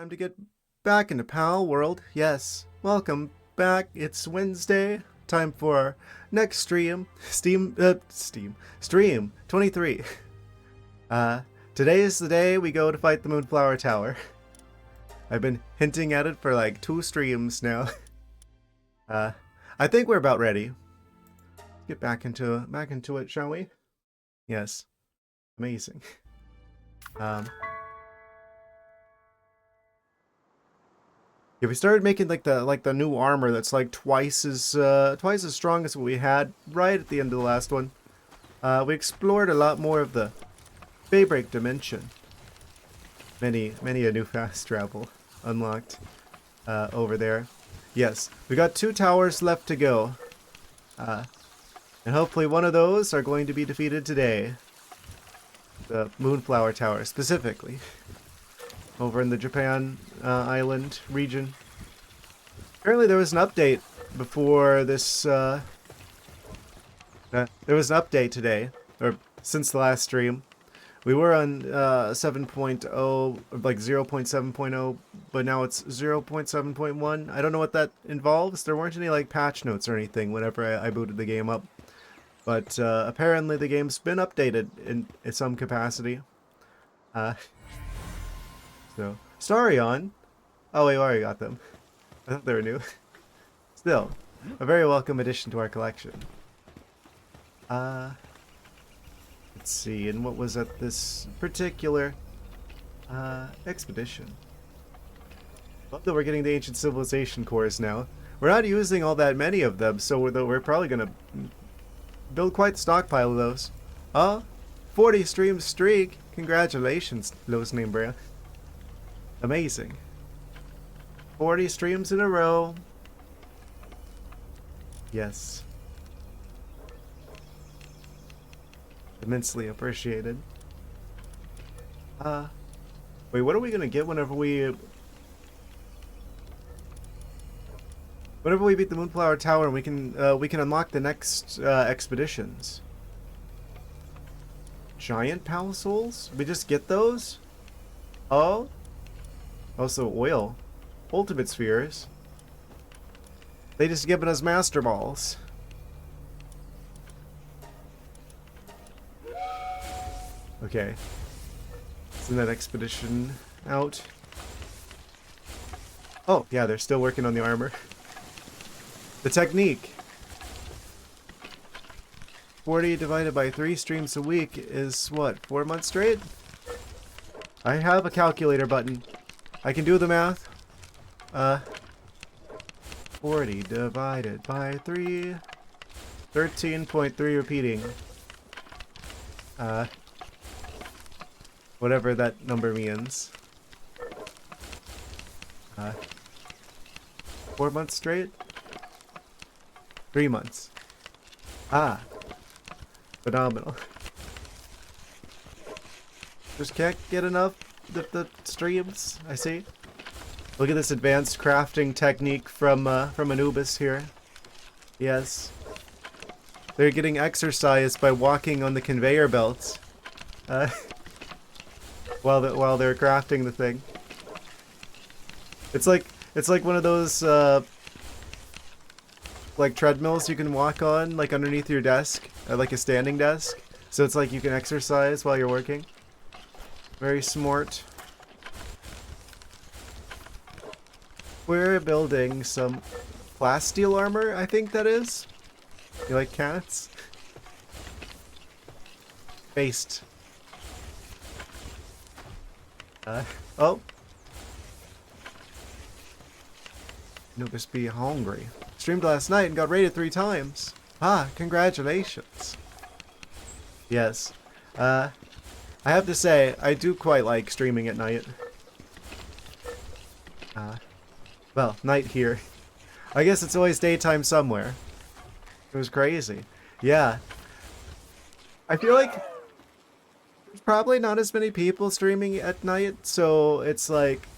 Time to get back into Palworld. Yes, welcome back. It's Wednesday. Time for our next stream. Stream 23. Today is the day we go to fight the Moonflower Tower. I've been hinting at it for like 2 streams now. I think we're about ready. Let's get back into it, shall we? Yes. Amazing. Yeah, we started making like the new armor that's like twice as strong as what we had right at the end of the last one. We explored a lot more of the Daybreak dimension. Many a new fast travel unlocked over there. Yes, we got 2 towers left to go, and hopefully one of those are going to be defeated today. The Moonflower Tower specifically. Over in the Japan island region. Apparently there was an update before this, there was an update today, or since the last stream. We were on 7.0, like 0.7.0, but now it's 0.7.1. I don't know what that involves. There weren't any like patch notes or anything whenever I booted the game up. But apparently the game's been updated in some capacity. So, Starion. Oh, wait, we already got them. I thought they were new. Still, a very welcome addition to our collection. Let's see, and what was at this particular expedition? Love that we're getting the Ancient Civilization cores now. We're not using all that many of them, so we're probably gonna build quite the stockpile of those. 40 stream streak. Congratulations, Los Nimbria. Amazing. 40 streams in a row. Yes. Immensely appreciated. Wait, what are we gonna get whenever we beat the Moonflower Tower and we can unlock the next expeditions? Giant Pal Souls? We just get those? Oh? Also oil. Ultimate spheres. They just given us master balls. Okay. Send that expedition out. Oh, yeah, they're still working on the armor. The technique. 40 divided by 3 streams a week is what, 4 months straight? I have a calculator button. I can do the math. 40 divided by 3. 13.3 repeating. Whatever that number means. 4 months straight? 3 months. Phenomenal. Just can't get enough the streams, I see. Look at this advanced crafting technique from Anubis here. Yes. They're getting exercise by walking on the conveyor belts. While they're crafting the thing. It's like one of those like treadmills you can walk on like underneath your desk, like a standing desk. So it's like you can exercise while you're working. Very smart. We're building some plasteel armor, I think that is. You like cats? Based. Oh. Anubis be hungry. Streamed last night and got rated 3 times. Congratulations. Yes. I have to say, I do quite like streaming at night. Well, night here. I guess it's always daytime somewhere. It was crazy. Yeah. I feel like there's probably not as many people streaming at night, so it's like,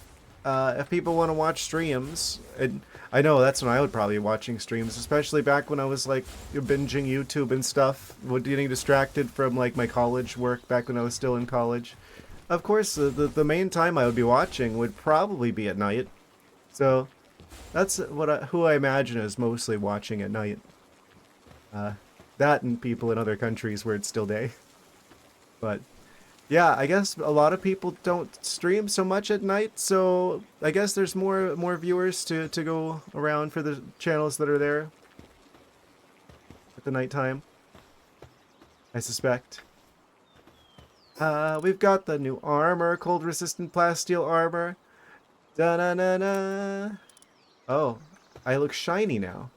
if people want to watch streams, and I know that's when I would probably be watching streams, especially back when I was like binging YouTube and stuff, getting distracted from like my college work back when I was still in college. of course, the main time I would be watching would probably be at night. So that's who I imagine is mostly watching at night. That and people in other countries where it's still day. But yeah, I guess a lot of people don't stream so much at night, so I guess there's more viewers to go around for the channels that are there at the nighttime, I suspect. We've got the new armor, cold resistant plasteel armor. Da-na-na-na. Oh, I look shiny now.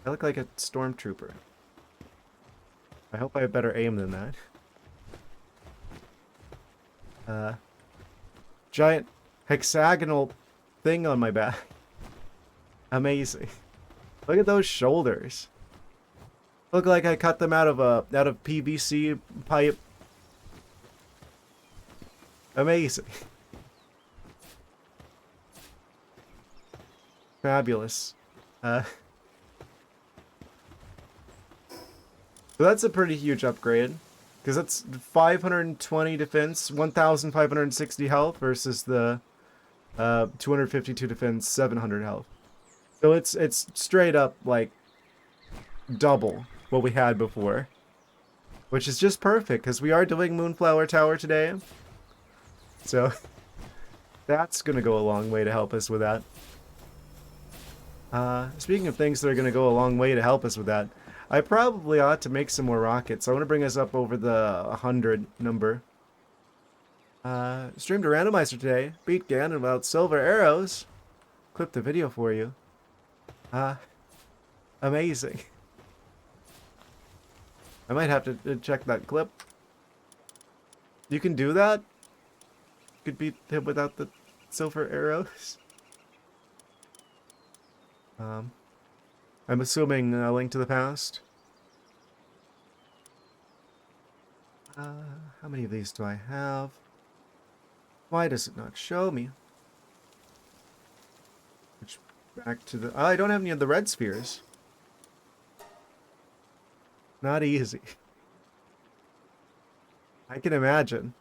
I look like a stormtrooper. I hope I have better aim than that. Giant hexagonal thing on my back. Amazing. Look at those shoulders. Look like I cut them out of PVC pipe. Amazing. Fabulous. So that's a pretty huge upgrade. Because that's 520 defense, 1,560 health versus the 252 defense, 700 health. So it's straight up like double what we had before. Which is just perfect because we are doing Moonflower Tower today. So that's going to go a long way to help us with that. Speaking of things that are going to go a long way to help us with that, I probably ought to make some more rockets. I want to bring us up over the 100 number. Streamed a randomizer today. Beat Ganon without silver arrows. Clipped the video for you. Amazing. I might have to check that clip. You can do that? Could beat him without the silver arrows? I'm assuming a Link to the Past. How many of these do I have? Why does it not show me? Which back to the... I don't have any of the red spheres. Not easy. I can imagine.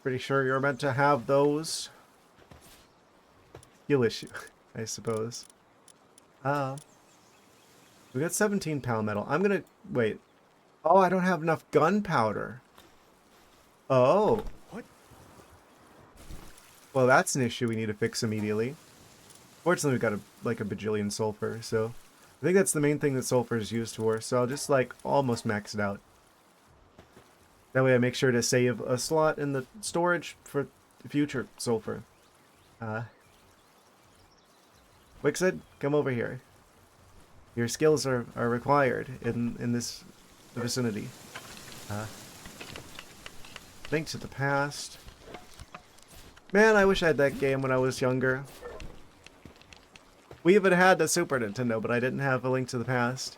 Pretty sure you're meant to have those. Skill issue, I suppose. We got 17 pound metal. I'm gonna... Wait. Oh, I don't have enough gunpowder. Oh. What? Well, that's an issue we need to fix immediately. Fortunately, we've got like a bajillion sulfur, so... I think that's the main thing that sulfur is used for, so I'll just, like, almost max it out. That way I make sure to save a slot in the storage for future sulfur. Wixid, come over here. Your skills are required in this vicinity. Link to the Past. Man, I wish I had that game when I was younger. We even had the Super Nintendo, but I didn't have A Link to the Past.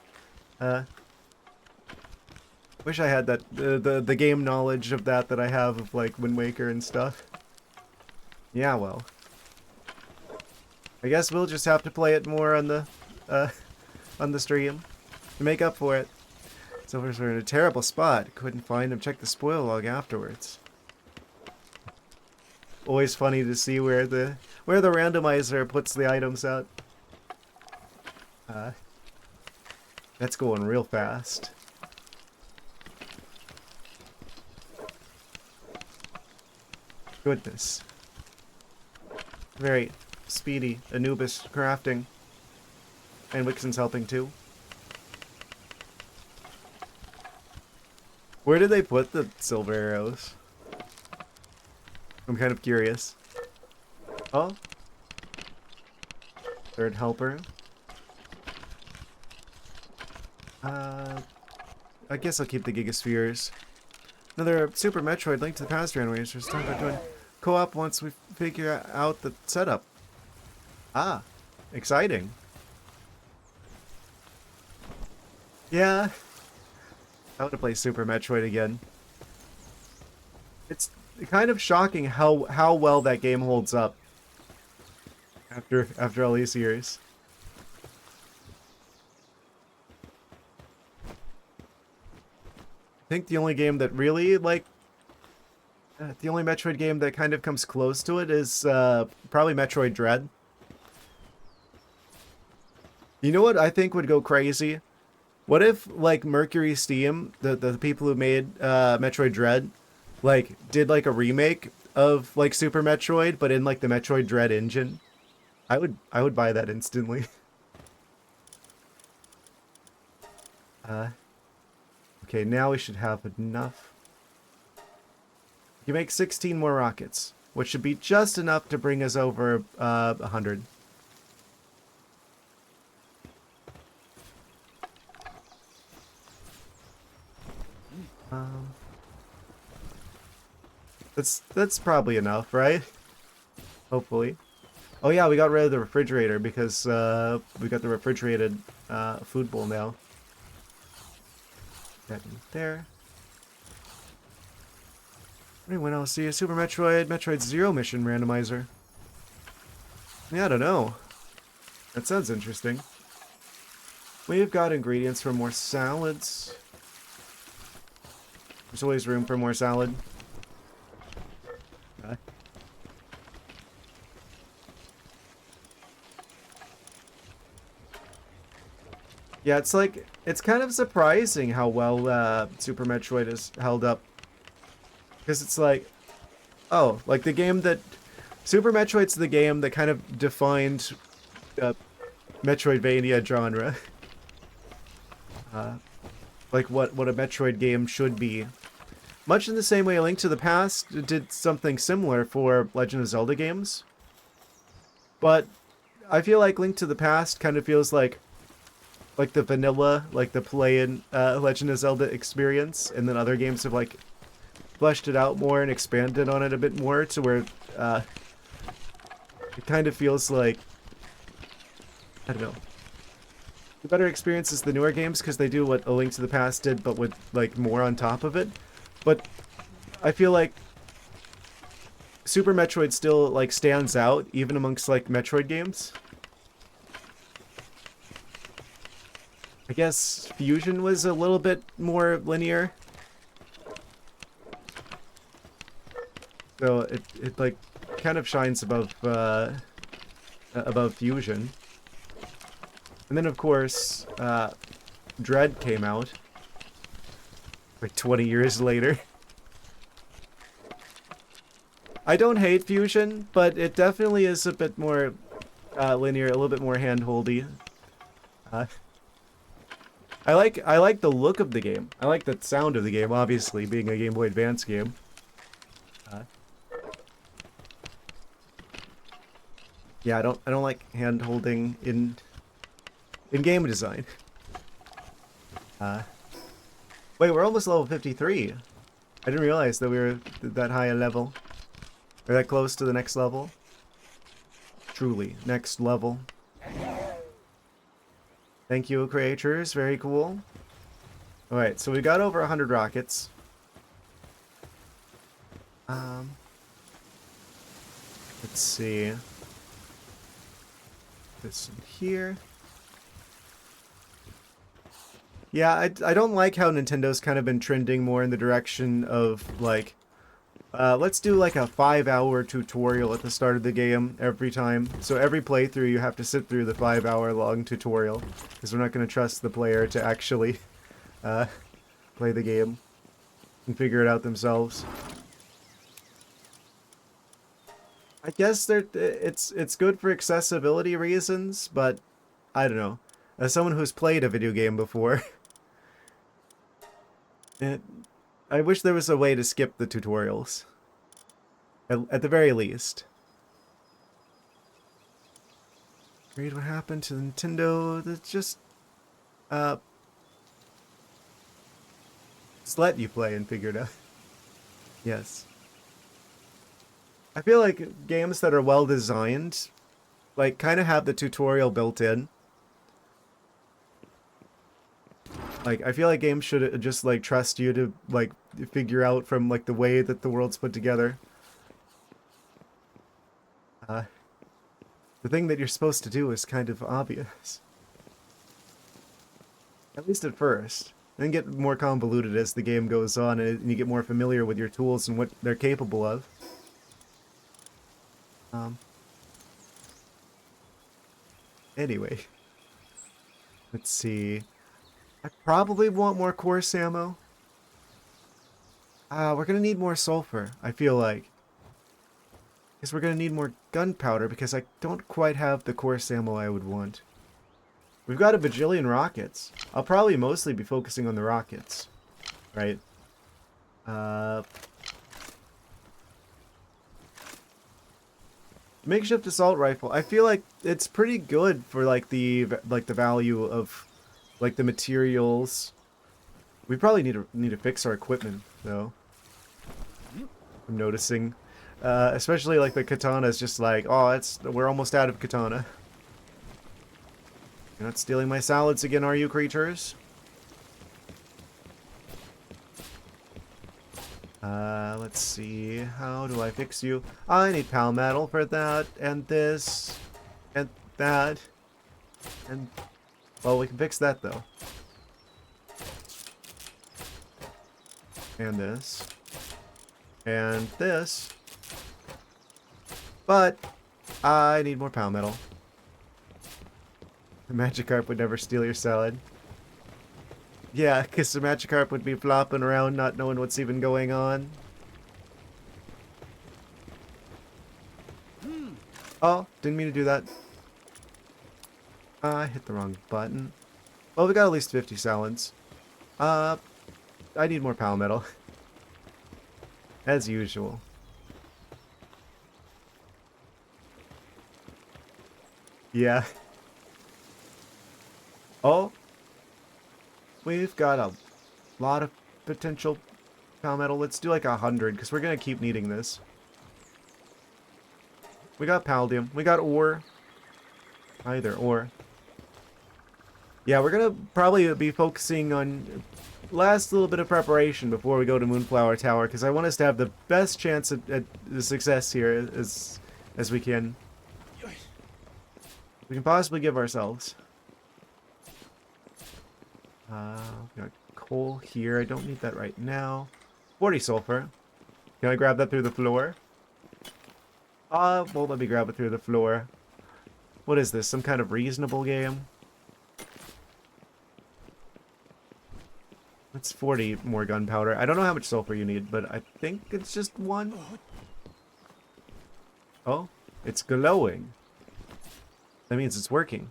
Wish I had that the game knowledge of that I have of like Wind Waker and stuff. Yeah, well. I guess we'll just have to play it more on the stream to make up for it. Silvers were in a terrible spot. Couldn't find them. Check the spoil log afterwards. Always funny to see where the randomizer puts the items out. That's going real fast. Goodness. Very speedy Anubis crafting. And Wixen's helping too. Where did they put the silver arrows? I'm kind of curious. Oh. Third helper. I guess I'll keep the Gigaspheres. Another Super Metroid Link to the Past randomizer. We're talking about doing co-op once we figure out the setup. Ah, exciting. Yeah. I want to play Super Metroid again. It's kind of shocking how well that game holds up after all these years. I think the only game that really like The only Metroid game that kind of comes close to it is probably Metroid Dread. You know what I think would go crazy? What if, like, Mercury Steam, the people who made Metroid Dread, like, did, like, a remake of, like, Super Metroid, but in, like, the Metroid Dread engine? I would buy that instantly. Okay, now we should have enough. You make 16 more rockets, which should be just enough to bring us over 100. Um, that's probably enough, right? Hopefully. Oh yeah, we got rid of the refrigerator because we got the refrigerated food bowl now. That in there. Anyone else see a Super Metroid Zero mission randomizer? Yeah, I don't know. That sounds interesting. We've got ingredients for more salads. There's always room for more salad. Okay. Yeah, it's like, it's kind of surprising how well Super Metroid is held up. Because it's like, oh, like the game that... Super Metroid's the game that kind of defined Metroidvania genre. Like what a Metroid game should be. Much in the same way A Link to the Past did something similar for Legend of Zelda games. But I feel like Link to the Past kind of feels like the vanilla, like the play-in Legend of Zelda experience, and then other games have like fleshed it out more and expanded on it a bit more to where it kind of feels like, I don't know, the better experience is the newer games because they do what A Link to the Past did, but with like more on top of it. But I feel like Super Metroid still like stands out even amongst like Metroid games. I guess Fusion was a little bit more linear. So it like kind of shines above Fusion. And then of course Dread came out like 20 years later. I don't hate Fusion, but it definitely is a bit more linear, a little bit more hand-holdy. I like the look of the game. I like the sound of the game, obviously, being a Game Boy Advance game. Yeah, I don't like hand-holding in game design. Wait, we're almost level 53. I didn't realize that we were that high a level. Or that close to the next level. Truly, next level. Thank you, creators. Very cool. Alright, so we got over 100 rockets. Let's see. This in here. Yeah, I don't like how Nintendo's kind of been trending more in the direction of, like, let's do like a 5-hour tutorial at the start of the game every time. So every playthrough you have to sit through the 5-hour long tutorial, because we're not going to trust the player to actually play the game and figure it out themselves. I guess it's good for accessibility reasons, but I don't know. As someone who's played a video game before, I wish there was a way to skip the tutorials. At the very least. Read what happened to Nintendo. That's just just let you play and figure it out. Yes. I feel like games that are well designed, like, kind of have the tutorial built in. Like, I feel like games should just, like, trust you to, like, figure out from, like, the way that the world's put together. The thing that you're supposed to do is kind of obvious. At least at first. and get more convoluted as the game goes on, and you get more familiar with your tools and what they're capable of. Anyway, let's see. I probably want more coarse ammo. We're gonna need more sulfur, I feel like. Because we're gonna need more gunpowder, because I don't quite have the coarse ammo I would want. We've got a bajillion rockets. I'll probably mostly be focusing on the rockets. Right? Makeshift assault rifle. I feel like it's pretty good for like the value of like the materials. We probably need to fix our equipment though. I'm noticing, especially like the katana is just like, oh, we're almost out of katana. You're not stealing my salads again, are you, creatures? Let's see. How do I fix you? I need pal metal for that, and this, and that, and... Well, we can fix that, though. And this. And this. But, I need more pal metal. The Magikarp would never steal your salad. Yeah, because the Magikarp would be flopping around not knowing what's even going on. Oh, didn't mean to do that. I hit the wrong button. Well, we got at least 50 salads. I need more pal metal. As usual. Yeah. Oh. We've got a lot of potential pal metal. Let's do like 100, because we're going to keep needing this. We got palladium. We got ore. Either or. Yeah, we're going to probably be focusing on last little bit of preparation before we go to Moonflower Tower, because I want us to have the best chance at the success here as we can. We can possibly give ourselves. Got coal here. I don't need that right now. 40 sulfur. Can I grab that through the floor? Well, let me grab it through the floor. What is this? Some kind of reasonable game? That's 40 more gunpowder. I don't know how much sulfur you need, but I think it's just one. Oh, it's glowing. That means it's working.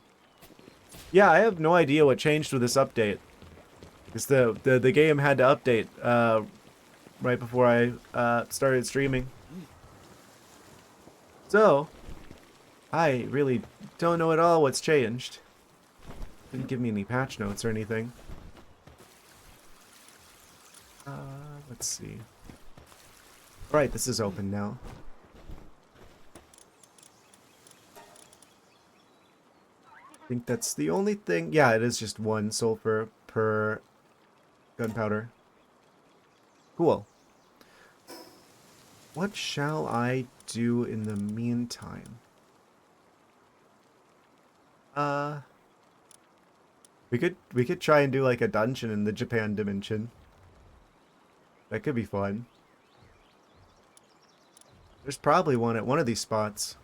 Yeah, I have no idea what changed with this update. Because the game had to update right before I started streaming. So, I really don't know at all what's changed. Didn't give me any patch notes or anything. Let's see. Right, this is open now. I think that's the only thing. Yeah, it is just 1 sulfur per gunpowder. Cool. What shall I do in the meantime? We could try and do like a dungeon in the Japan dimension. That could be fun. There's probably one at one of these spots.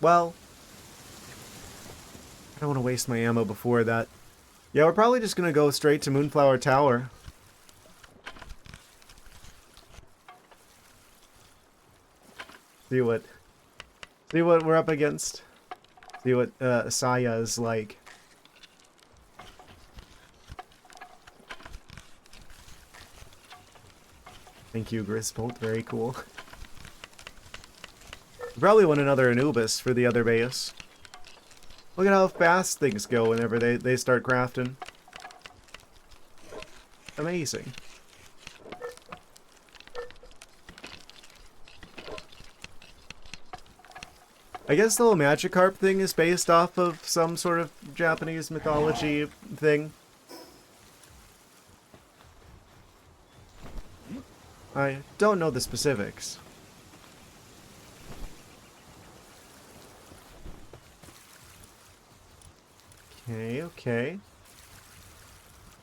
Well, I don't want to waste my ammo before that. Yeah, we're probably just gonna go straight to Moonflower Tower. See what we're up against. See what Saya is like. Thank you, Grisbolt. Very cool. Probably want another Anubis for the other base. Look at how fast things go whenever they start crafting. Amazing. I guess the whole Magikarp thing is based off of some sort of Japanese mythology thing. I don't know the specifics. Okay, okay.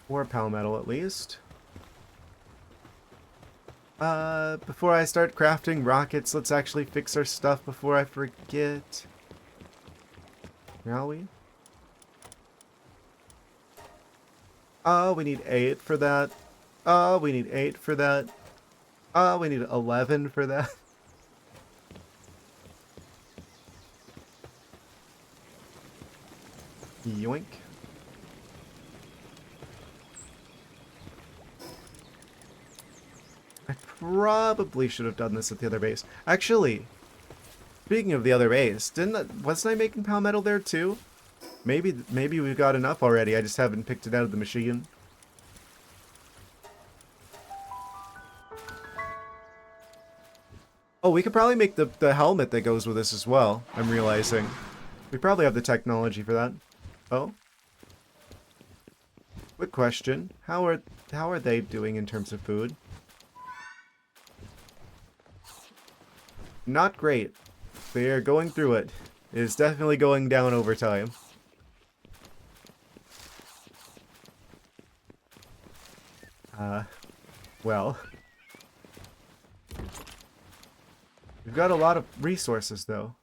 4 palmetto at least. Before I start crafting rockets, let's actually fix our stuff before I forget. Shall we? Oh, we need 8 for that. Oh, we need 8 for that. Oh, we need 11 for that. Yoink. I probably should have done this at the other base. Actually, speaking of the other base, wasn't I making palmetto there too? Maybe we've got enough already. I just haven't picked it out of the machine. Oh, we could probably make the helmet that goes with this as well. I'm realizing. We probably have the technology for that. Oh. Quick question. How are they doing in terms of food? Not great. They are going through it. It is definitely going down over time. Well. We've got a lot of resources, though.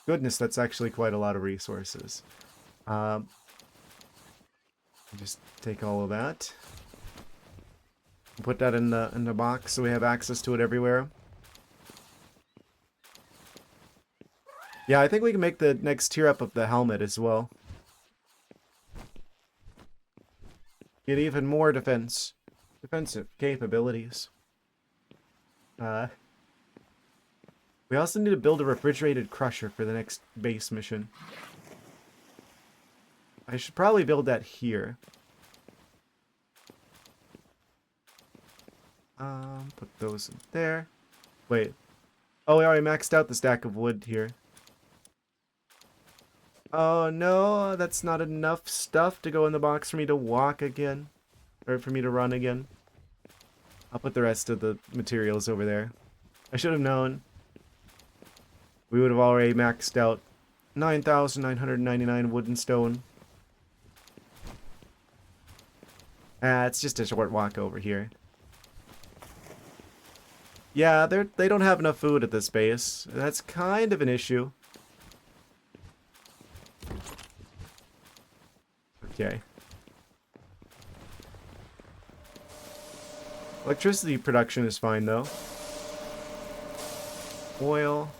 Goodness, that's actually quite a lot of resources. Just take all of that. Put that in the box so we have access to it everywhere. Yeah, I think we can make the next tier up of the helmet as well. Get even more defensive capabilities. We also need to build a refrigerated crusher for the next base mission. I should probably build that here. Put those in there. Wait. Oh, we already maxed out the stack of wood here. Oh no, that's not enough stuff to go in the box for me to walk again. Or for me to run again. I'll put the rest of the materials over there. I should have known. We would have already maxed out 9,999 wood and stone. It's just a short walk over here. Yeah, they don't have enough food at this base. That's kind of an issue. Okay. Electricity production is fine, though. Oil.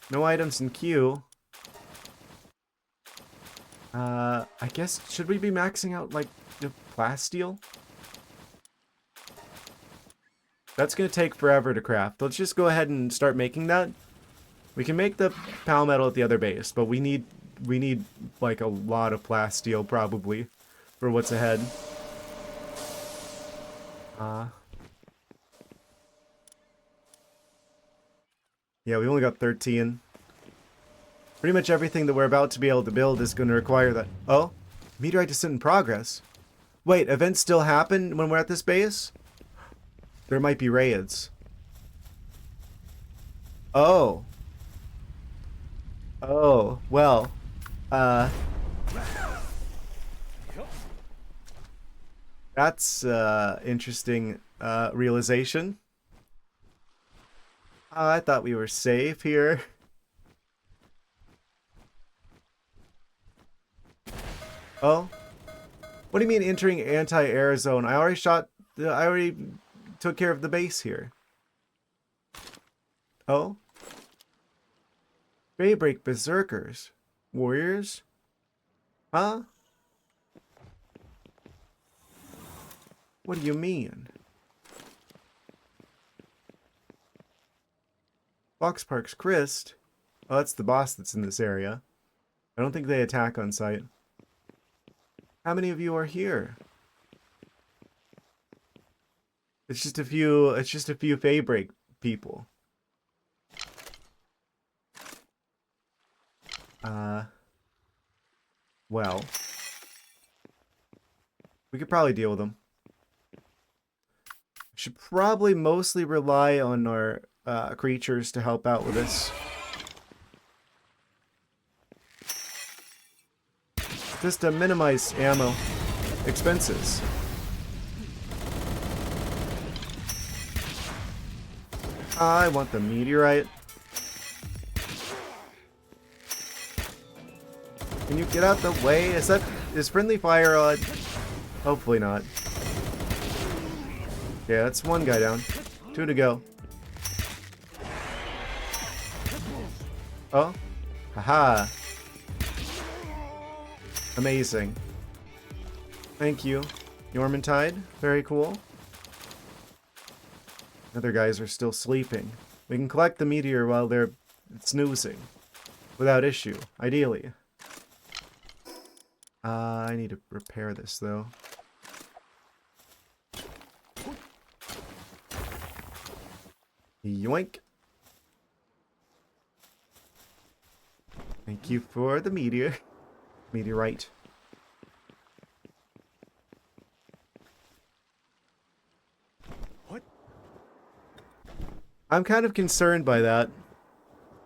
No items in queue. I guess, should we be maxing out, like, the plasteel? That's gonna take forever to craft. Let's just go ahead and start making that. We can make the palmetto at the other base, but we need, like, a lot of plasteel, probably, for what's ahead. Yeah, we only got 13. Pretty much everything that we're about to be able to build is going to require that. Oh, meteorite descent in progress. Wait, events still happen when we're at this base? There might be raids. Oh. Oh, well. That's interesting realization. I thought we were safe here. Oh? What do you mean entering anti-air zone? I already took care of the base here. Oh? Daybreak Berserkers. Warriors? Huh? What do you mean? Fox Park's Christ? Oh, that's the boss that's in this area. I don't think they attack on sight. How many of you are here? It's just a few Faybreak people. Well. We could probably deal with them. Should probably mostly rely on our creatures to help out with this. just to minimize ammo expenses. I want the meteorite. Can you get out the way? Is friendly fire on? Hopefully not. Yeah, that's one guy down. 2 to go. Oh. Haha. Amazing. Thank you. Yormantide. Very cool. Other guys are still sleeping. We can collect the meteor while they're snoozing. Without issue, ideally. I need to repair this, though. Yoink. Thank you for the meteorite. What? I'm kind of concerned by that.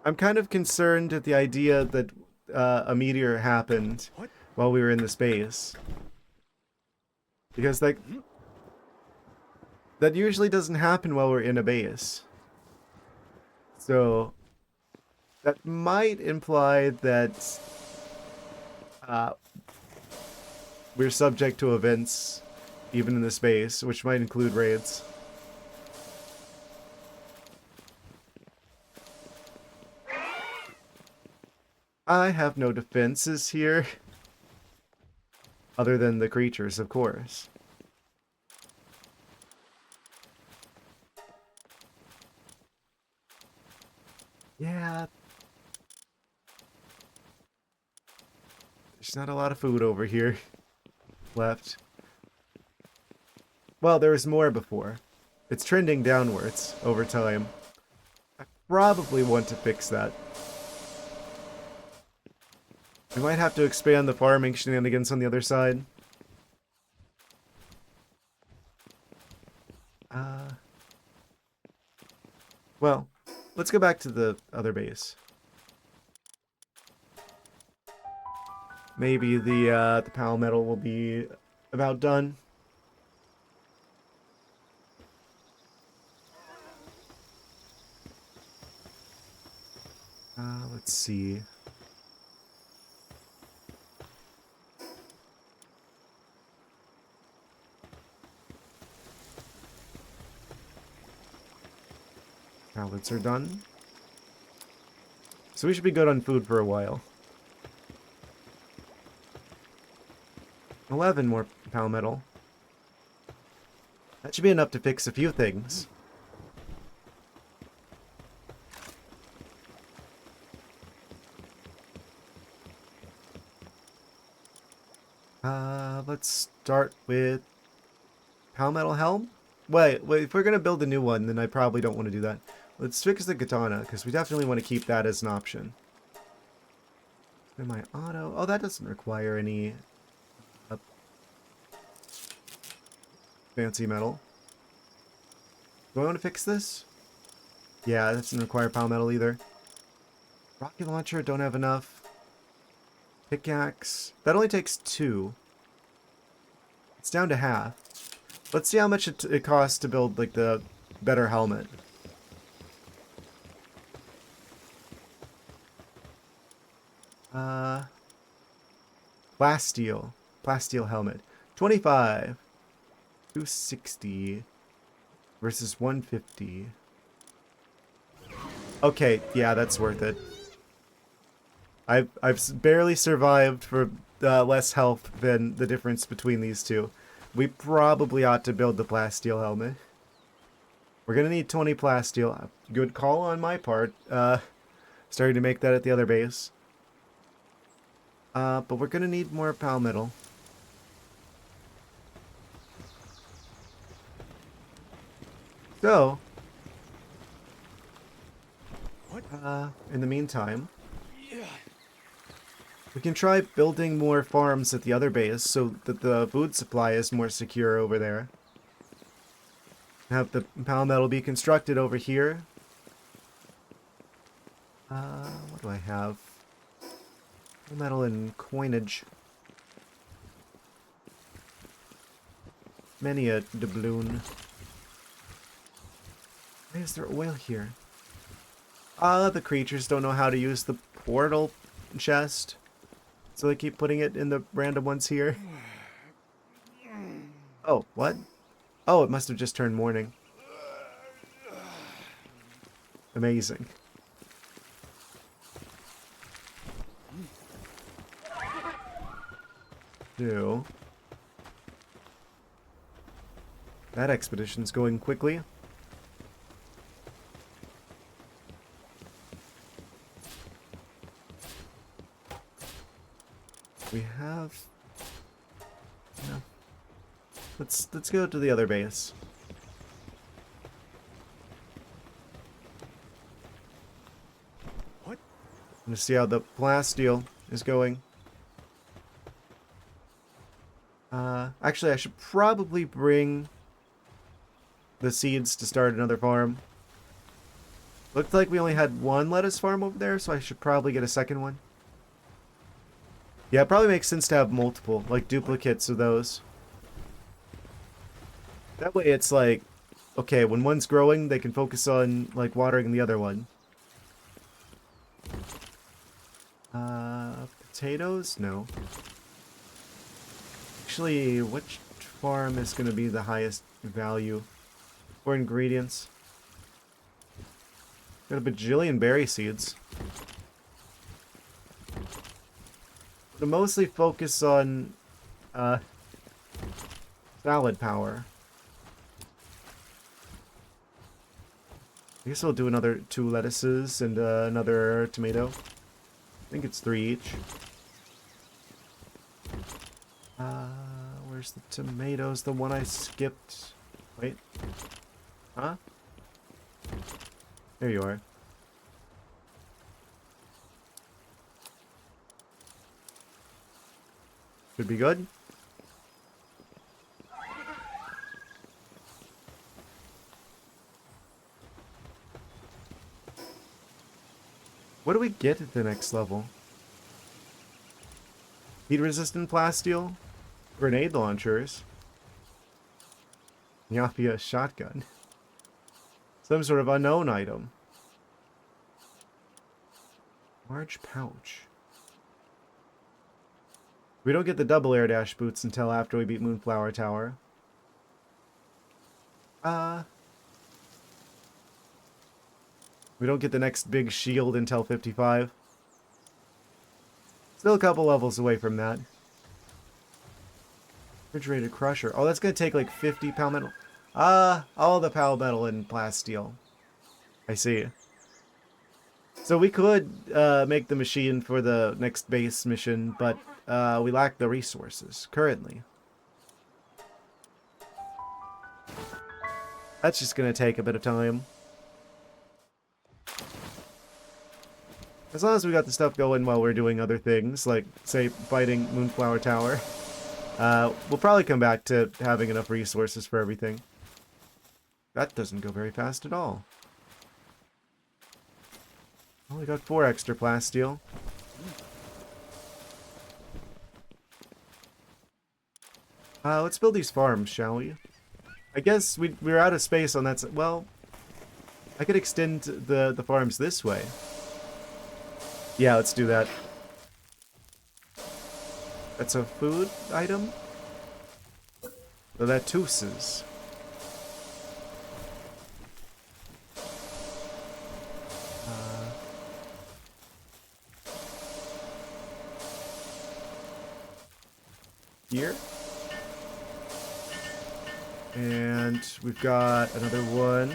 I'm kind of concerned at the idea that a meteor happened while we were in the space. Because, like, that usually doesn't happen while we're in a base. So, that might imply that we're subject to events even in the space, which might include raids. I have no defenses here. Other than the creatures, of course. Yeah. There's not a lot of food over here left. Well, there was more before. It's trending downwards over time. I probably want to fix that. We might have to expand the farming shenanigans on the other side. Well, let's go back to the other base. Maybe the Palmetto will be about done. Let's see. Pallets are done. So we should be good on food for a while. 11 more Palmetto. That should be enough to fix a few things. Let's start with Palmetto Helm. Wait, if we're gonna build a new one, then I probably don't want to do that. Let's fix the katana, because we definitely want to keep that as an option. Semi-auto. Oh, that doesn't require any fancy metal. Do I want to fix this? Yeah, that doesn't require palmetto either. Rocket launcher, don't have enough. Pickaxe. That only takes 2. It's down to half. Let's see how much it costs to build, like, the better helmet. Plasteel. Plasteel helmet. 25. 260 versus 150. Okay, yeah, that's worth it. I've barely survived for less health than the difference between these two. We probably ought to build the plasteel helmet. We're gonna need 20 plasteel. Good call on my part. Starting to make that at the other base. But we're gonna need more palmetto. So, in the meantime, we can try building more farms at the other base so that the food supply is more secure over there. Have the palmetto be constructed over here. What do I have? Palmetto and coinage. Many a doubloon. Why is there oil here? The creatures don't know how to use the portal chest. So they keep putting it in the random ones here. Oh, what? Oh, it must have just turned morning. Amazing. So, that expedition's going quickly. We have... Yeah. Let's go to the other base. What? I'm gonna see how the plasteel is going. Actually, I should probably bring the seeds to start another farm. Looked like we only had one lettuce farm over there, so I should probably get a second one. Yeah, it probably makes sense to have multiple, like duplicates of those. That way it's like, okay, when one's growing, they can focus on, like, watering the other one. Potatoes? No. Actually, which farm is going to be the highest value for ingredients? Got a bajillion berry seeds. To mostly focus on salad power. I guess I'll do another 2 lettuces and another tomato. I think it's 3 each. Where's the tomatoes? The one I skipped. Wait. Huh? There you are. Should be good. What do we get at the next level? Heat-resistant plasteel? Grenade launchers? Yapia shotgun? Some sort of unknown item. Large pouch. We don't get the double air dash boots until after we beat Moonflower Tower. We don't get the next big shield until 55. Still a couple levels away from that. Refrigerated crusher. Oh, that's gonna take like 50 pound metal. All the power metal and plasteel. I see. So we could make the machine for the next base mission, but we lack the resources currently. That's just gonna take a bit of time. As long as we got the stuff going while we're doing other things, like, say, fighting Moonflower Tower, we'll probably come back to having enough resources for everything. That doesn't go very fast at all. Only got 4 extra plasteel. Let's build these farms, shall we? I guess we're out of space on that side. Well, I could extend the farms this way. Yeah, let's do that. That's a food item? The lettuces. Here. And we've got another one.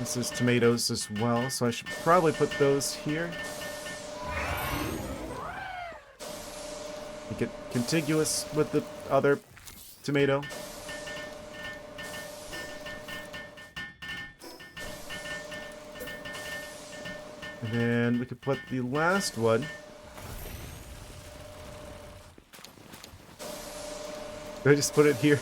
This is tomatoes as well, so I should probably put those here. Make it contiguous with the other tomato. And then we could put the last one. Did I just put it here?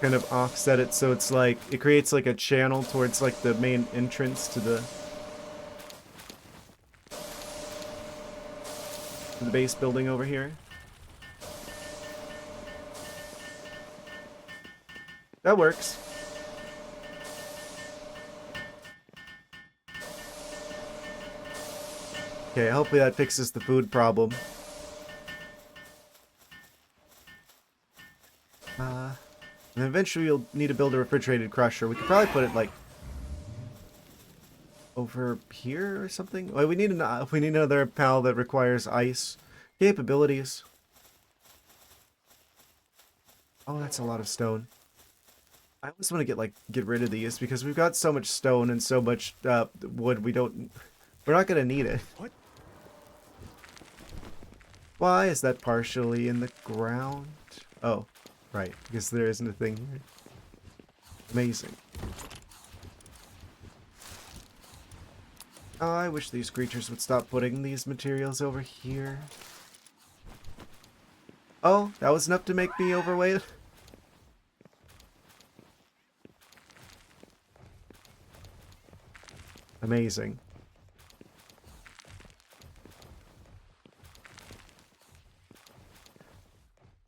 kind of offset it so it's like it creates like a channel towards like the main entrance to the base building over here. That works. Okay, hopefully that fixes the food problem. And then eventually you'll need to build a refrigerated crusher. We could probably put it like over here or something. Well, we need another pal that requires ice capabilities. Oh, that's a lot of stone. I always want to get rid of these because we've got so much stone and so much wood. We're not gonna need it. What? Why is that partially in the ground? Oh, right, because there isn't a thing here. Amazing. Oh, I wish these creatures would stop putting these materials over here. Oh, that was enough to make me overweight? Amazing.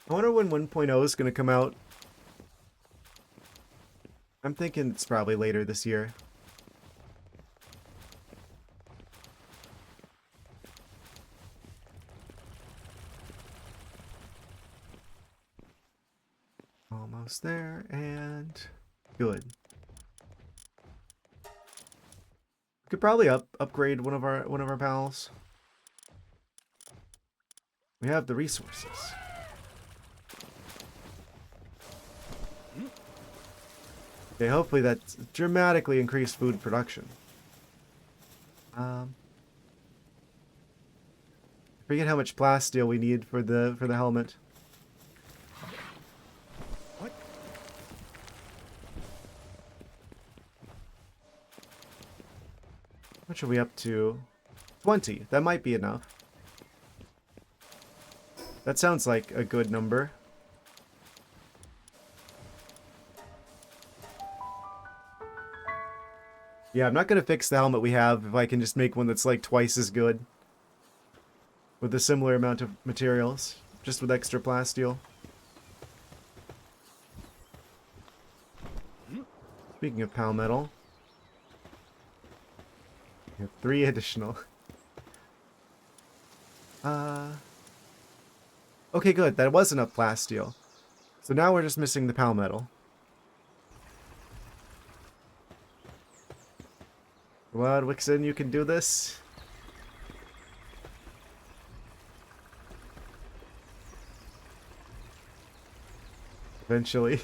I wonder when 1.0 is going to come out. I'm thinking it's probably later this year. Almost there, and good. We could probably upgrade one of our pals. We have the resources. Okay, hopefully that's dramatically increased food production. I forget how much plasteel we need for the helmet. What? How much are we up to? 20. That might be enough. That sounds like a good number. Yeah, I'm not going to fix the helmet we have if I can just make one that's like twice as good. With a similar amount of materials. Just with extra plasteel. Speaking of palmetto. We have 3 additional. Okay, good. That was enough plasteel. So now we're just missing the palmetto. Come on, Wixen, you can do this. Eventually.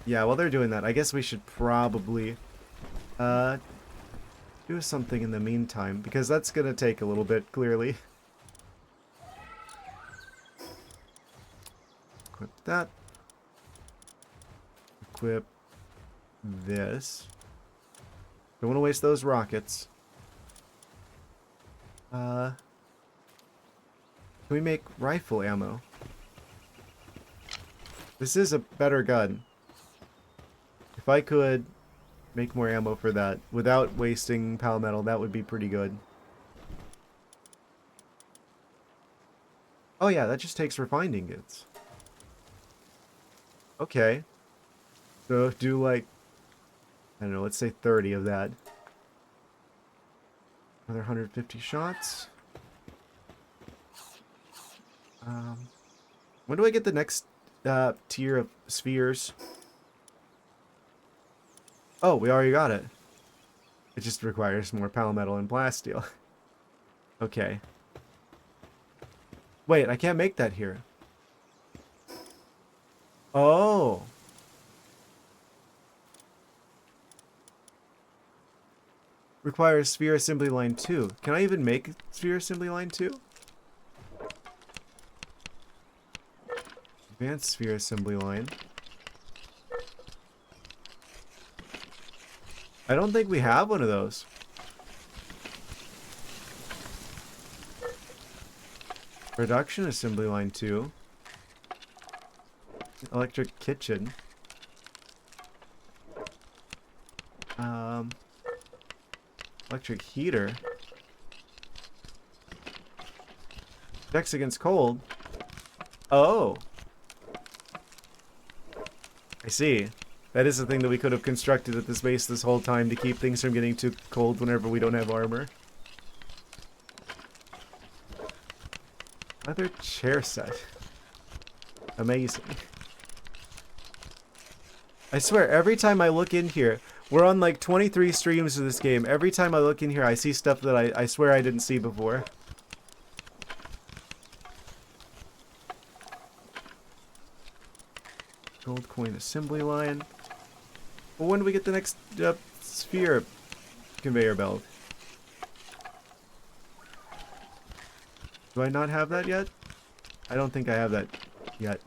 Yeah, while they're doing that, I guess we should probably do something in the meantime, because that's gonna take a little bit, clearly. Equip that. Equip this. Don't want to waste those rockets. Can we make rifle ammo? This is a better gun. If I could make more ammo for that without wasting palmetto, that would be pretty good. Oh yeah, that just takes refined ingots. Okay. So do like, I don't know, let's say 30 of that. Another 150 shots. When do I get the next tier of spheres? Oh, we already got it. It just requires more palmetto and plasteel. Okay. Wait, I can't make that here. Oh. Requires sphere assembly line 2. Can I even make sphere assembly line 2? Advanced sphere assembly line. I don't think we have one of those. Production assembly line 2. Electric kitchen. Electric heater. Protects against cold. Oh. I see. That is the thing that we could have constructed at this base this whole time to keep things from getting too cold whenever we don't have armor. Leather chair set. Amazing. I swear, every time I look in here, we're on like 23 streams of this game. Every time I look in here, I see stuff that I swear I didn't see before. Gold coin assembly line. Well, when do we get the next sphere conveyor belt? Do I not have that yet? I don't think I have that yet.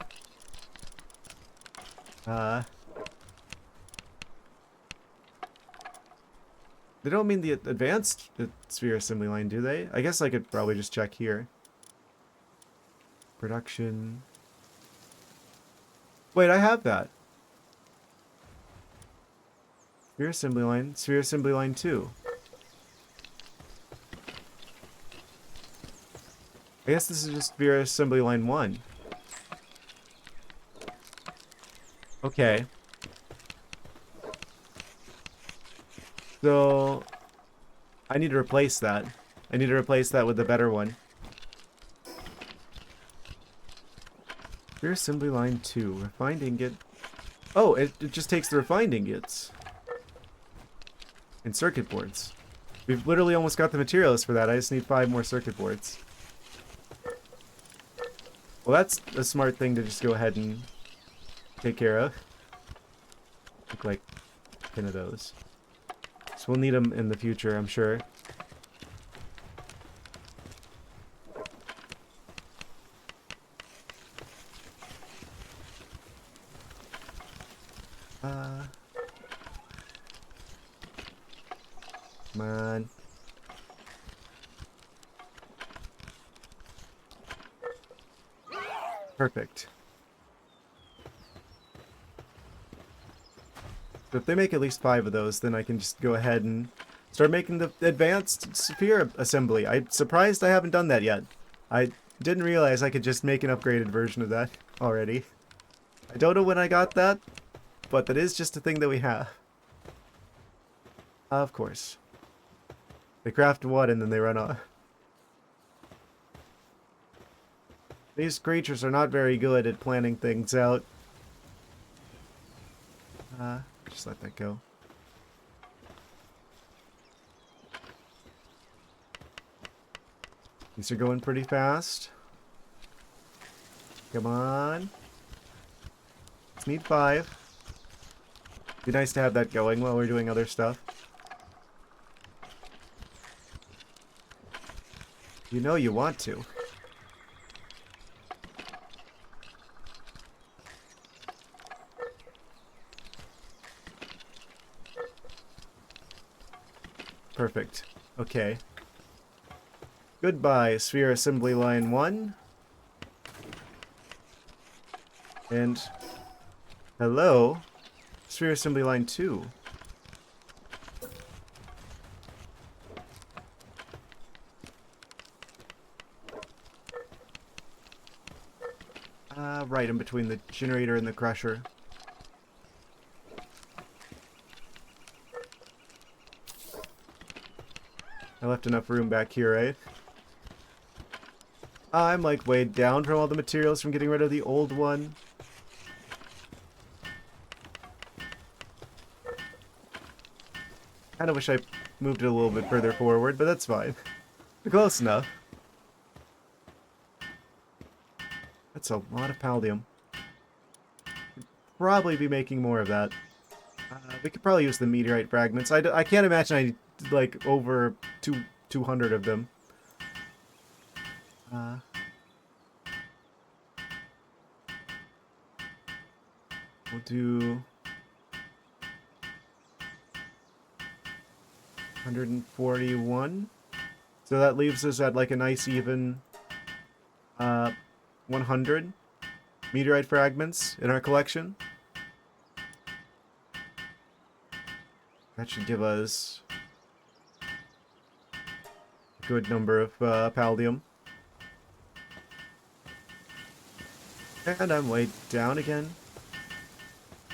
They don't mean the advanced sphere assembly line, do they? I guess I could probably just check here. Production. Wait, I have that. Sphere assembly line 2. I guess this is just sphere assembly line 1. Okay. So, I need to replace that. I need to replace that with the better one. Sphere assembly line 2. Refined ingot. Oh, it just takes the refined ingots. And circuit boards. We've literally almost got the materials for that. I just need 5 more circuit boards. Well, that's a smart thing to just go ahead and take care of. Look like 10 of those. So we'll need them in the future, I'm sure. Come on. Perfect. So if they make at least 5 of those, then I can just go ahead and start making the advanced sphere assembly. I'm surprised I haven't done that yet. I didn't realize I could just make an upgraded version of that already. I don't know when I got that, but that is just a thing that we have. Of course. They craft one and then they run off. These creatures are not very good at planning things out. Just let that go. These are going pretty fast. Come on. Let's need 5. Be nice to have that going while we're doing other stuff. You know you want to. Perfect. Okay. Goodbye, sphere assembly line 1. And hello, sphere assembly line 2. Right in between the generator and the crusher. I left enough room back here, right? I'm like weighed down from all the materials from getting rid of the old one. Kinda wish I moved it a little bit further forward, but that's fine. Close enough. That's a lot of palladium. Probably be making more of that. We could probably use the meteorite fragments. I can't imagine I need like over 200 of them. We'll do 141. So that leaves us at like a nice even 100. meteorite fragments in our collection. That should give us a good number of paldium. And I'm way down again.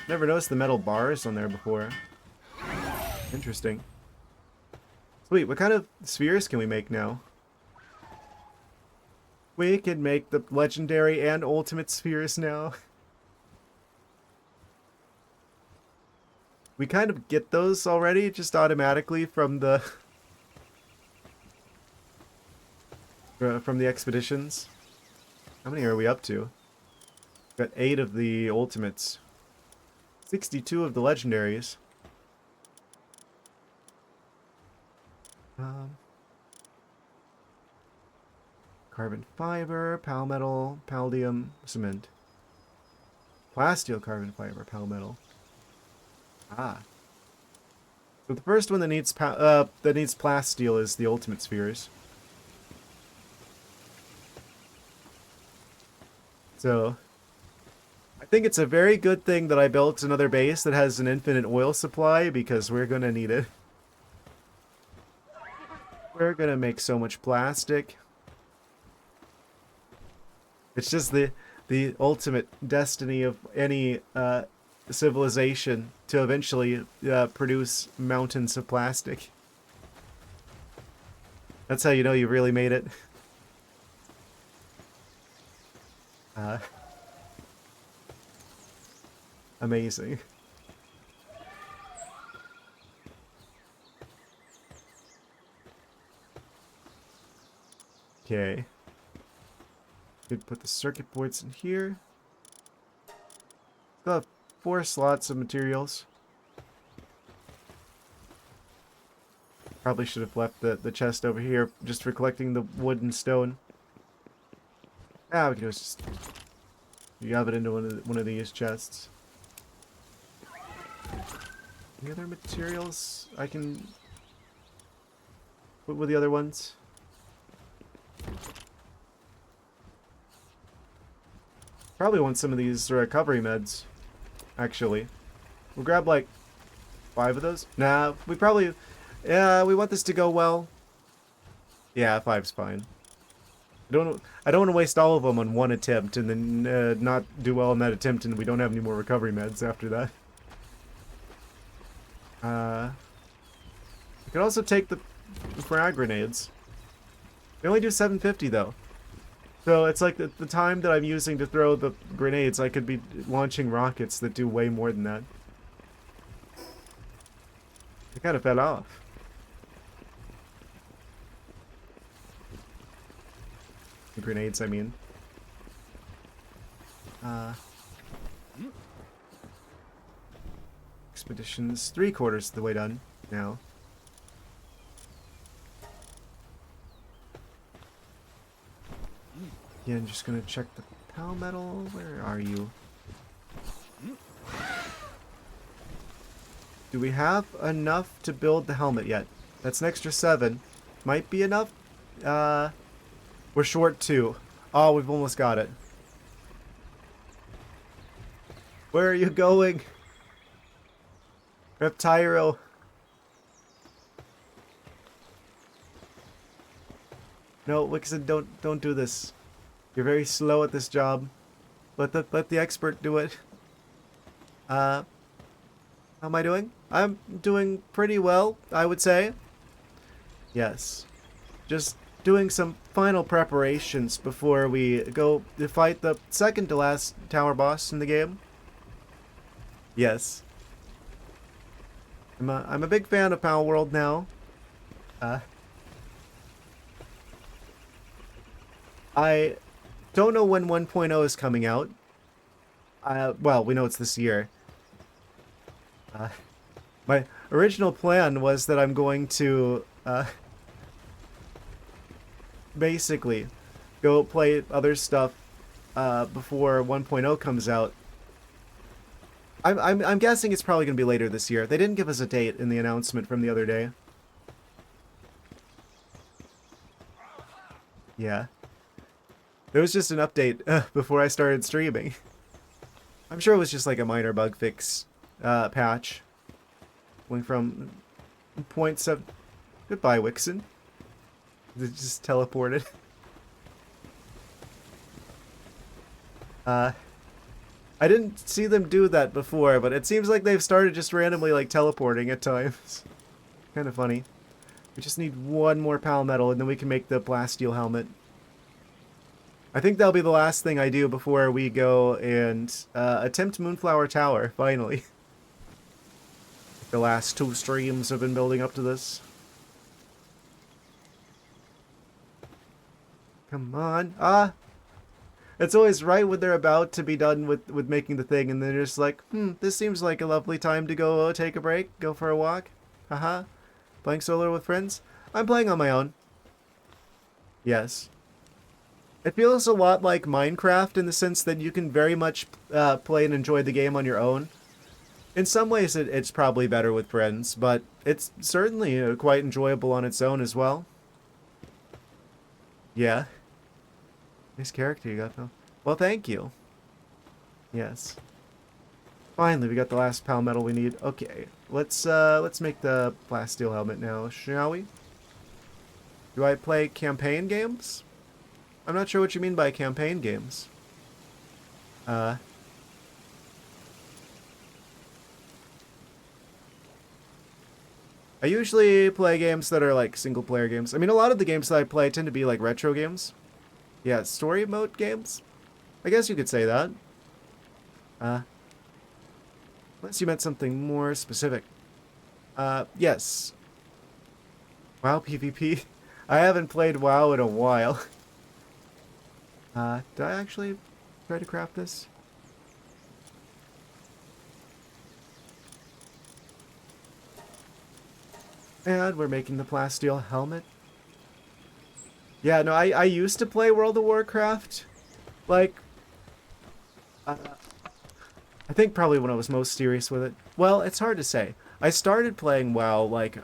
Never noticed the metal bars on there before. Interesting. Sweet, what kind of spheres can we make now? We can make the legendary and ultimate spheres now. We kind of get those already, just automatically from the from the expeditions. How many are we up to? Got 8 of the ultimates. 62 of the legendaries. Carbon fiber, palmetal, paldium, cement. Plasteel, carbon fiber, palmetal. Ah. So the first one that needs plasteel is the ultimate spheres. So I think it's a very good thing that I built another base that has an infinite oil supply, because we're gonna need it. We're gonna make so much plastic. It's just the ultimate destiny of any civilization to eventually produce mountains of plastic. That's how you know you really made it. Amazing. Okay. Could put the circuit boards in here. Still have 4 slots of materials. Probably should have left the chest over here just for collecting the wood and stone. Ah, we can just shove it into one of these chests. Any other materials I can put with the other ones? Probably want some of these recovery meds, actually. We'll grab like 5 of those. Nah, we probably... Yeah, we want this to go well. Yeah, 5's fine. I don't want to waste all of them on one attempt and then not do well in that attempt and we don't have any more recovery meds after that. I could also take the frag grenades. They only do 750 though. So it's like the time that I'm using to throw the grenades, I could be launching rockets that do way more than that. I kind of fell off. The grenades, I mean. Expedition's 3/4 of the way done now. Yeah, I'm just gonna check the palmetal. Where are you? Do we have enough to build the helmet yet? That's an extra 7. Might be enough. We're short 2. Oh, we've almost got it. Where are you going? Reptyro. No, Wixen, don't do this. You're very slow at this job. Let the expert do it. How am I doing? I'm doing pretty well, I would say. Yes. Just doing some final preparations before we go to fight the second to last tower boss in the game. Yes. I'm a big fan of Palworld now. I don't know when 1.0 is coming out. Well, we know it's this year. My original plan was that I'm going to basically go play other stuff before 1.0 comes out. I'm guessing it's probably going to be later this year. They didn't give us a date in the announcement from the other day. Yeah. There was just an update before I started streaming. I'm sure it was just like a minor bug fix patch. Going from 0.7... Goodbye, Wixen. It just teleported. I didn't see them do that before, but it seems like they've started just randomly like teleporting at times. Kind of funny. We just need one more Palmetal and then we can make the Blasteel helmet. I think that'll be the last thing I do before we go and attempt Moonflower Tower, finally. The last 2 streams have been building up to this. Come on. Ah! It's always right when they're about to be done with making the thing, and they're just like, this seems like a lovely time to go take a break, go for a walk. Haha. Playing solo with friends? I'm playing on my own. Yes. It feels a lot like Minecraft in the sense that you can very much play and enjoy the game on your own. In some ways it's probably better with friends, but it's certainly quite enjoyable on its own as well. Yeah. Nice character you got, Phil. Well, thank you. Yes. Finally, we got the last Palmetal we need. Okay, let's make the Blasteel helmet now, shall we? Do I play campaign games? I'm not sure what you mean by campaign games. I usually play games that are like single-player games. I mean, a lot of the games that I play tend to be like retro games. Yeah, story mode games? I guess you could say that. Unless you meant something more specific. Yes. WoW PvP? I haven't played WoW in a while. Did I actually try to craft this? And we're making the Blasteel helmet. Yeah, no, I used to play World of Warcraft. Like, I think probably when I was most serious with it. Well, it's hard to say. I started playing WoW, like,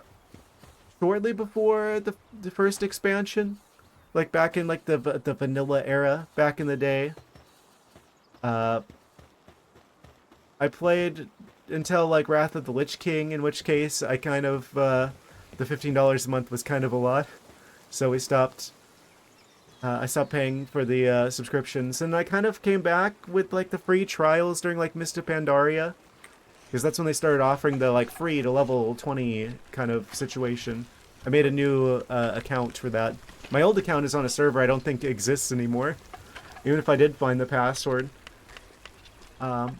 shortly before the first expansion. Like, back in, like, the vanilla era, back in the day. I played until, like, Wrath of the Lich King, in which case I kind of, the $15 a month was kind of a lot. So we stopped... I stopped paying for the subscriptions, and I kind of came back with like the free trials during like Mist of Pandaria, because that's when they started offering the like free to level 20 kind of situation. I made a new account for that. My old account is on a server I don't think exists anymore, even if I did find the password. But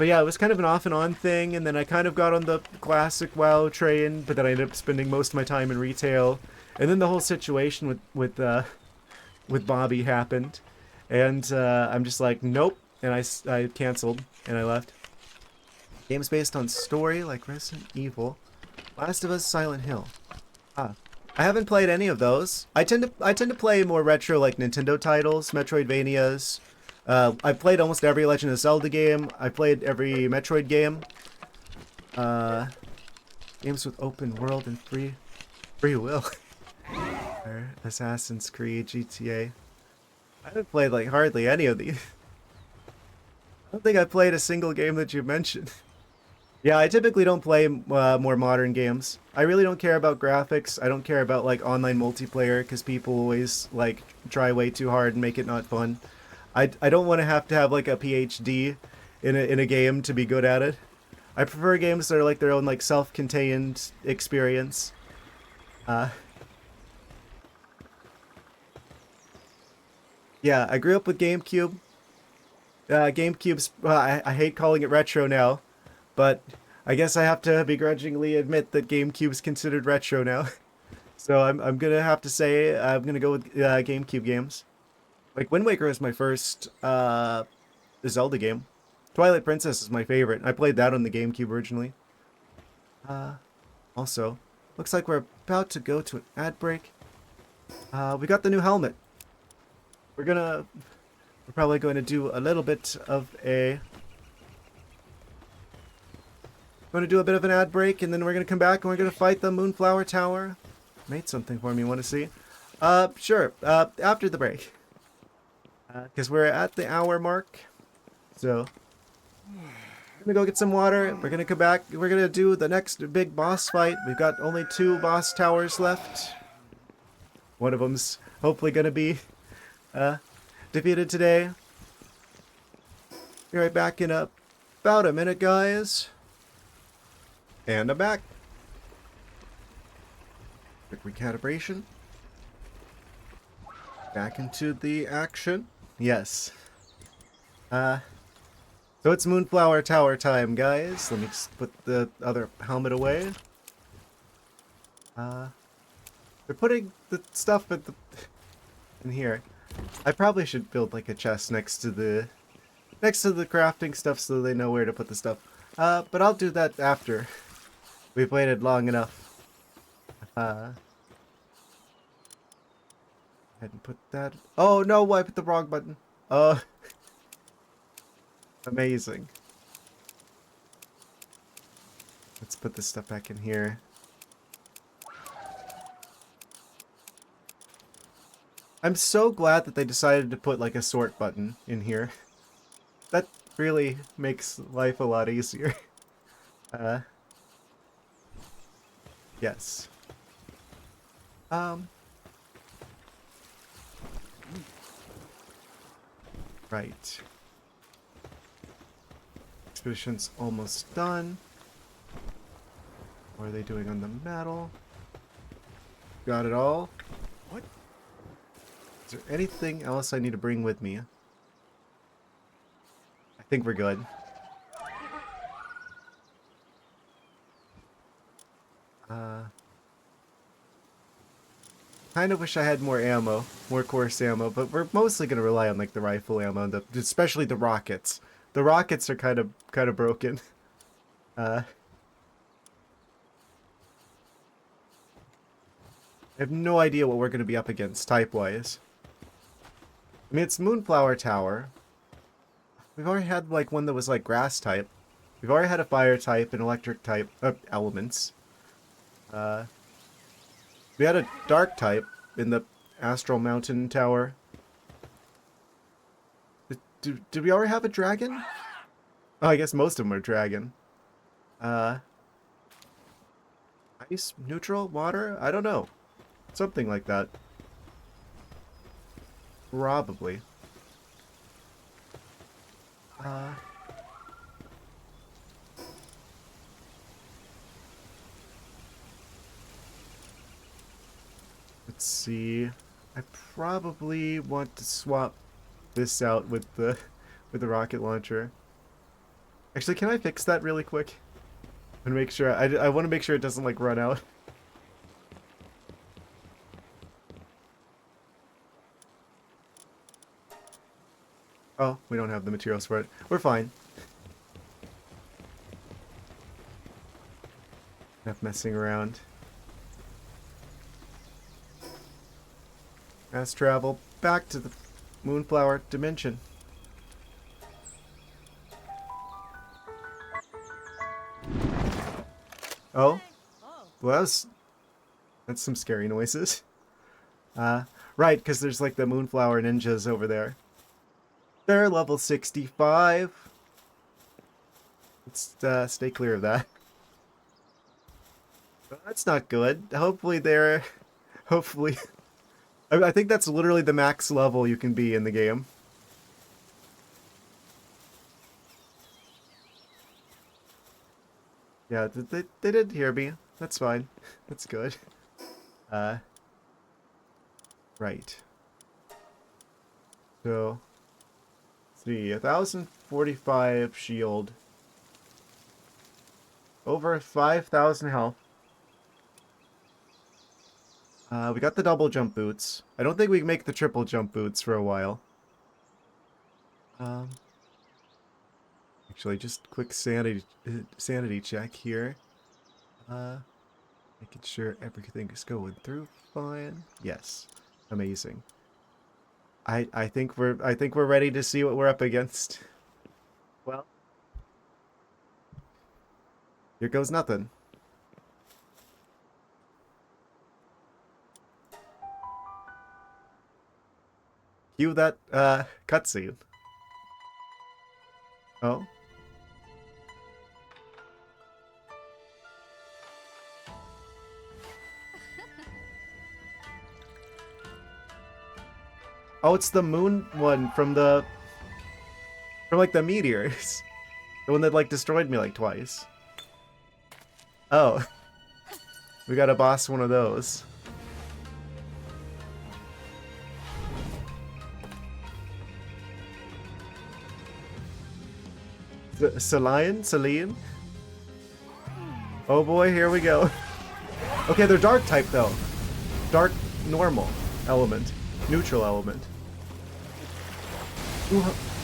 yeah, it was kind of an off and on thing, and then I kind of got on the classic WoW train, but then I ended up spending most of my time in retail, and then the whole situation with Bobby happened, and I'm just like, nope, and I canceled, and I left. Games based on story, like Resident Evil, Last of Us, Silent Hill. I haven't played any of those. I tend to play more retro, like Nintendo titles, Metroidvanias. I've played almost every Legend of Zelda game. I played every Metroid game. Games with open world and free will. Assassin's Creed, GTA. I haven't played like hardly any of these. I don't think I played a single game that you mentioned. Yeah, I typically don't play more modern games. I really don't care about graphics. I don't care about like online multiplayer because people always like try way too hard and make it not fun. I don't want to have like a PhD in a game to be good at it. I prefer games that are like their own like self-contained experience. Yeah, I grew up with GameCube. GameCube's... I hate calling it retro now, but I guess I have to begrudgingly admit that GameCube's considered retro now. So I'm gonna have to say I'm gonna go with GameCube games. Like, Wind Waker is my first Zelda game. Twilight Princess is my favorite. I played that on the GameCube originally. Also, looks like we're about to go to an ad break. We got the new helmet. We're probably going to do a little bit of a... Going to do a bit of an ad break, and then we're going to come back and we're going to fight the Moonflower Tower. Made something for me, want to see? Sure, after the break. Because we're at the hour mark. So, we're gonna go get some water. We're gonna come back. We're gonna do the next big boss fight. We've got only 2 boss towers left. One of them's hopefully gonna be defeated today. Be right back in about a minute, guys. And I'm back. Quick recalibration. Back into the action. Yes. So it's Moonflower Tower time, guys. Let me just put the other helmet away. They're putting the stuff in here. I probably should build like a chest next to the crafting stuff so they know where to put the stuff. But I'll do that after we've waited long enough. Ahead and put that. Oh no! I put the wrong button. Oh, amazing. Let's put this stuff back in here. I'm so glad that they decided to put like a sort button in here. That really makes life a lot easier. Yes. Right. Expedition's almost done. What are they doing on the metal? Got it all. What? Is there anything else I need to bring with me? I think we're good. Kind of wish I had more ammo, more coarse ammo, but we're mostly gonna rely on like the rifle ammo, and especially the rockets. The rockets are kind of broken. I have no idea what we're gonna be up against type-wise. I mean, it's Moonflower Tower. We've already had like one that was like grass type. We've already had a fire type and electric type elements. We had a dark type in the Astral Mountain Tower. Did we already have a dragon? Oh, I guess most of them are dragon. Ice, neutral, water? I don't know. Something like that. Probably. Let's see. I probably want to swap this out with the rocket launcher. Actually, can I fix that really quick? And make sure I want to make sure it doesn't like run out. Oh, we don't have the materials for it. We're fine. Enough messing around. Fast travel back to the Moonflower dimension. Oh, well, that's some scary noises. Right, because there's like the Moonflower ninjas over there. They're level 65. Let's stay clear of that. Well, that's not good. Hopefully they're... Hopefully... I think that's literally the max level you can be in the game. Yeah, they did hear me. That's fine. That's good. Right. So, let's see, 1045 shield. Over 5,000 health. We got the double jump boots. I don't think we can make the triple jump boots for a while. Actually, just quick sanity check here. Making sure everything is going through fine. Yes, amazing. I think we're ready to see what we're up against. Well, here goes nothing. Cue that cutscene. Oh. Oh, it's the moon one from like the meteors. The one that like destroyed me like twice. Oh. We got a boss one of those. Celine? Oh boy, here we go. Okay, they're dark type though. Dark normal element. Neutral element.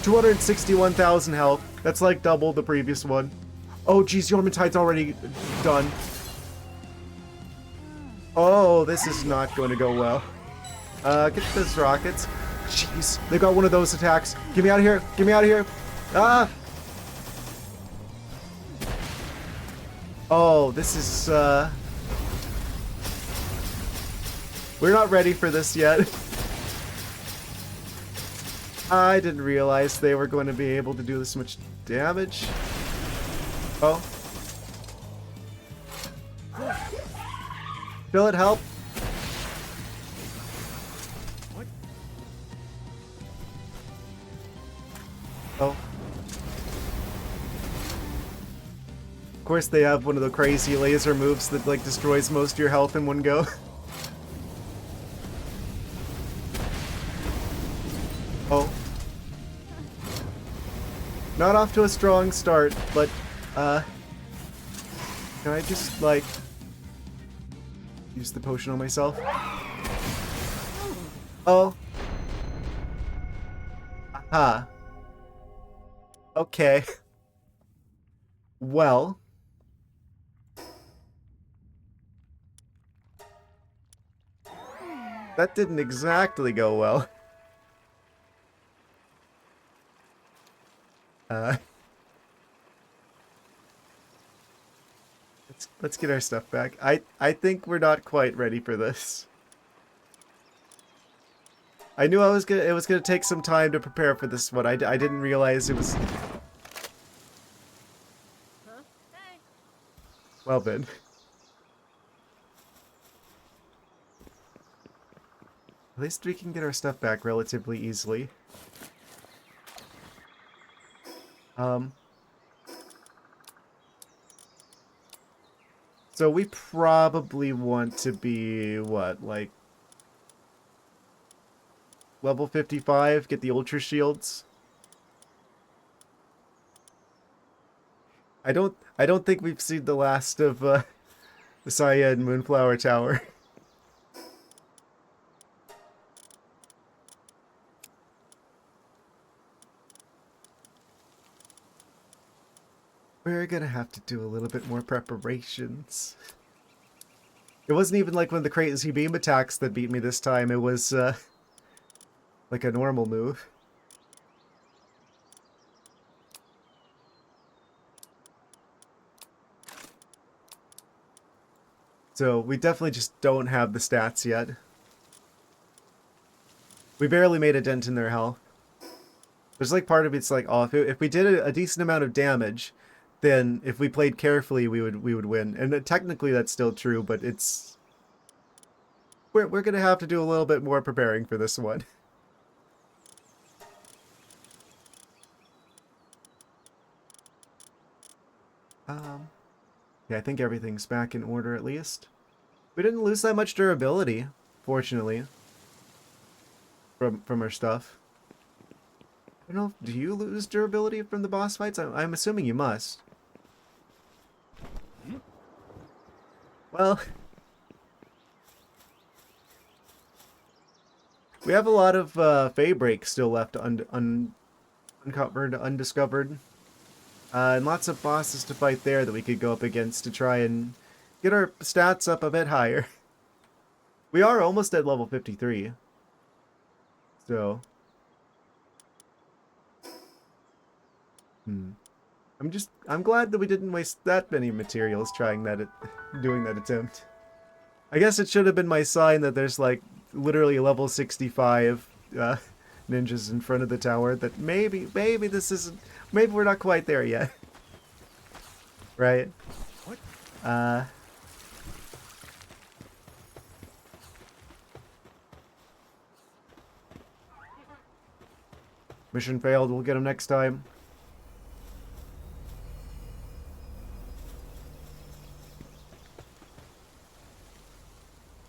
261,000 health. That's like double the previous one. Oh geez, Yormintide's already done. Oh, this is not going to go well. Get those rockets. Jeez, they got one of those attacks. Get me out of here. Get me out of here. Ah! Oh, this is, we're not ready for this yet. I didn't realize they were going to be able to do this much damage. Oh. Will it help? What? Oh. Of course they have one of the crazy laser moves that like destroys most of your health in one go. Oh. Not off to a strong start, but can I just like use the potion on myself? Oh. Aha. Okay. Well. That didn't exactly go well. Let's get our stuff back. I think we're not quite ready for this. I knew it was gonna take some time to prepare for this one. I didn't realize it was. Huh? Hey. Well then. At least we can get our stuff back relatively easily. So we probably want to be, what, like level 55, get the Ultra Shields. I don't think we've seen the last of the Saya and Moonflower Tower. We're gonna have to do a little bit more preparations. It wasn't even like one of the crazy beam attacks that beat me this time. It was like a normal move. So we definitely just don't have the stats yet. We barely made a dent in their health. There's like part of it's like, oh, if we did a decent amount of damage, then if we played carefully, we would win. And technically that's still true, but it's we're gonna have to do a little bit more preparing for this one. Yeah, I think everything's back in order at least. We didn't lose that much durability, fortunately, from our stuff. I don't know, do you lose durability from the boss fights? I'm assuming you must. Well, we have a lot of Fey breaks still left uncovered, undiscovered. And lots of bosses to fight there that we could go up against to try and get our stats up a bit higher. We are almost at level 53. So. I'm glad that we didn't waste that many materials trying that, doing that attempt. I guess it should have been my sign that there's like literally level 65 ninjas in front of the tower that maybe this isn't, maybe we're not quite there yet. Right? What? Mission failed, we'll get him next time.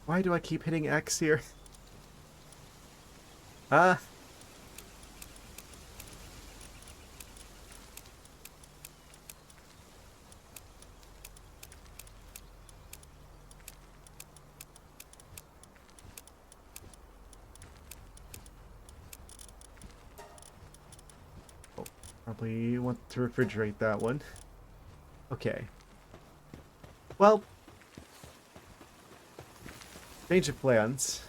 Why do I keep hitting X here? Ah. Oh, probably want to refrigerate that one. Okay. Well, change of plans.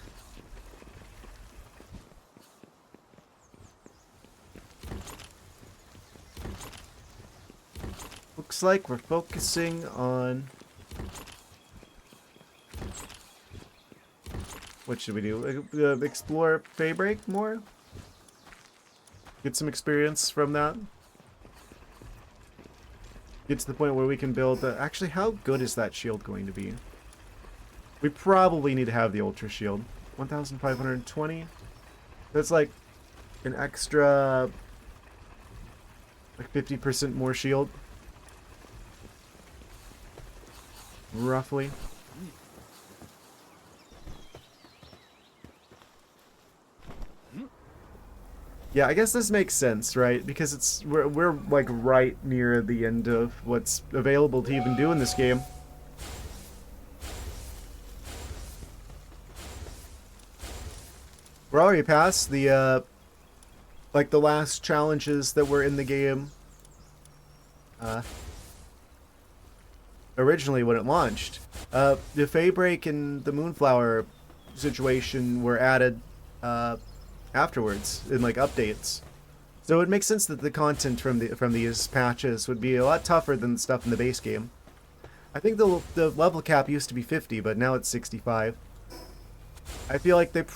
Looks like we're focusing on... What should we do? Explore Faybreak more? Get some experience from that? Get to the point where we can build... Actually, how good is that shield going to be? We probably need to have the Ultra Shield. 1,520? That's like an extra... like 50% more shield. Roughly. Yeah, I guess this makes sense, right? Because it's we're like right near the end of what's available to even do in this game. We're already past the like the last challenges that were in the game. Originally when it launched. The Faybreak and the Moonflower situation were added afterwards in like updates. So it makes sense that the content from these patches would be a lot tougher than the stuff in the base game. I think the level cap used to be 50, but now it's 65. I feel like they're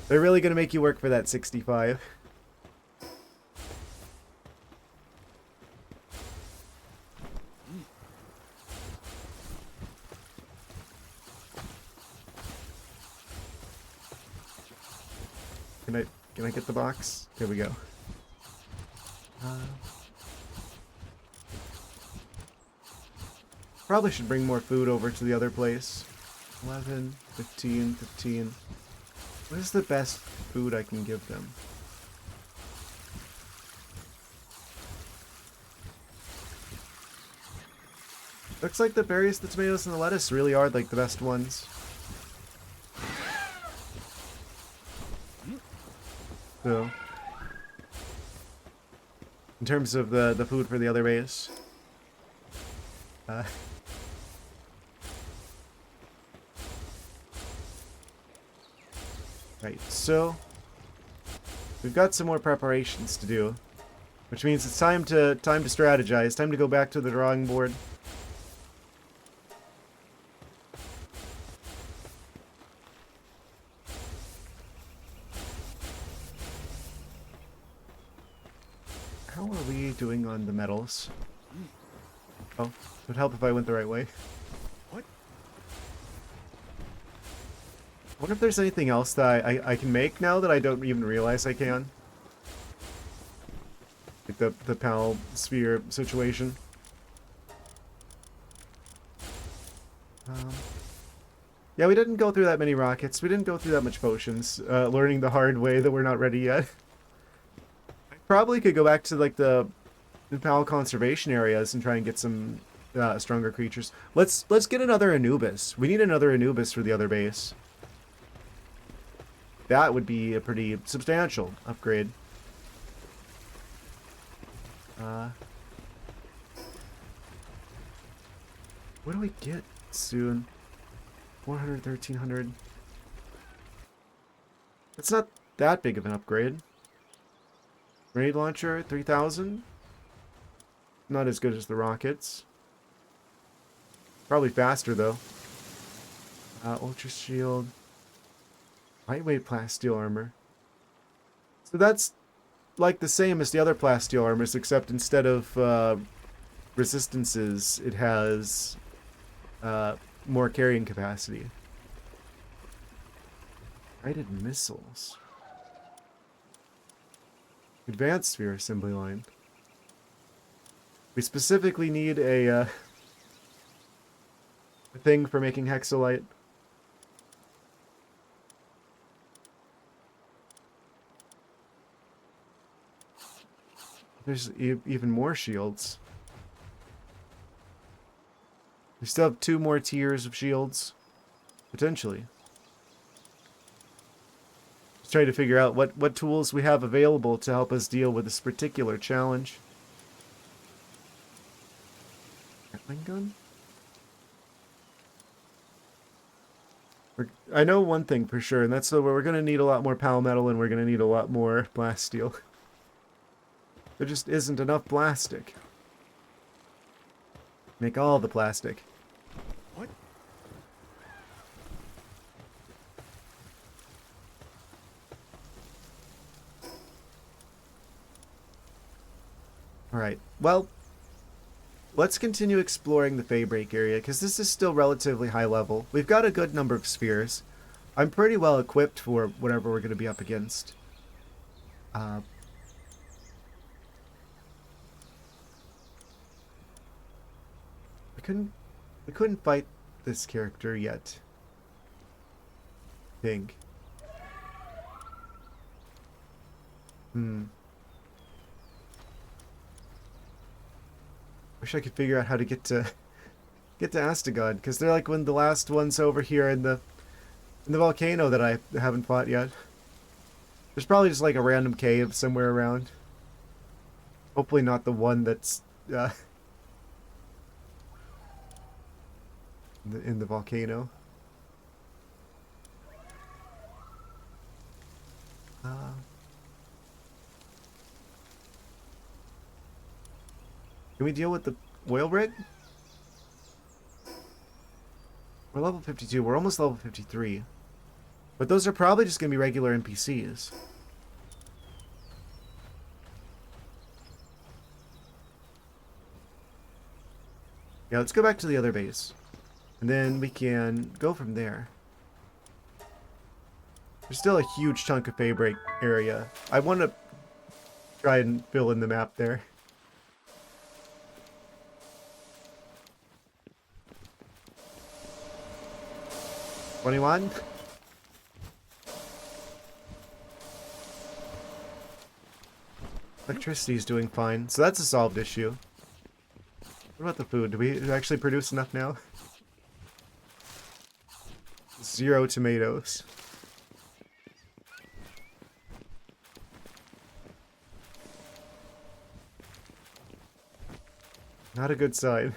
really gonna make you work for that 65. Can I get the box? Here we go. Probably should bring more food over to the other place. 11, 15, 15. What is the best food I can give them? Looks like the berries, the tomatoes, and the lettuce really are like the best ones. So, in terms of the food for the other base. Right, so we've got some more preparations to do, which means it's time to strategize, time to go back to the drawing board. How are we doing on the metals? Oh, it would help if I went the right way. What? I wonder if there's anything else that I can make now that I don't even realize I can. Like the Pal sphere situation. Yeah, we didn't go through that many rockets. We didn't go through that much potions. Learning the hard way that we're not ready yet. I probably could go back to like the Pal conservation areas and try and get some stronger creatures. Let's get another Anubis. We need another Anubis for the other base. That would be a pretty substantial upgrade. What do we get soon? 400, 1300. It's not that big of an upgrade. Grenade launcher, 3000. Not as good as the rockets. Probably faster though. Ultra shield. Lightweight plasteel armor. So that's like the same as the other plasteel armors, except instead of resistances, it has more carrying capacity. Guided missiles. Advanced sphere assembly line. We specifically need a thing for making hexalite. There's even more shields. We still have 2 more tiers of shields. Potentially. Just trying to figure out what tools we have available to help us deal with this particular challenge. Gatling gun? I know one thing for sure, and that's that we're going to need a lot more palmetto and we're going to need a lot more blast steel. There just isn't enough plastic. Make all the plastic. What? Alright, well, let's continue exploring the Faybreak area, because this is still relatively high level. We've got a good number of spheres. I'm pretty well equipped for whatever we're going to be up against. We couldn't fight this character yet. Think. Wish I could figure out how to get to Astigod, because they're like one of the last ones over here in the volcano that I haven't fought yet. There's probably just like a random cave somewhere around. Hopefully not the one that's in the volcano. Can we deal with the oil rig? We're level 52. We're almost level 53. But those are probably just going to be regular NPCs. Yeah, let's go back to the other base. And then we can go from there. There's still a huge chunk of Faybreak area. I want to try and fill in the map there. 21. Electricity's doing fine, so that's a solved issue. What about the food? Do we actually produce enough now? 0 tomatoes. Not a good sign.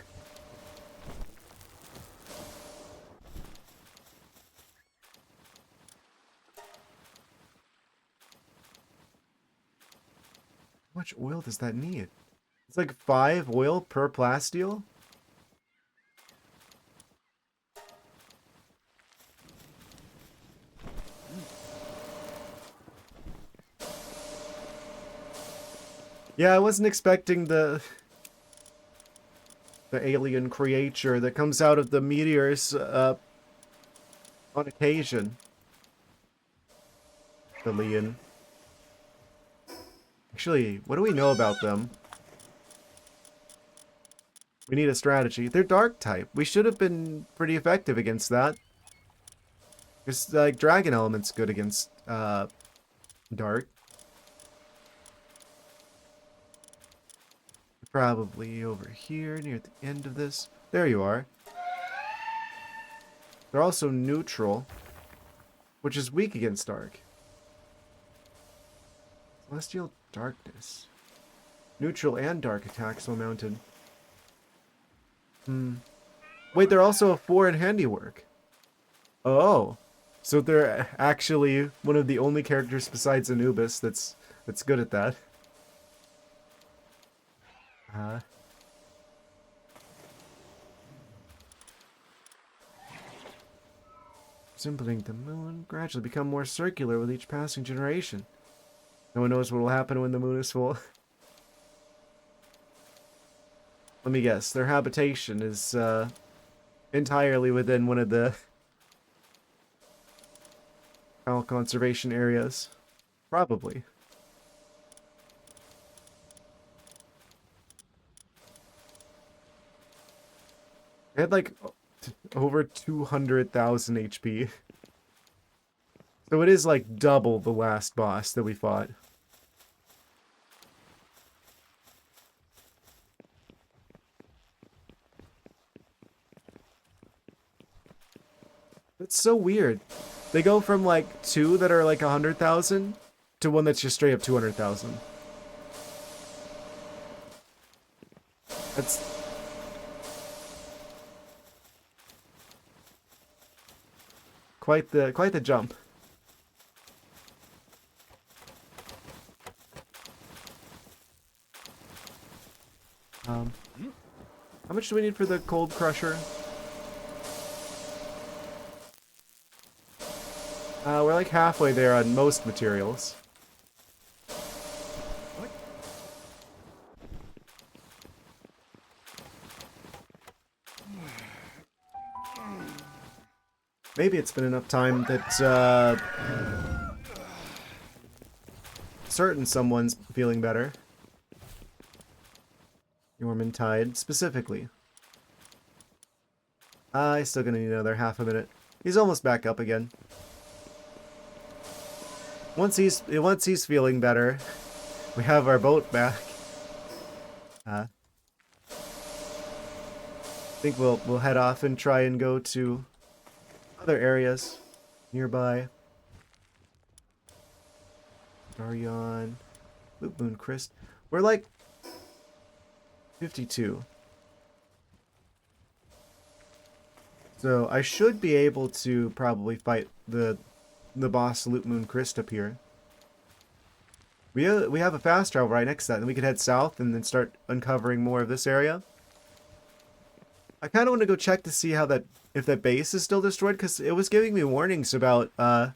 How much oil does that need? It's like 5 oil per plasteel? Yeah, I wasn't expecting the alien creature that comes out of the meteors on occasion. The Leon. Actually, what do we know about them? We need a strategy. They're dark type. We should have been pretty effective against that. Because, like, dragon element's good against dark. Probably over here near the end of this. There you are. They're also neutral, which is weak against dark. Celestial darkness. Neutral and dark attacks while mounted. Wait, they're also a 4 in handiwork. Oh. So they're actually one of the only characters besides Anubis that's good at that. Resembling the moon, gradually become more circular with each passing generation. No one knows what will happen when the moon is full. Let me guess, their habitation is entirely within one of the owl conservation areas. Probably. They had like over 200,000 HP. So it is like double the last boss that we fought. It's so weird. They go from like two that are like 100,000 to one that's just straight up 200,000. That's quite the jump. How much do we need for the cold crusher? We're like halfway there on most materials. What? Maybe it's been enough time that certain someone's feeling better. Yorman Tide, specifically. I still gonna need another half a minute. He's almost back up again. Once he's feeling better, we have our boat back. I think we'll head off and try and go to other areas nearby. Daryon, Loop Moon Crest. We're like 52. So I should be able to probably fight the boss Loop Moon Crest up here. We have a fast travel right next to that, and we could head south and then start uncovering more of this area. I kind of want to go check to see how if that base is still destroyed, because it was giving me warnings about the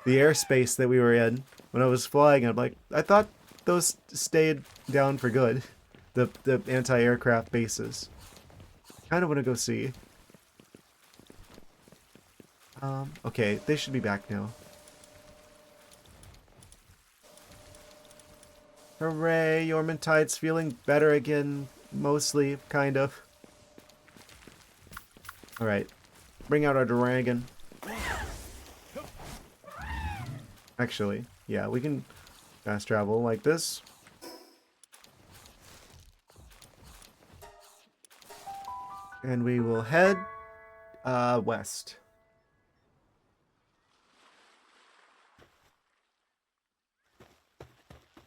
airspace that we were in when I was flying. I'm like, I thought those stayed down for good, the anti-aircraft bases. Kind of want to go see. Okay, they should be back now. Hooray, Yorman Tide's feeling better again, mostly, kind of. Alright, bring out our dragon. Actually, yeah, we can fast travel like this. And we will head west.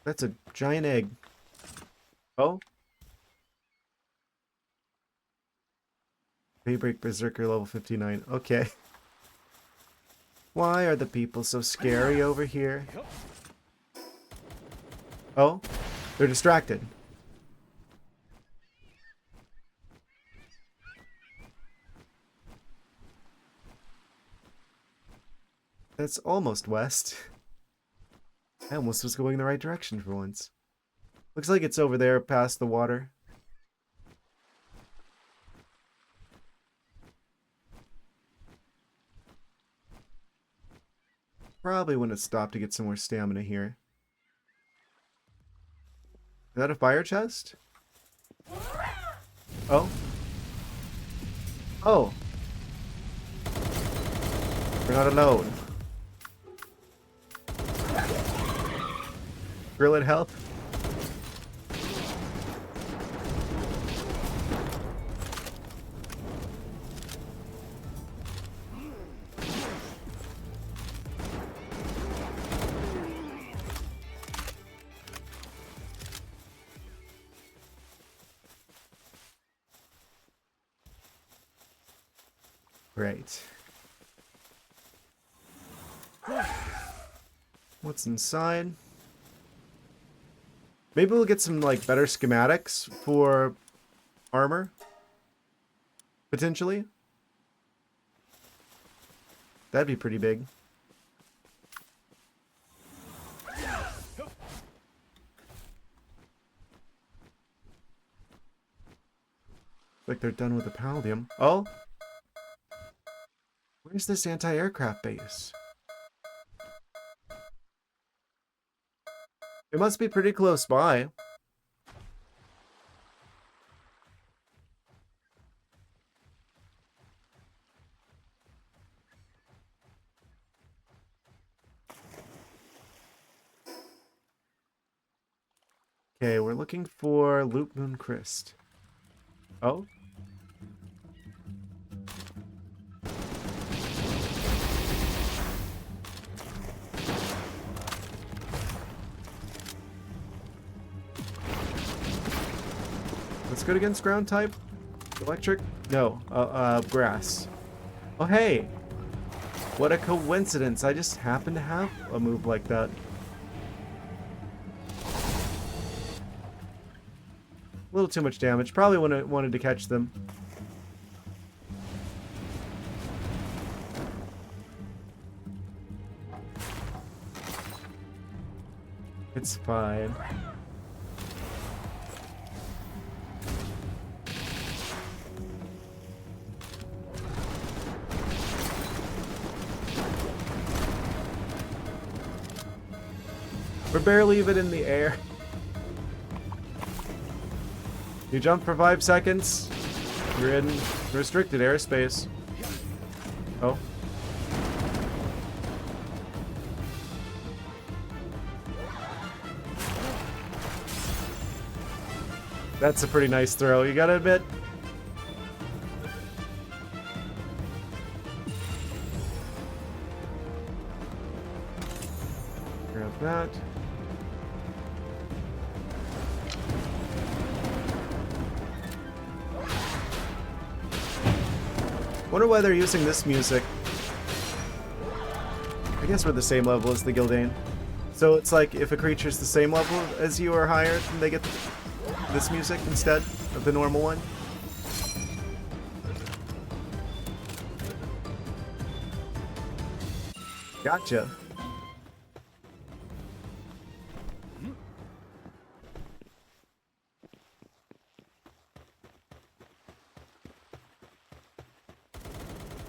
That's a giant egg. Oh? Daybreak Berserker level 59. Okay. Why are the people so scary over here? Oh? They're distracted. That's almost west. I almost was going the right direction for once. Looks like it's over there past the water. Probably want to stop to get some more stamina here. Is that a fire chest? Oh. Oh. We're not alone. Will it help? Great. What's inside? Maybe we'll get some like better schematics for armor. Potentially. That'd be pretty big. Like they're done with the Paldium. Oh? Where's this anti-aircraft base? It must be pretty close by. Okay, we're looking for Loop Moon Crest. Oh? Let's go against ground type. Electric? No, grass. Oh, hey! What a coincidence. I just happen to have a move like that. A little too much damage. Probably wanted to catch them. It's fine. We're barely even in the air. You jump for 5 seconds, you're in restricted airspace. Oh. That's a pretty nice throw, you gotta admit. Grab that. Wonder why they're using this music. I guess we're the same level as the Gildane. So it's like if a creature's the same level as you or higher, then they get this music instead of the normal one. Gotcha.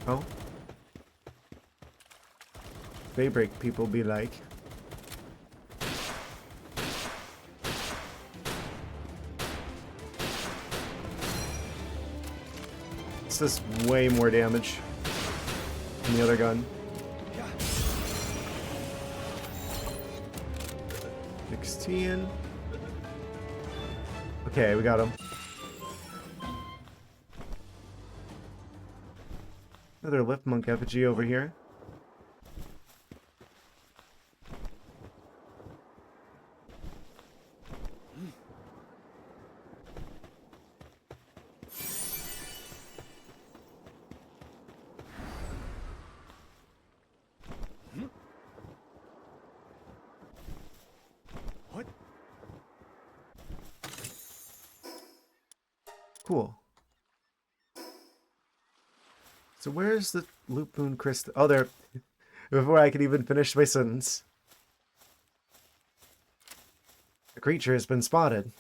Oh. Daybreak people be like. This does way more damage than the other gun. 16. Okay, we got him. Another lift monk effigy over here. What? Cool. So where's the Loop Moon Crystal? Oh, there. Before I could even finish my sentence. A creature has been spotted.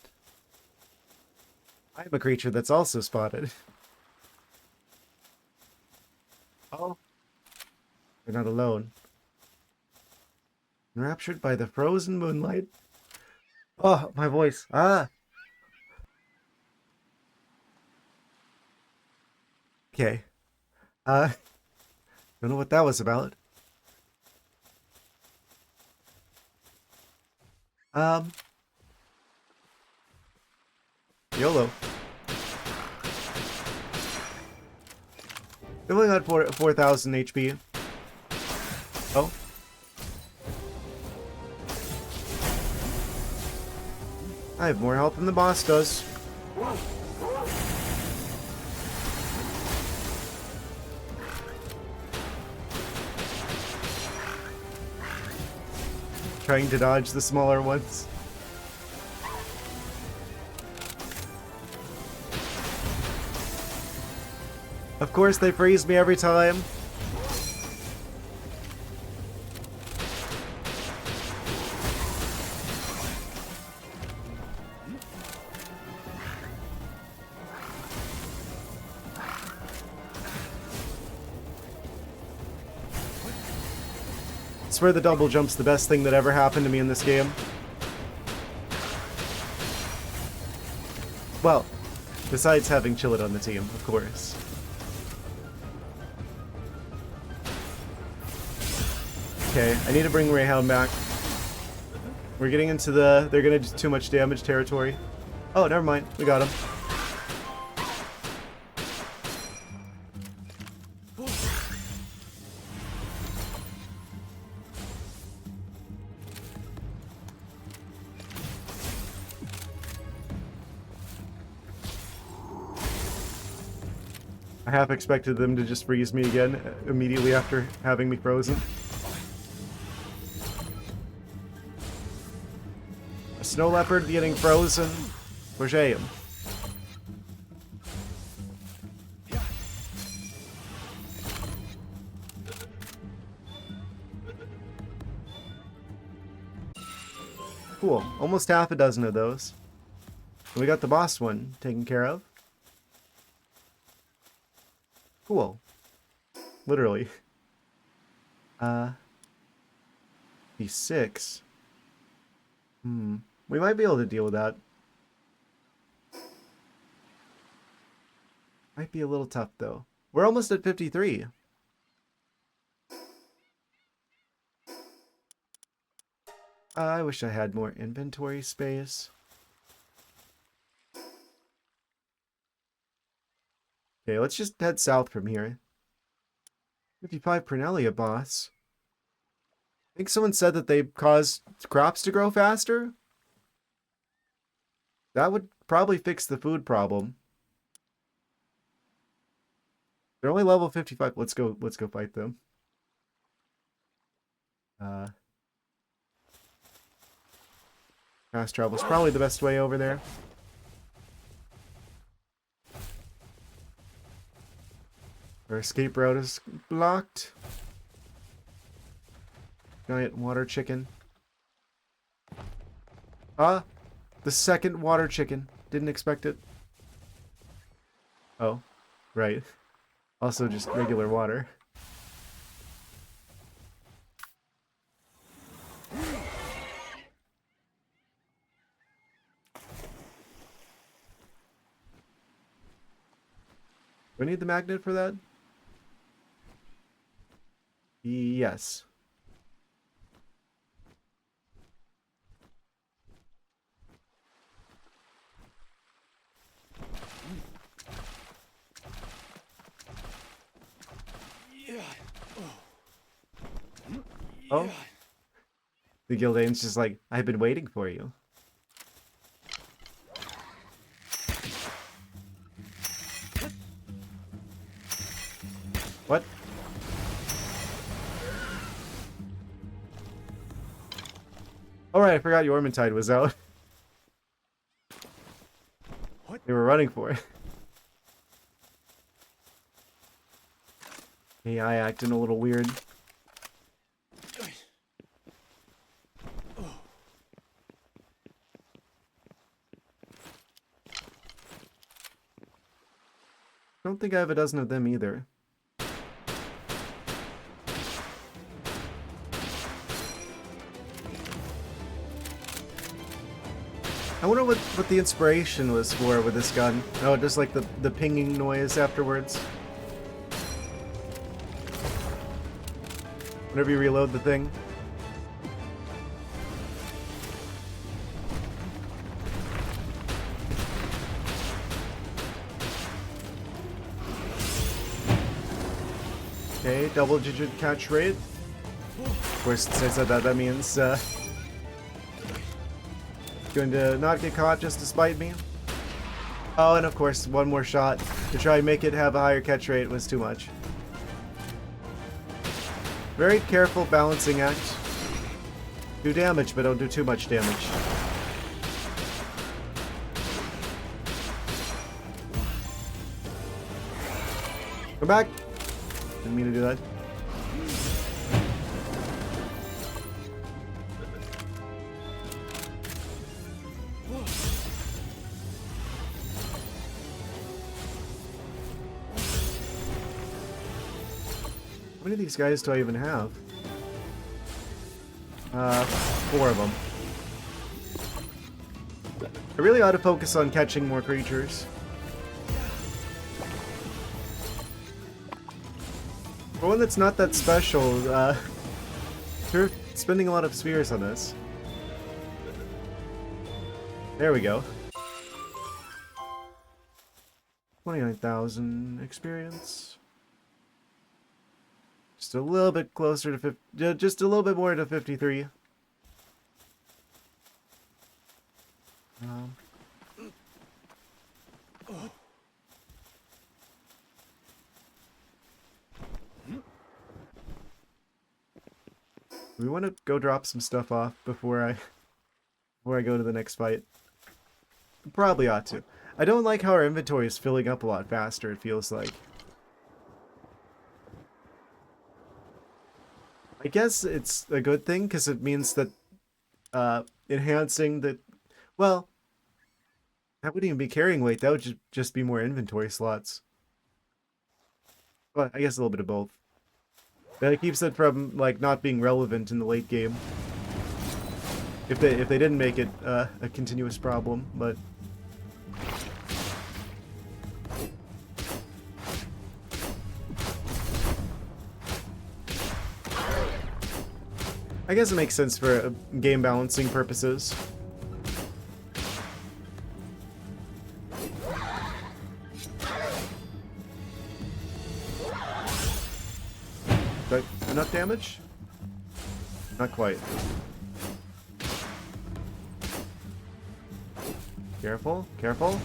I'm a creature that's also spotted. Oh. They're not alone. Enraptured by the frozen moonlight. Oh, my voice. Ah! Okay. Don't know what that was about. YOLO. They've only got 4,000 HP. Oh. I have more health than the boss does. Trying to dodge the smaller ones. Of course, they freeze me every time. swear the double jump's the best thing that ever happened to me in this game. Well, besides having Chillet on the team, of course. Okay, I need to bring Rayhound back. We're getting into the they're gonna do too much damage territory. Oh, never mind. We got him. I half expected them to just freeze me again immediately after having me frozen. A snow leopard getting frozen. For shame. Cool. Almost half a dozen of those. And we got the boss one taken care of. Cool. Literally. D6. We might be able to deal with that. Might be a little tough, though. We're almost at 53. I wish I had more inventory space. Okay, let's just head south from here. 55 Pernelia, boss. I think someone said that they caused crops to grow faster. That would probably fix the food problem. They're only level 55. Let's go fight them. Fast travel is probably the best way over there. Our escape route is blocked. Giant water chicken. Ah! The second water chicken. Didn't expect it. Oh. Right. Also just regular water. Do I need the magnet for that? Yes. Oh. The Gildane's just like, I've been waiting for you. What? Alright, I forgot your Ormantide was out. What? They were running for it. AI acting a little weird. I don't think I have a dozen of them either. I wonder what the inspiration was for with this gun. Oh, just like the pinging noise afterwards. Whenever you reload the thing. Okay, double-digit catch rate. Of course, since I said that, that means going to not get caught just to spite me. Oh, and of course, one more shot to try and make it have a higher catch rate was too much. Very careful balancing act. Do damage, but don't do too much damage. Come back! Didn't mean to do that. How many of these guys do I even have? 4 of them. I really ought to focus on catching more creatures. For one that's not that special, we're spending a lot of spheres on this. There we go. 29,000 experience. Just a little bit closer to 50, just a little bit more to 53. We want to go drop some stuff off before I go to the next fight. Probably ought to. I don't like how our inventory is filling up a lot faster, it feels like. I guess it's a good thing because it means that enhancing the, well, that wouldn't even be carrying weight, that would just be more inventory slots. Well, I guess a little bit of both. But it keeps it from like not being relevant in the late game. If they didn't make it a continuous problem, but I guess it makes sense for game balancing purposes. That enough damage? Not quite. Careful, careful.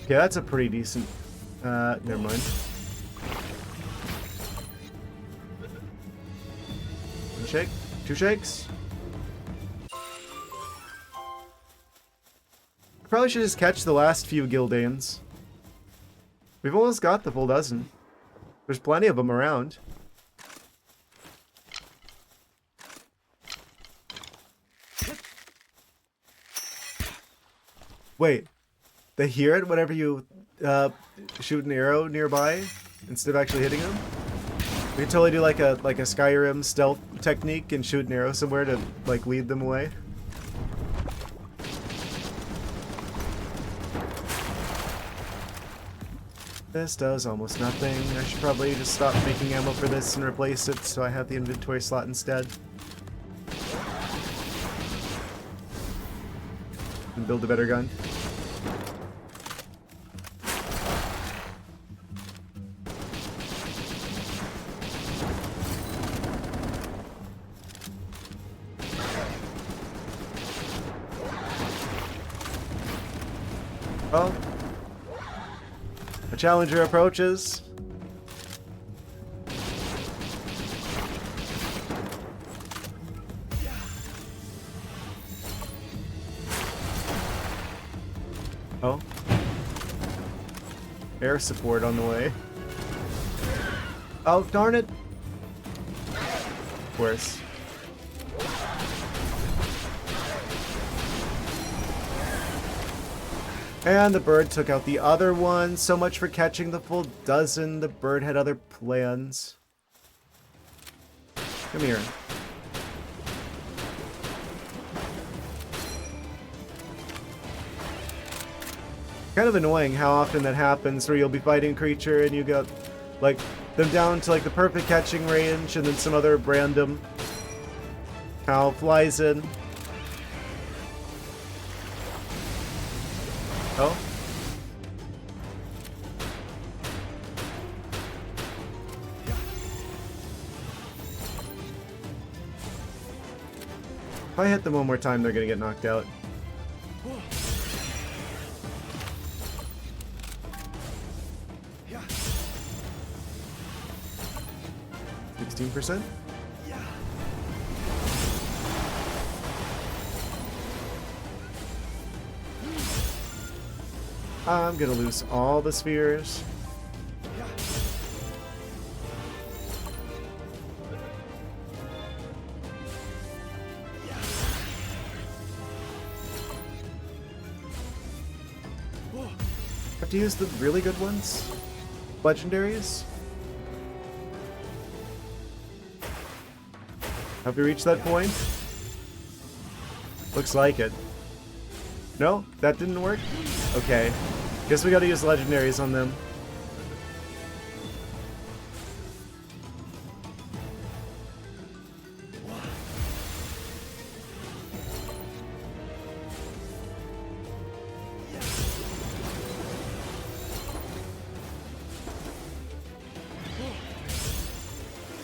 Okay, that's a pretty decent... never mind. One shake? 2 shakes? Probably should just catch the last few Gildanes. We've almost got the full dozen. There's plenty of them around. Wait. They hear it whenever you shoot an arrow nearby instead of actually hitting them? We could totally do like a Skyrim stealth technique and shoot an arrow somewhere to like lead them away. This does almost nothing. I should probably just stop making ammo for this and replace it so I have the inventory slot instead. And build a better gun. Well, a challenger approaches. Oh. Air support on the way. Oh, darn it. Of course. And the bird took out the other one. So much for catching the full dozen. The bird had other plans. Come here. Kind of annoying how often that happens, where you'll be fighting a creature and you got like them down to like the perfect catching range, and then some other random owl flies in. Oh. If I hit them one more time, they're gonna get knocked out. %? I'm gonna lose all the spheres. to use the really good ones? Legendaries? Have we reached that point? Looks like it. No? That didn't work? Okay. Guess we gotta use legendaries on them.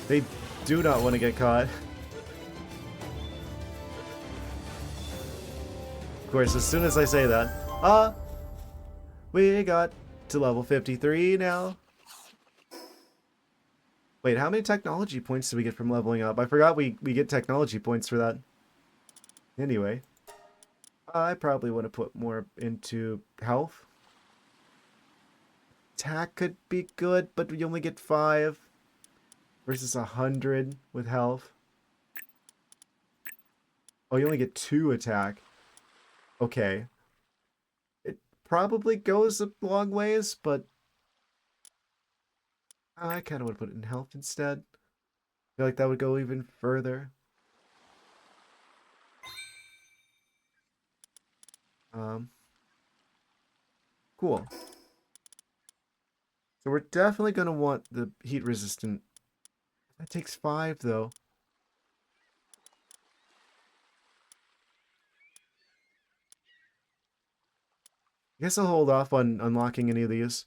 They do not want to get caught. Of course, as soon as I say that, we got to level 53 now. Wait, how many technology points do we get from leveling up? I forgot we get technology points for that. Anyway, I probably want to put more into health. Attack could be good, but we only get 5 versus 100 with health. Oh, you only get 2 attack. Okay. It probably goes a long ways, but I kind of want to put it in health instead. I feel like that would go even further. Cool. So we're definitely going to want the heat resistant. That takes 5 though. I guess I'll hold off on unlocking any of these.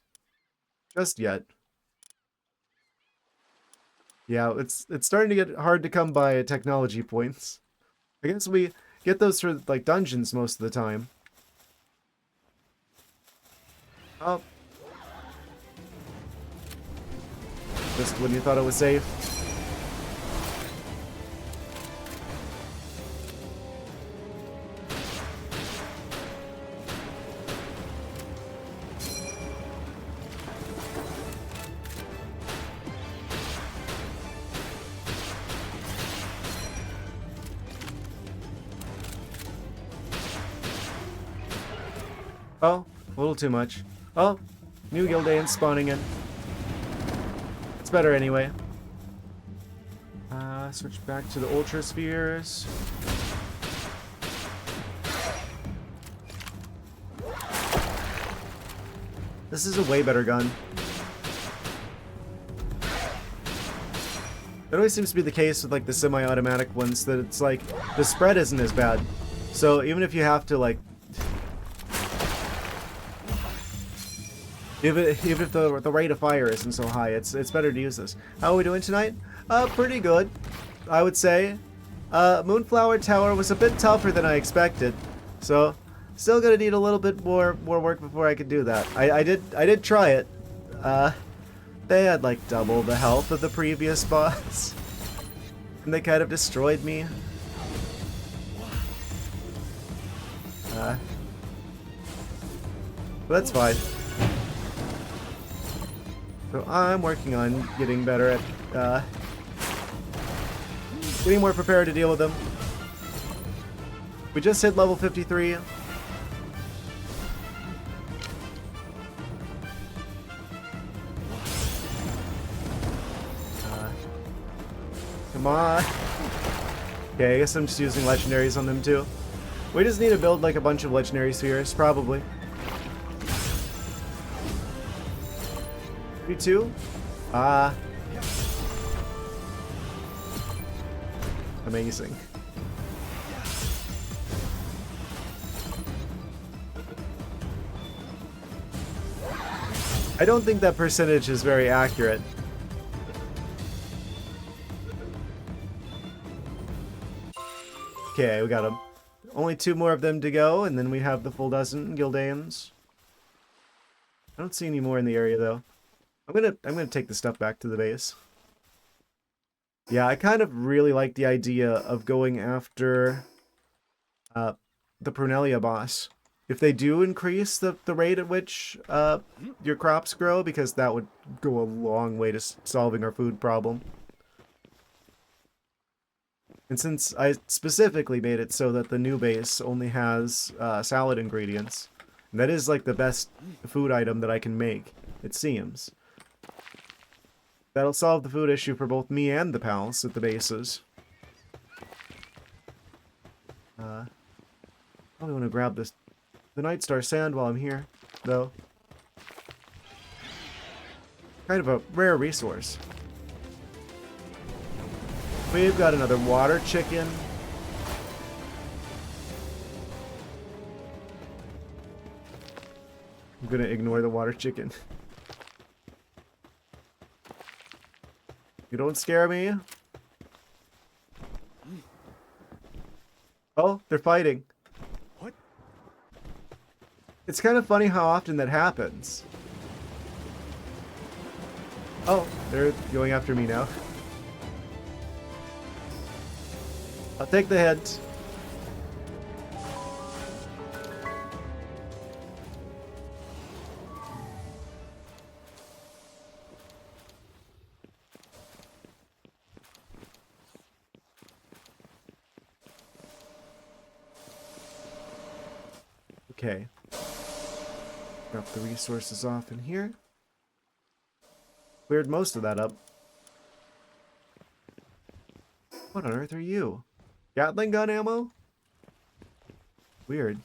Just yet. Yeah, it's starting to get hard to come by technology points. I guess we get those for like dungeons most of the time. Oh. Just when you thought it was safe. Oh, a little too much. Oh, new Gildan spawning in. It's better anyway. Switch back to the Ultra Spheres. This is a way better gun. That always seems to be the case with like the semi-automatic ones, that it's like the spread isn't as bad. So even if you have to like even if the rate of fire isn't so high, it's better to use this. How are we doing tonight? Pretty good, I would say. Moonflower Tower was a bit tougher than I expected, so still gonna need a little bit more work before I could do that. I did try it. They had like double the health of the previous boss, and they kind of destroyed me. But that's fine. So I'm working on getting better at, getting more prepared to deal with them. We just hit level 53. Come on. Okay, I guess I'm just using legendaries on them too. We just need to build like a bunch of legendary spheres, probably. 32? Amazing. I don't think that percentage is very accurate. Okay, we got them. Only 2 more of them to go, and then we have the full dozen Gildans. I don't see any more in the area though. I'm gonna take the stuff back to the base. Yeah, I kind of really like the idea of going after the Prunelia boss. If they do increase the rate at which your crops grow, because that would go a long way to solving our food problem. And since I specifically made it so that the new base only has salad ingredients, And that is like the best food item that I can make, it seems. That'll solve the food issue for both me and the pals at the bases. Probably want to grab the Night Star Sand while I'm here, though. Kind of a rare resource. We've got another water chicken. I'm gonna ignore the water chicken. You don't scare me. Oh, they're fighting. What? It's kind of funny how often that happens. Oh, they're going after me now. I'll take the hint. Okay. Drop the resources off in here. Cleared most of that up. What on earth are you? Gatling gun ammo? Weird.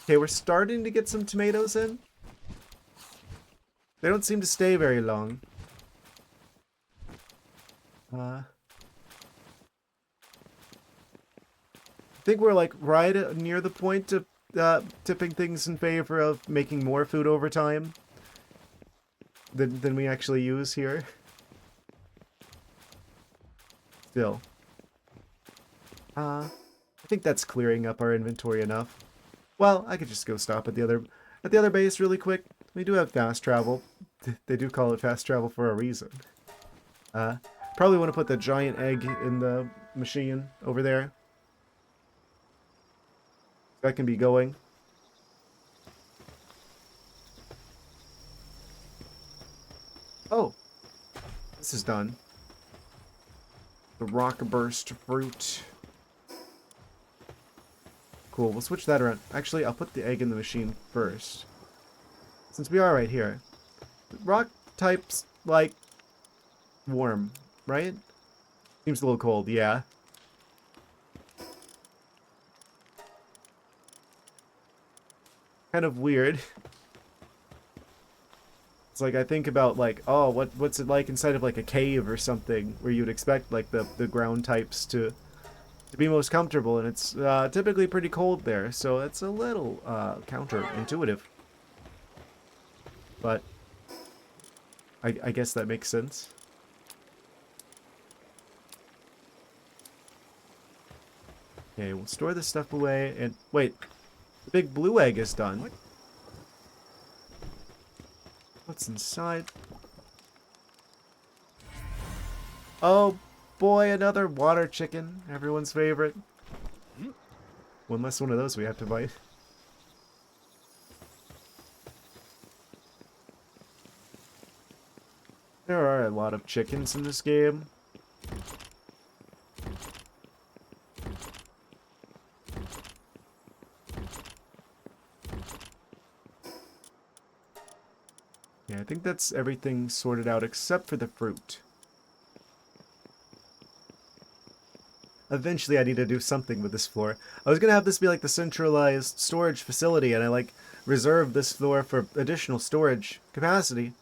Okay, we're starting to get some tomatoes in. They don't seem to stay very long. I think we're like right near the point of tipping things in favor of making more food over time than we actually use here. Still. I think that's clearing up our inventory enough. Well, I could just go stop at the other base really quick. We do have fast travel. They do call it fast travel for a reason. Probably want to put the giant egg in the machine over there. That can be going. Oh, this is done. The rock burst fruit. Cool, we'll switch that around. Actually, I'll put the egg in the machine first. Since we are right here. Rock types like warm, right? Seems a little cold, yeah. Kind of weird. It's like I think about like, oh, what's it like inside of like a cave or something where you'd expect like the ground types to be most comfortable, and it's typically pretty cold there, so it's a little counterintuitive. But I guess that makes sense. Okay, we'll store this stuff away, and wait, the big blue egg is done. What? What's inside? Oh boy, another water chicken, everyone's favorite. One less one of those we have to bite. There are a lot of chickens in this game. Yeah, I think that's everything sorted out except for the fruit. Eventually I need to do something with this floor. I was gonna have this be like the centralized storage facility, and I like reserve this floor for additional storage capacity,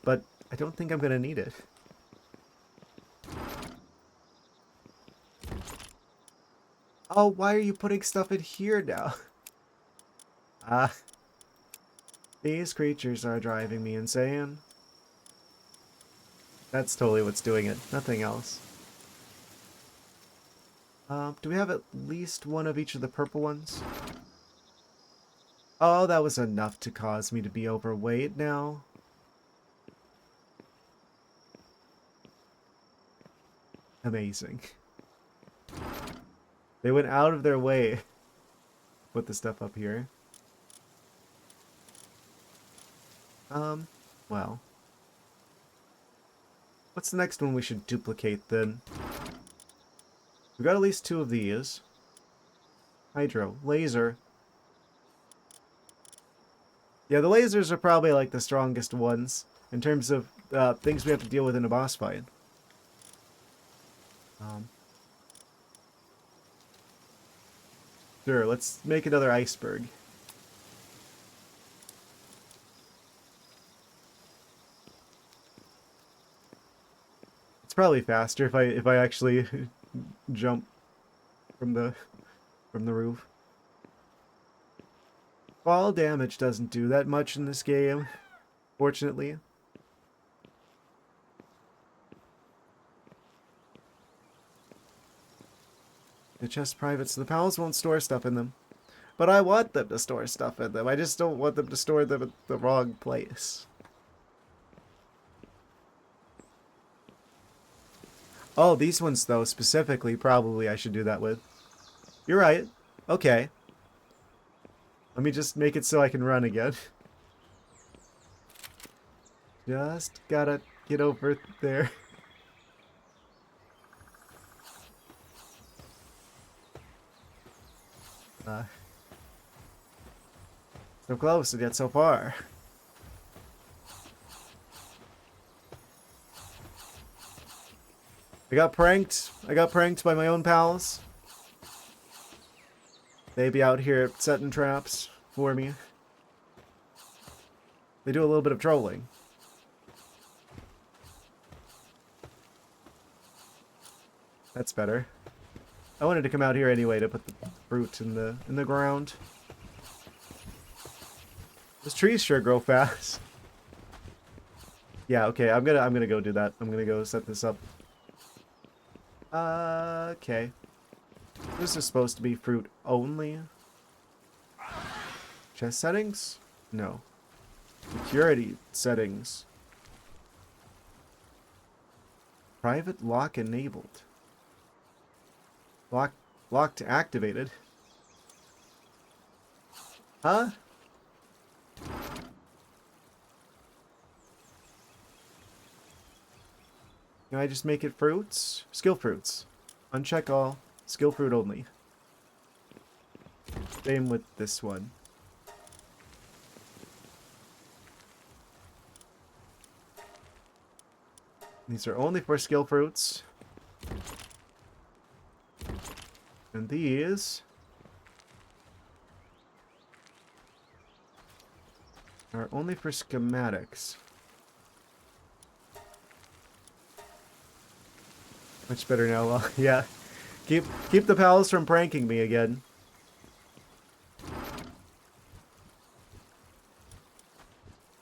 but I don't think I'm gonna need it. Oh, why are you putting stuff in here now? These creatures are driving me insane. That's totally what's doing it, nothing else. Do we have at least one of each of the purple ones? Oh, that was enough to cause me to be overweight now. Amazing. They went out of their way to put the stuff up here. Well. What's the next one we should duplicate then? We've got at least two of these. Hydro. Laser. Yeah, the lasers are probably like the strongest ones in terms of things we have to deal with in a boss fight. Sure, let's make another iceberg. It's probably faster if I actually jump from the roof. Fall damage doesn't do that much in this game, fortunately. The chest privates, the pals won't store stuff in them. But I want them to store stuff in them. I just don't want them to store them at the wrong place. Oh, these ones, though, specifically, probably I should do that with. You're right. Okay. Let me just make it so I can run again. Just gotta get over there. So close and yet so far. I got pranked. I got pranked by my own pals. They be out here setting traps for me. They do a little bit of trolling. That's better. I wanted to come out here anyway to put the fruit in the ground. Those trees sure grow fast. Yeah, okay, I'm gonna go do that. I'm gonna go set this up. Okay. This is supposed to be fruit only. Chest settings? No. Security settings. Private lock enabled. Locked activated. Huh? Can I just make it fruits? Skill fruits. Uncheck all. Skill fruit only. Same with this one. These are only for skill fruits. And these are only for schematics. Much better now. Well, yeah. Keep the pals from pranking me again.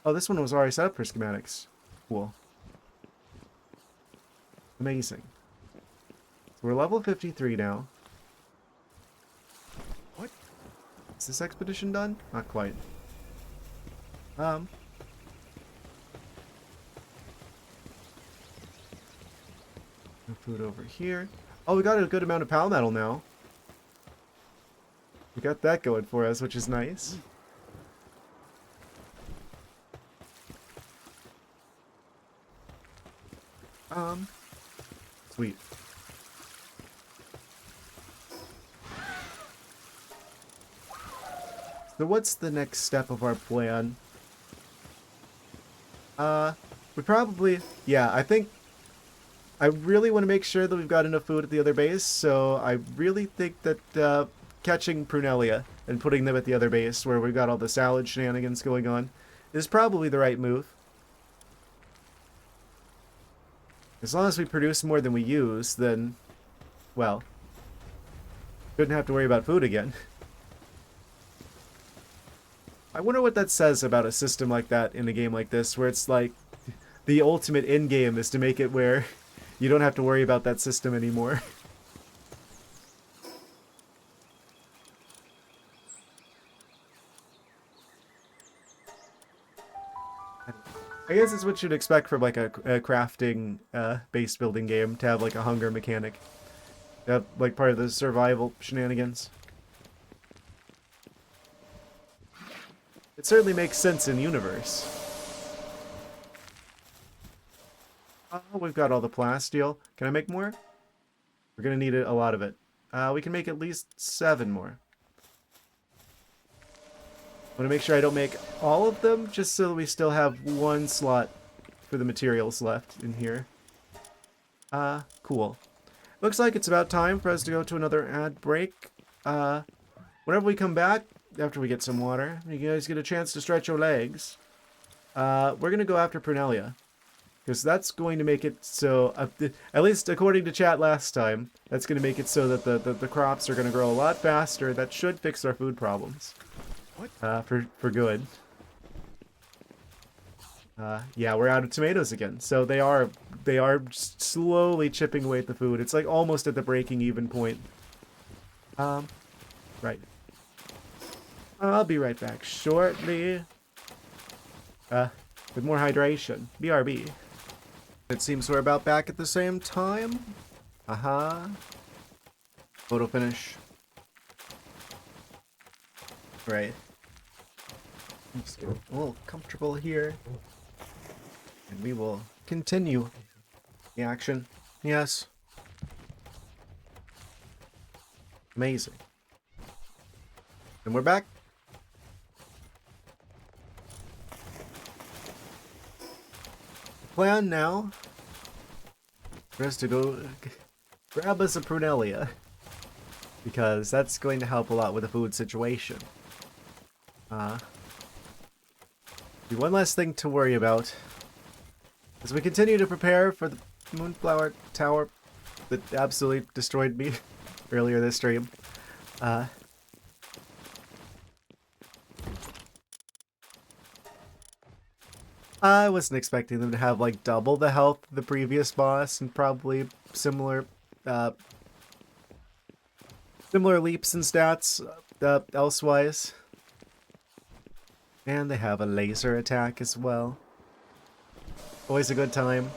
Oh, this one was already set up for schematics. Cool. Amazing. So we're level 53 now. What? Is this expedition done? Not quite. No food over here. Oh, we got a good amount of pal metal now. We got that going for us, which is nice. Sweet. So what's the next step of our plan? We probably... Yeah, I think... I really want to make sure that we've got enough food at the other base, so I really think that catching Prunelia and putting them at the other base, where we've got all the salad shenanigans going on, is probably the right move. As long as we produce more than we use, then, well, shouldn't have to worry about food again. I wonder what that says about a system like that in a game like this, where it's like, the ultimate end game is to make it where you don't have to worry about that system anymore. I guess it's what you'd expect from like a crafting based building game, to have like a hunger mechanic. To have like part of the survival shenanigans. It certainly makes sense in universe. Oh, we've got all the plasteel. Can I make more? We're gonna need a lot of it. We can make at least 7 more. I want to make sure I don't make all of them, just so we still have one slot for the materials left in here. Cool. Looks like it's about time for us to go to another ad break. Whenever we come back, after we get some water, you guys get a chance to stretch your legs. We're going to go after Prunelia. Because that's going to make it so, at least according to chat last time, that's going to make it so that the crops are going to grow a lot faster. That should fix our food problems. What? For good. Yeah, we're out of tomatoes again. So they are slowly chipping away at the food. It's like almost at the breaking even point. Right. I'll be right back shortly. With more hydration. BRB. It seems we're about back at the same time. Photo finish. Right. Let's get a little comfortable here. And we will continue the action. Yes. Amazing. And we're back. Plan now for us to go grab us a Prunelia, because that's going to help a lot with the food situation. Be one less thing to worry about as we continue to prepare for the Moonflower Tower that absolutely destroyed me earlier this stream. I wasn't expecting them to have like double the health of the previous boss and probably similar leaps and stats elsewise. And they have a laser attack as well. Always a good time.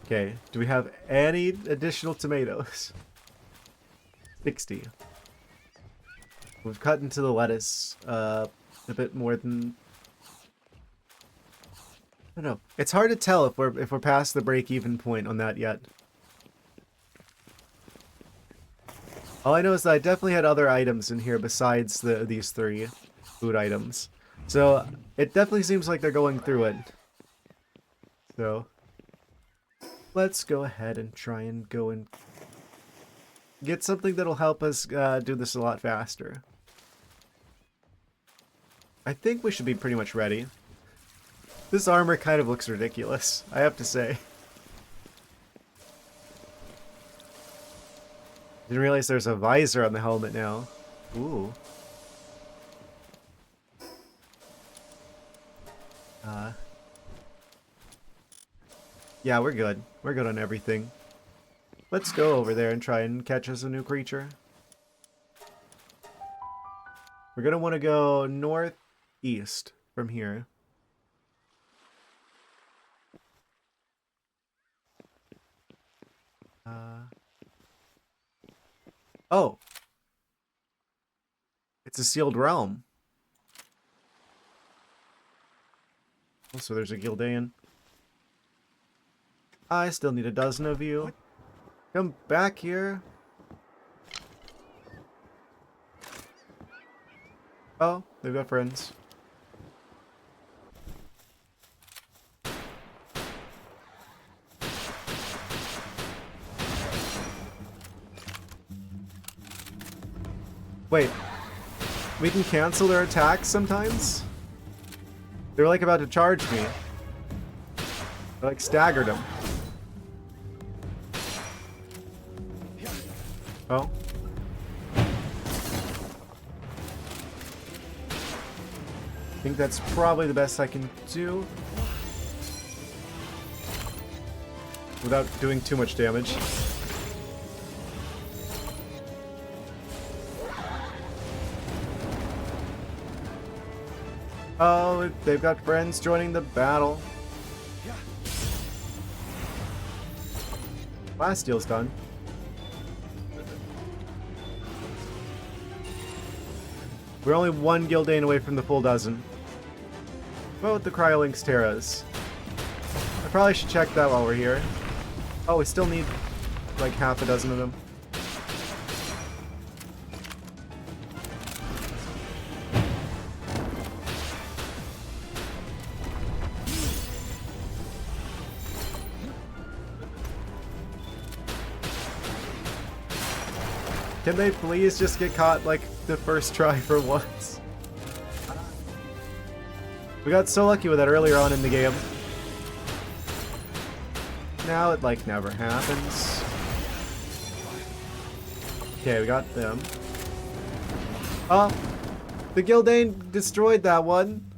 Okay, do we have any additional tomatoes? 60. We've cut into the lettuce a bit more than... I don't know. It's hard to tell if we're past the break-even point on that yet. All I know is that I definitely had other items in here besides these 3 food items. So it definitely seems like they're going through it. So let's go ahead and try and go and get something that'll help us do this a lot faster. I think we should be pretty much ready. This armor kind of looks ridiculous, I have to say. Didn't realize there's a visor on the helmet now. Ooh. Yeah, we're good. We're good on everything. Let's go over there and try and catch us a new creature. We're gonna want to go northeast from here. Oh! It's a sealed realm. Also, there's a Gildan. I still need a dozen of you. What? Come back here. Oh, they've got friends. Wait, we can cancel their attacks sometimes? They were like about to charge me. I like staggered them. Oh. I think that's probably the best I can do without doing too much damage. Oh, they've got friends joining the battle. Last deal's done. We're only 1 Gildan away from the full dozen. What with the Cryolinx Terras? I probably should check that while we're here. Oh, we still need like half a dozen of them. Can they please just get caught like the first try for once? We got so lucky with that earlier on in the game. Now it like never happens. Okay, we got them. Oh, the Gildane destroyed that one.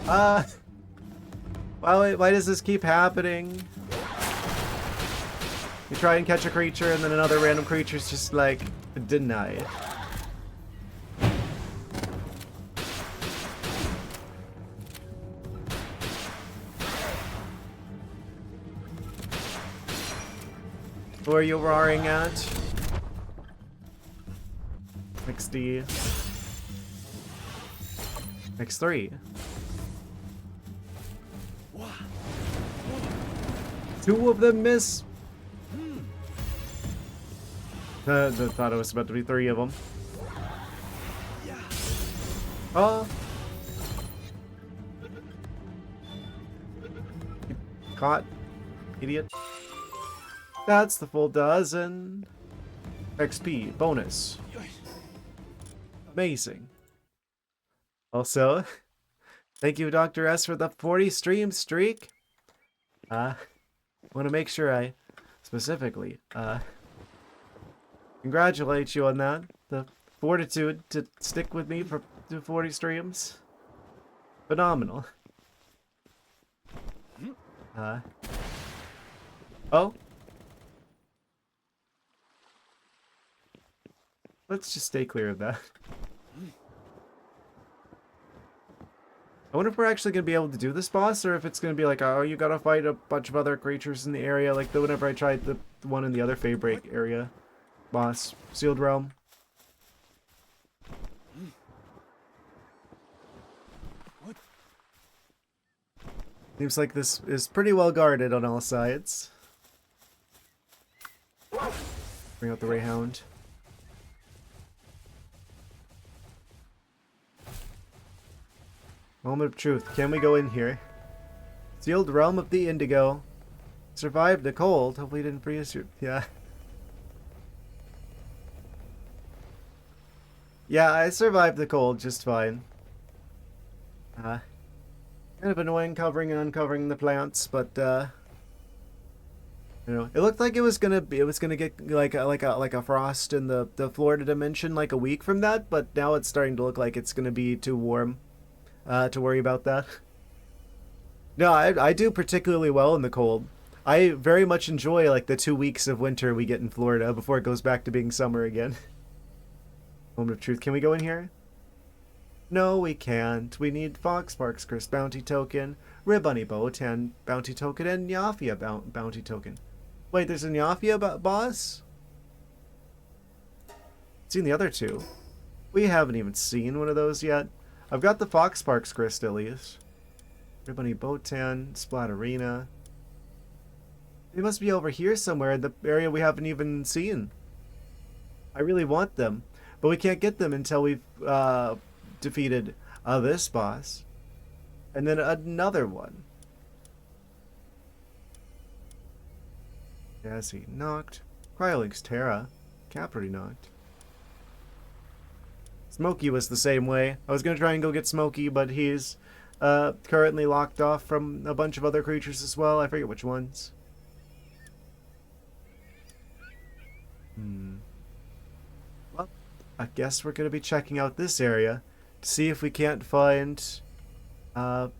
Why does this keep happening? You try and catch a creature and then another random creature's just like, deny it. Who are you roaring at? XD. X3. Two of them miss. I thought it was about to be three of them. Oh. Caught. Idiot. That's the full dozen. XP bonus. Amazing. Also, thank you, Dr. S, for the 40 stream streak. Want to make sure I specifically congratulate you on that. The fortitude to stick with me for 40 streams. Phenomenal. Oh. Let's just stay clear of that. I wonder if we're actually going to be able to do this boss, or if it's going to be like, oh, you gotta fight a bunch of other creatures in the area, like whenever I tried the one in the other Faybreak area boss. Sealed Realm. Seems like this is pretty well guarded on all sides. Bring out the Rayhound. Moment of truth. Can we go in here? Sealed Realm of the Indigo. Survived the cold. Hopefully you didn't freeze your... Yeah. Yeah, I survived the cold just fine. Kind of annoying covering and uncovering the plants, but you know, it looked like it was gonna get like a frost in the Florida dimension like a week from that, but now it's starting to look like it's gonna be too warm to worry about that. No, I do particularly well in the cold. I very much enjoy like the 2 weeks of winter we get in Florida before it goes back to being summer again. Moment of truth. Can we go in here? No, we can't. We need Fox Sparks Crest bounty token, Ribbunny Botan bounty token, and Nyafia bounty token. Wait, there's a Nyafia boss? Seen the other two. We haven't even seen one of those yet. I've got the Fox Sparks Crest at least. Ribbunny Botan, Splatterina. They must be over here somewhere in the area we haven't even seen. I really want them, but we can't get them until we've defeated this boss. And then another one. Jazzy knocked. Cryolink's Terra. Caprity knocked. Smokey was the same way. I was going to try and go get Smokey, but he's currently locked off from a bunch of other creatures as well. I forget which ones. Well, I guess we're going to be checking out this area to see if we can't find the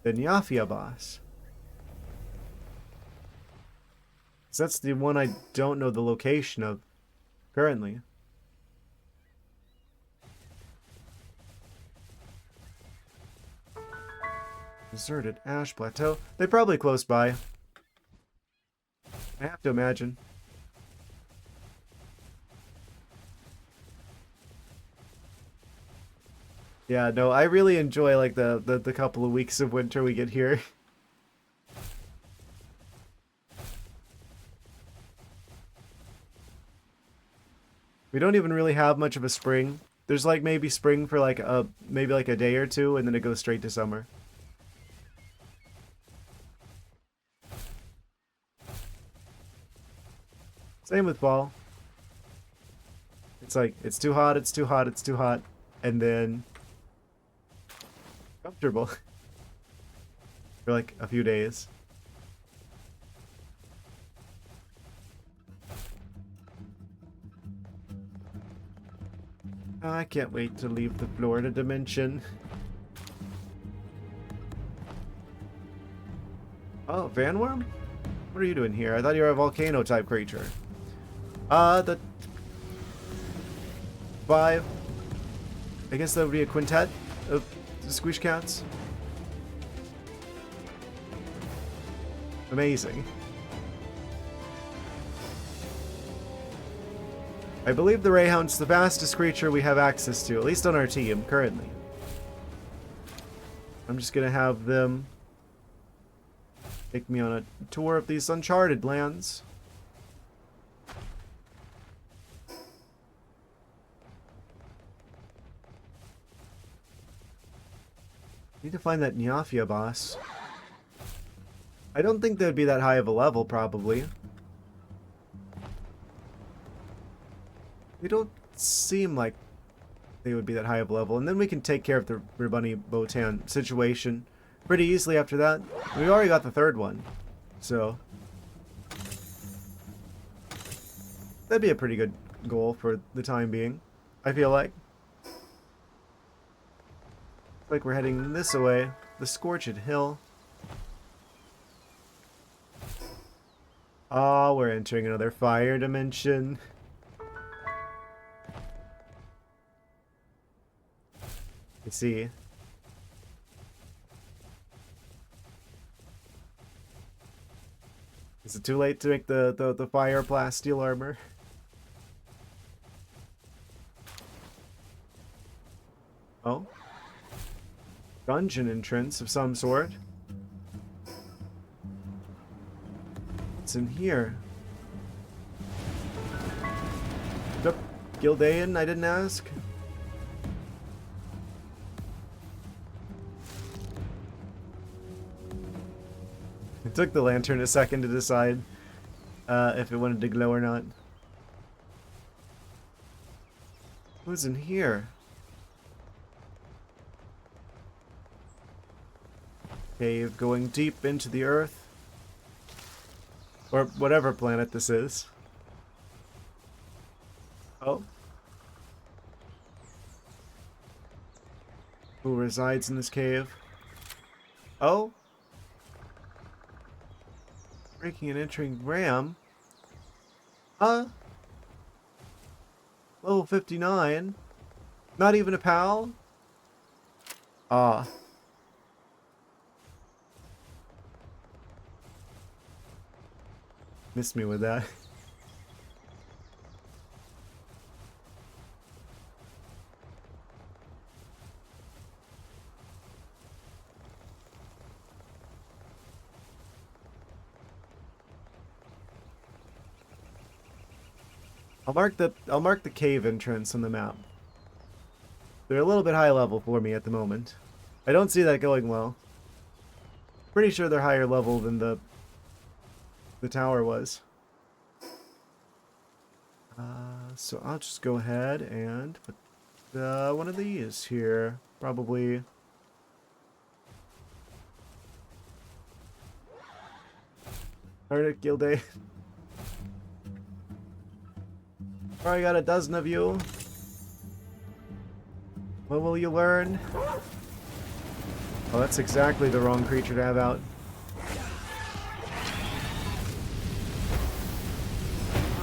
Nyafia boss. So that's the one I don't know the location of currently. Deserted Ash Plateau. They're probably close by. I have to imagine. Yeah, no, I really enjoy like the couple of weeks of winter we get here. We don't even really have much of a spring. There's like maybe spring for like maybe like a day or two, and then it goes straight to summer. Same with fall. It's like, it's too hot, it's too hot, it's too hot. And then comfortable for like a few days. I can't wait to leave the Florida dimension. Oh, Vanworm? What are you doing here? I thought you were a volcano type creature. The 5. I guess that would be a quintet of squish cats. Amazing. I believe the Rayhound's the fastest creature we have access to, at least on our team, currently. I'm just gonna have them take me on a tour of these uncharted lands. Need to find that Nyafia boss. I don't think they'd be that high of a level, probably. They don't seem like they would be that high of a level. And then we can take care of the Ribunny Botan situation pretty easily after that. We already got the 3rd one. So that'd be a pretty good goal for the time being, I feel like. Like we're heading this way, the Scorched Hill. Oh, we're entering another fire dimension. I see. Is it too late to make the fire blast steel armor? Oh. Dungeon entrance of some sort. What's in here? Nope. Gildaean, I didn't ask. It took the lantern a second to decide if it wanted to glow or not. Who's in here? Cave going deep into the earth. Or whatever planet this is. Oh. Who resides in this cave? Oh. Breaking and entering Ram. Level 59. Not even a pal? Ah. Missed me with that. I'll mark the cave entrance on the map. They're a little bit high level for me at the moment. I don't see that going well. Pretty sure they're higher level than the tower was. So I'll just go ahead and put one of these here. Probably. Arctic Gilday. Already got a dozen of you. What will you learn? Oh, that's exactly the wrong creature to have out.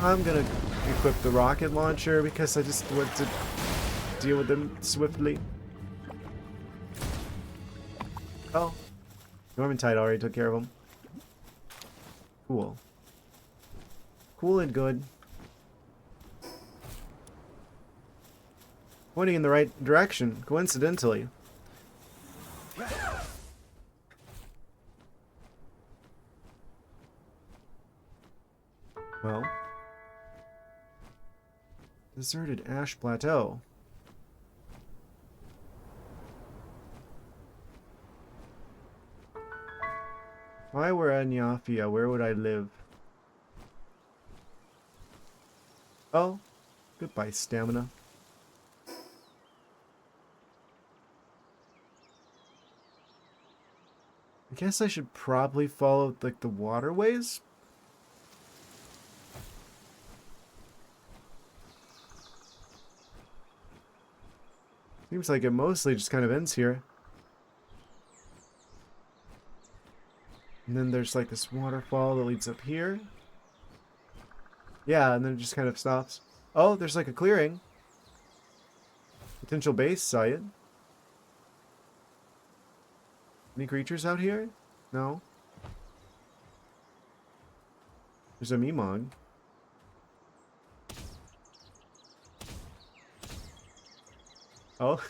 I'm gonna equip the rocket launcher because I just want to deal with them swiftly. Oh. Normantide already took care of them. Cool. Cool and good. Pointing in the right direction, coincidentally. Well. Deserted Ash Plateau. If I were a Nyafia, where would I live? Oh, goodbye, stamina. I guess I should probably follow, like, the waterways? Seems like it mostly just kind of ends here. And then there's, like, this waterfall that leads up here. Yeah, and then it just kind of stops. Oh, there's, like, a clearing. Potential base site. Any creatures out here? No. There's a Mimog. Oh.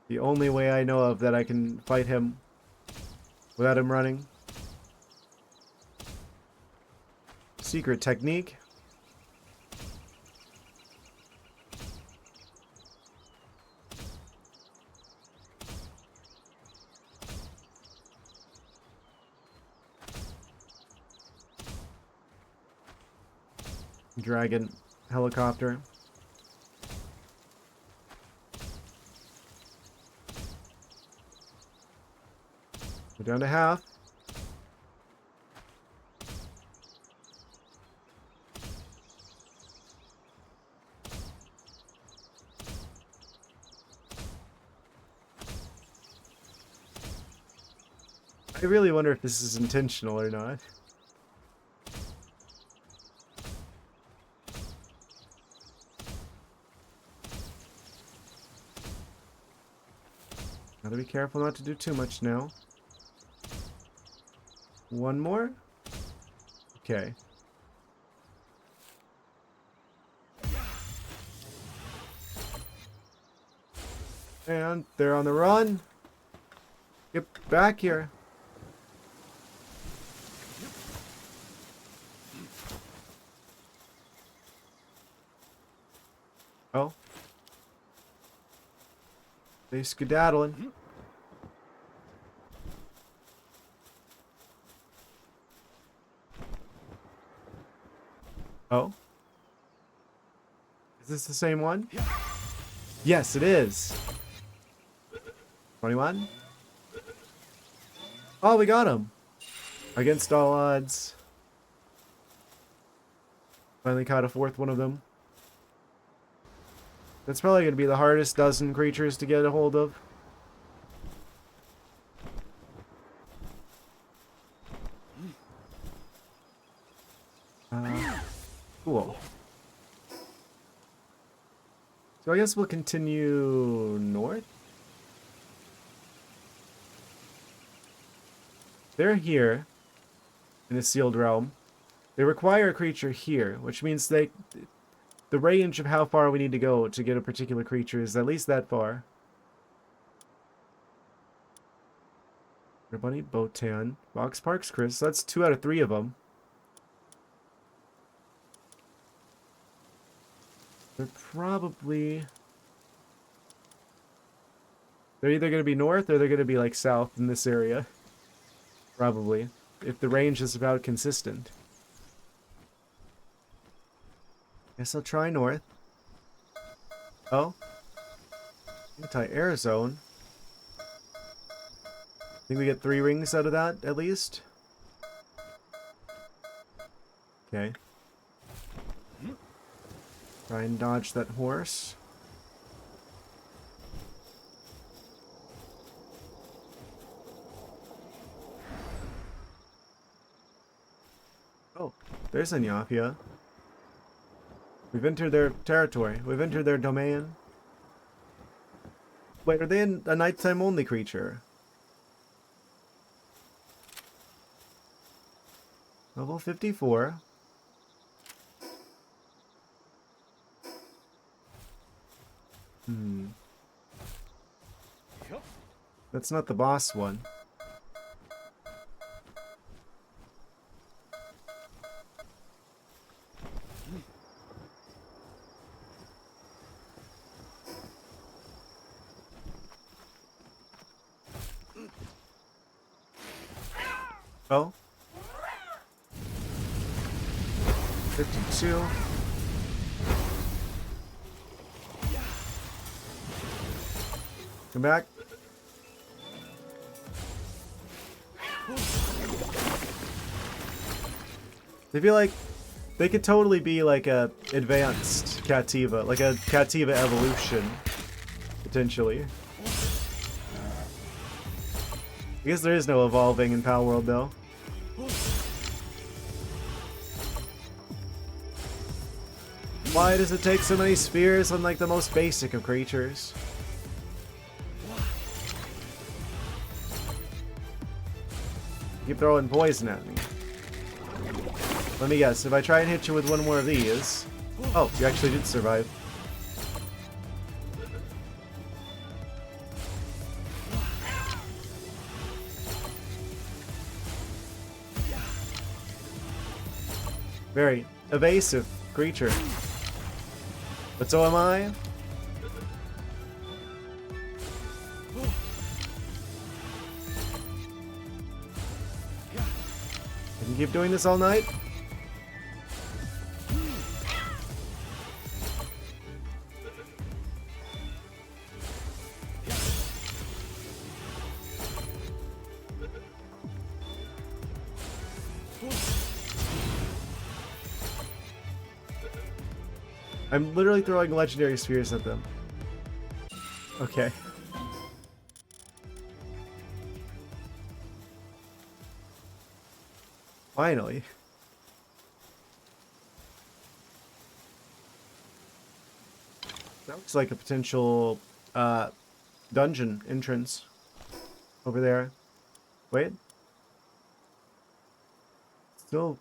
The only way I know of that I can fight him without him running. Secret technique. Dragon helicopter. We're down to half. I really wonder if this is intentional or not. Gotta be careful not to do too much now. One more? Okay. And they're on the run. Get back here. Oh. They skedaddling. Oh. Is this the same one? Yes, it is. 21. Oh, we got him. Against all odds. Finally caught a fourth one of them. That's probably going to be the hardest dozen creatures to get a hold of. Cool. So I guess we'll continue north. They're here in the sealed realm. They require a creature here, which means the range of how far we need to go to get a particular creature is at least that far. Bunny, Botan, Box Parks, Chris. That's 2 out of 3 of them. They're probably... They're either going to be north or they're going to be like south in this area. Probably. If the range is about consistent. Guess I'll try north. Oh. Anti-air zone. Think we get 3 rings out of that, at least? Okay. Try and dodge that horse. Oh, there's Anyafia. We've entered their territory. We've entered their domain. Wait, are they a nighttime only creature? Level 54. That's not the boss one. Oh. 52. Come back. I feel like they could totally be like a advanced Cativa, like a Cativa evolution, potentially. I guess there is no evolving in Palworld though. Why does it take so many spheres on like the most basic of creatures? Keep throwing poison at me. Let me guess, if I try and hit you with one more of these... Oh, you actually did survive. Very evasive creature. But so am I. I can keep doing this all night. I'm literally throwing legendary spheres at them. Okay. Finally. That looks like a potential dungeon entrance over there. Wait.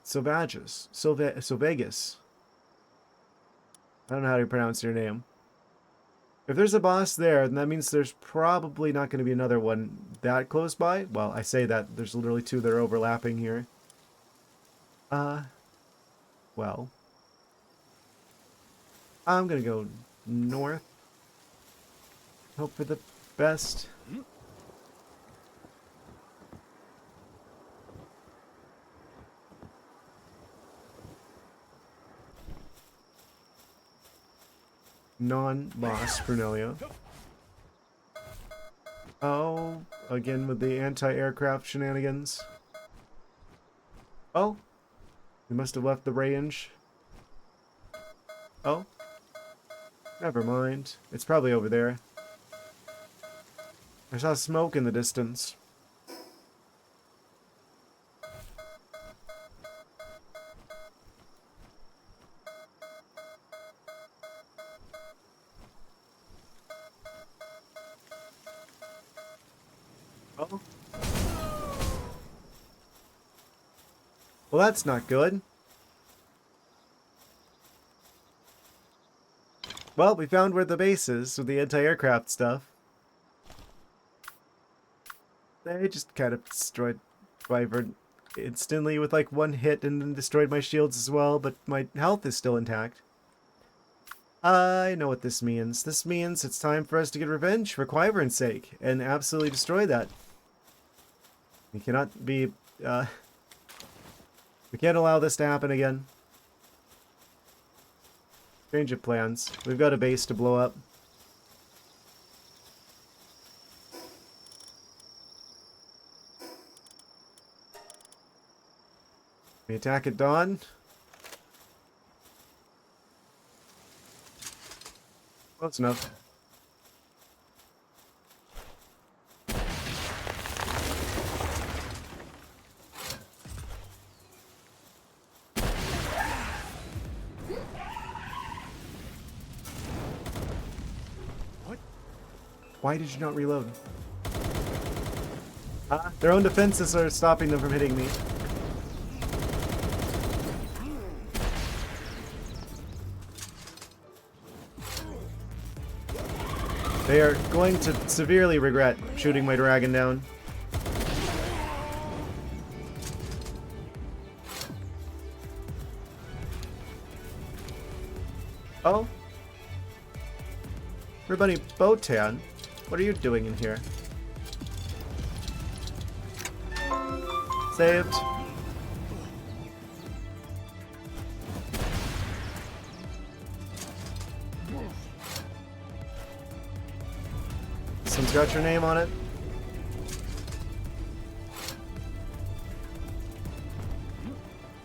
Sylvagus. I don't know how to pronounce your name. If there's a boss there, then that means there's probably not going to be another one that close by. Well, I say that. There's literally two that are overlapping here. Well. I'm going to go north. Hope for the best. Non-boss Brunelio. Oh, again with the anti-aircraft shenanigans. Oh, we must have left the range. Oh, never mind. It's probably over there. I saw smoke in the distance. Oh. Well, that's not good. Well, we found where the base is with the anti-aircraft stuff. They just kind of destroyed Wyvern instantly with like one hit and then destroyed my shields as well, but my health is still intact. I know what this means. This means it's time for us to get revenge for Wyvern's sake and absolutely destroy that. We cannot be, we can't allow this to happen again. Change of plans. We've got a base to blow up. We attack at dawn. Close enough. Why did you not reload? Their own defenses are stopping them from hitting me. They are going to severely regret shooting my dragon down. Oh? Everybody, Botan, what are you doing in here? Saved. one's got your name on it.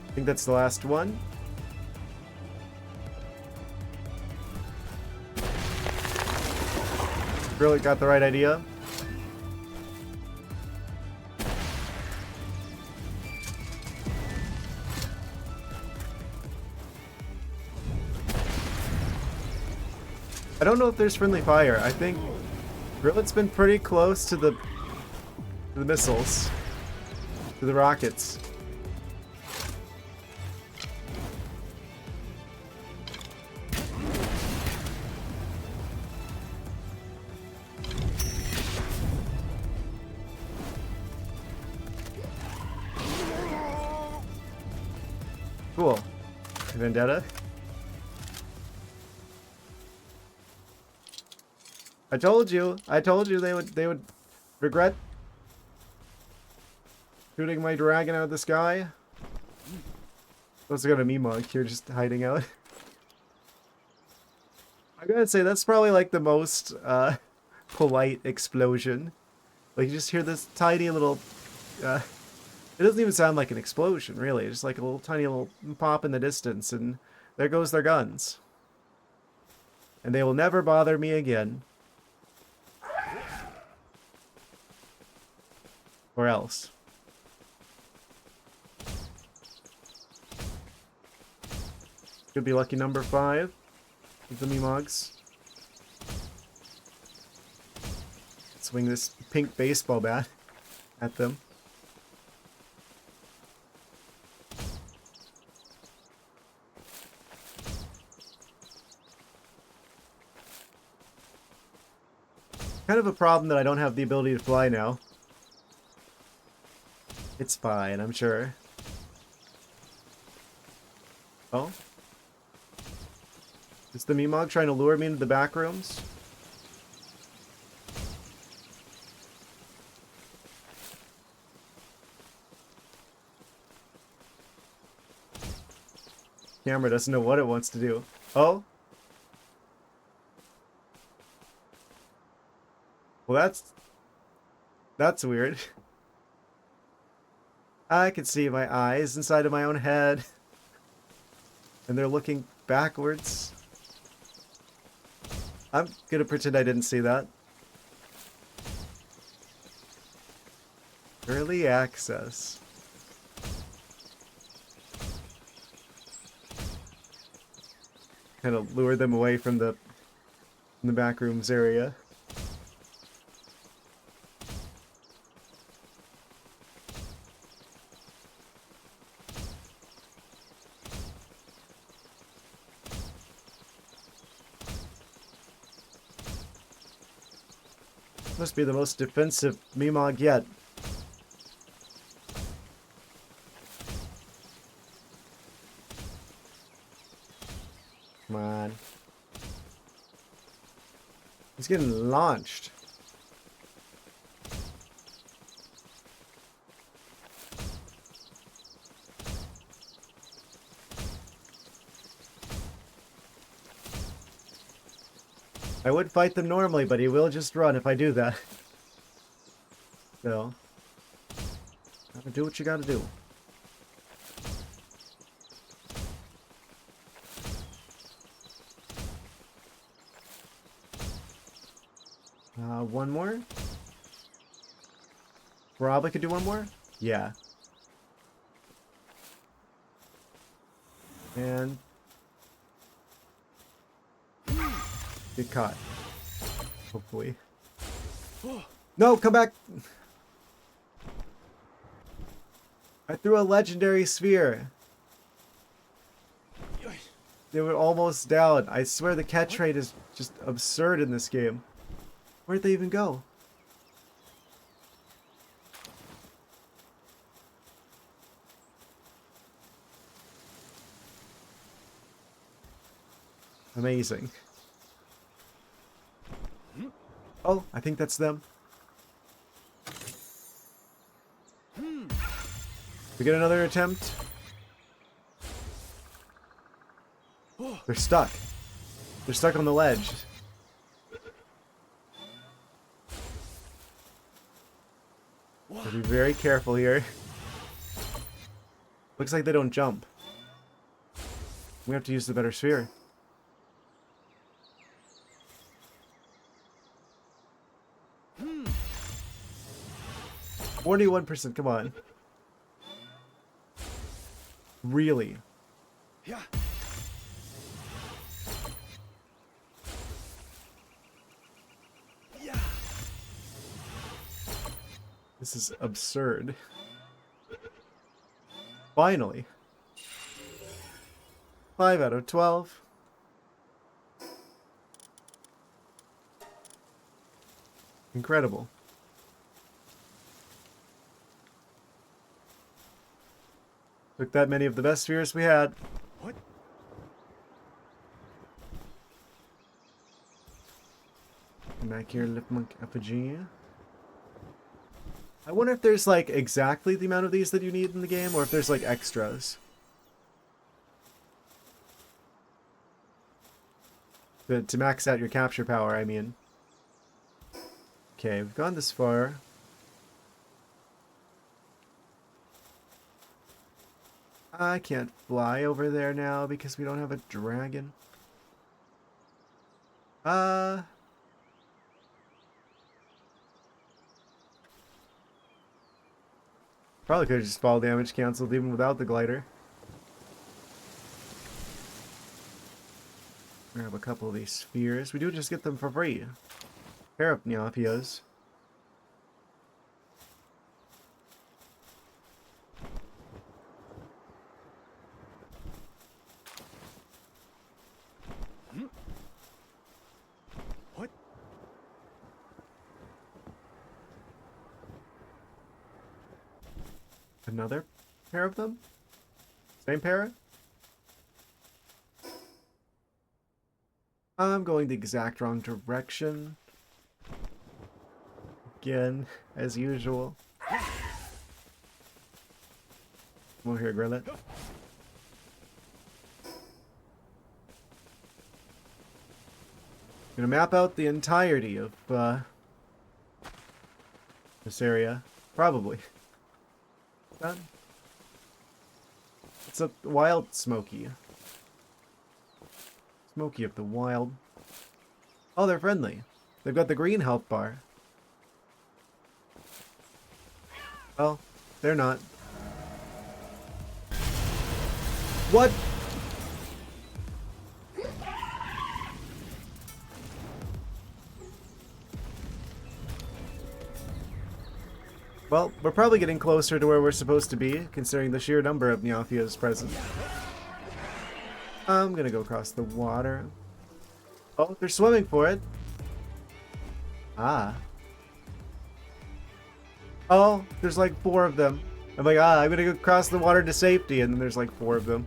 I think that's the last one. Really got the right idea. I don't know if there's friendly fire. I think Grillet's been pretty close to the missiles, to the rockets. Cool. Vendetta. I told you they would regret shooting my dragon out of the sky. Also got a Meemog here just hiding out. I gotta say, that's probably like the most polite explosion. Like you just hear this tiny little it doesn't even sound like an explosion, really. It's just like a little tiny little pop in the distance, and there goes their guns. And they will never bother me again. Or else. Could be lucky number 5 with the Meemogs. Swing this pink baseball bat at them. Kind of a problem that I don't have the ability to fly now. It's fine, I'm sure. Oh? Is the Meemog trying to lure me into the back rooms? Camera doesn't know what it wants to do. Oh? Well, that's weird. I can see my eyes inside of my own head. And they're looking backwards. I'm gonna pretend I didn't see that. Early access. Kind of lure them away from the back rooms area. Must be the most defensive Meemog yet. Come on. He's getting launched. I would fight them normally, but he will just run if I do that. So, gotta do what you gotta do. One more? Probably could do one more? Yeah. And get caught. Hopefully. No, come back! I threw a legendary sphere. They were almost down. I swear the catch rate is just absurd in this game. Where'd they even go? Amazing. Oh, I think that's them. We get another attempt. They're stuck. They're stuck on the ledge. Gotta be very careful here. Looks like they don't jump. We have to use the better sphere. 41%, come on. Really? Yeah. Yeah. This is absurd. Finally. 5 out of 12. Incredible. Took that many of the best spheres we had. What? Come back here, lip monk effigy. I wonder if there's like exactly the amount of these that you need in the game, or if there's like extras. To max out your capture power, I mean. Okay, we've gone this far. I can't fly over there now because we don't have a dragon. Probably could have just fall damage canceled even without the glider. Grab a couple of these spheres. We do just get them for free. Pair of Neopios. What? Another pair of them? Same pair? I'm going the exact wrong direction. Again, as usual. Come over here, Grillet. Gonna map out the entirety of this area. Probably. Done. It's a wild Smoky. Smoky of the wild. Oh, they're friendly. They've got the green health bar. Oh, they're not. What? Well, we're probably getting closer to where we're supposed to be, considering the sheer number of Neophias present. I'm gonna go across the water. Oh, they're swimming for it. Ah. Oh, there's like 4 of them. I'm like, I'm gonna go across the water to safety, and then there's like 4 of them.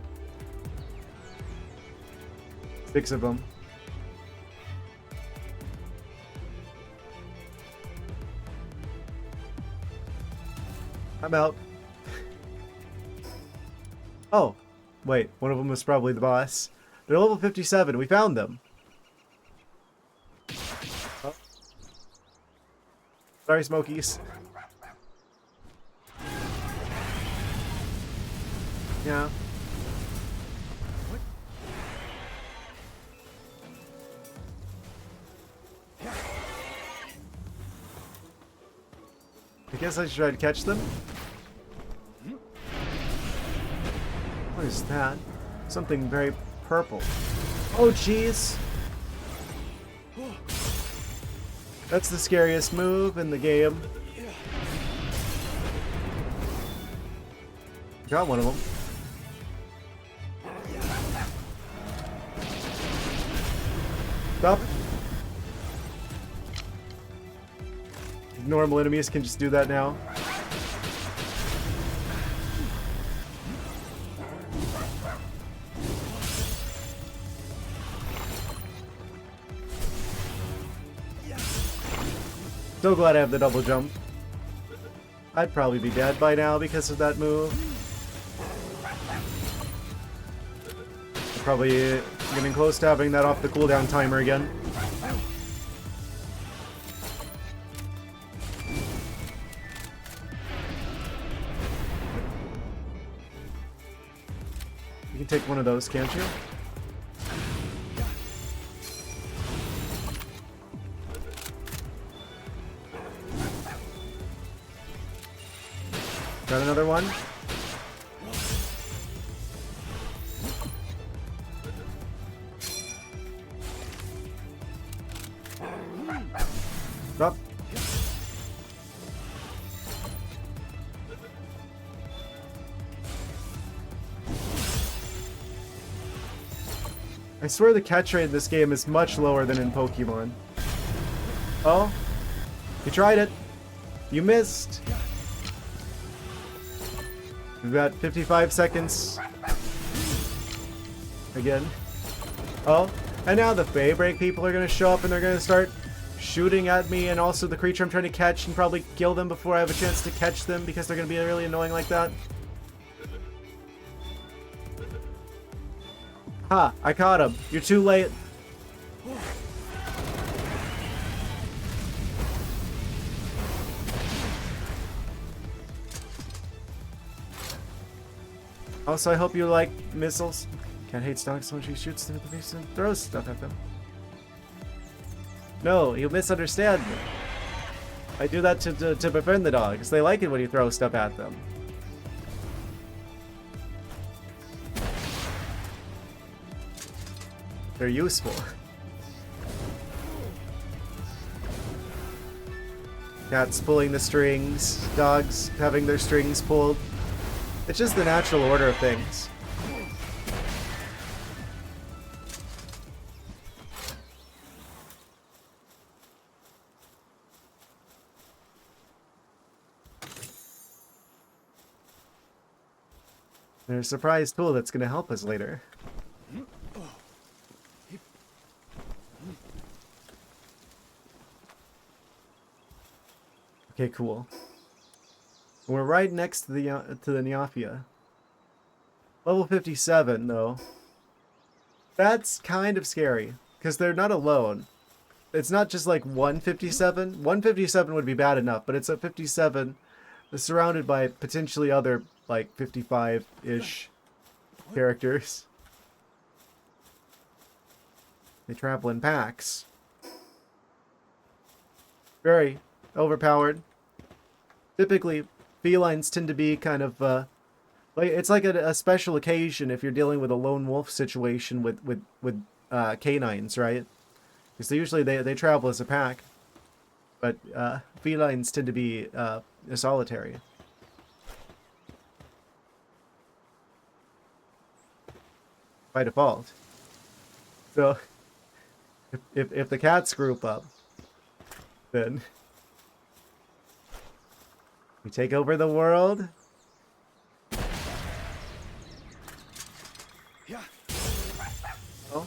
6 of them. I'm out. Oh, wait, one of them was probably the boss. They're level 57. We found them. Oh. Sorry, Smokies. Yeah. I guess I should try to catch them. What is that? Something very purple. Oh, jeez. That's the scariest move in the game. Got one of them. Stop. Normal enemies can just do that now. So glad I have the double jump. I'd probably be dead by now because of that move. Probably getting close to having that off the cooldown timer again. You take one of those, can't you? Got another one? Up. I swear the catch rate in this game is much lower than in Pokemon. Oh, you tried it. You missed. We've got 55 seconds. Again. Oh, and now the Fey Break people are going to show up and they're going to start shooting at me and also the creature I'm trying to catch and probably kill them before I have a chance to catch them because they're going to be really annoying like that. Ha! I caught him. You're too late. Also, I hope you like missiles. Cat hates dogs so much he shoots them in the face and throws stuff at them. No, you misunderstand me. I do that to befriend the dogs. They like it when you throw stuff at them. They're useful. Cats pulling the strings, dogs having their strings pulled. It's just the natural order of things. There's a surprise tool that's going to help us later. Okay, cool. We're right next to the Neophia. Level 57, though. That's kind of scary, because they're not alone. It's not just like 157. 157 would be bad enough, but it's a 57 that's surrounded by potentially other, like, 55-ish characters. They travel in packs. Very overpowered. Typically, felines tend to be kind of, like it's like a special occasion if you're dealing with a lone wolf situation with canines, right? Because usually they travel as a pack, but felines tend to be solitary. By default. So, if the cats group up, then we take over the world. Oh.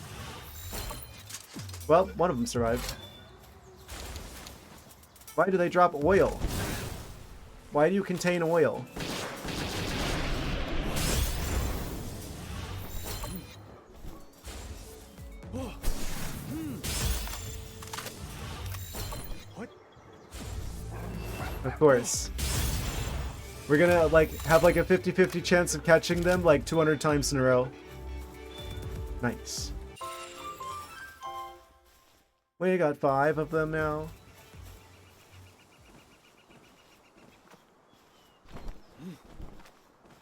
Well, one of them survived. Why do they drop oil? Why do you contain oil? Of course. We're gonna, like, have, like, a 50-50 chance of catching them, like, 200 times in a row. Nice. We got 5 of them now.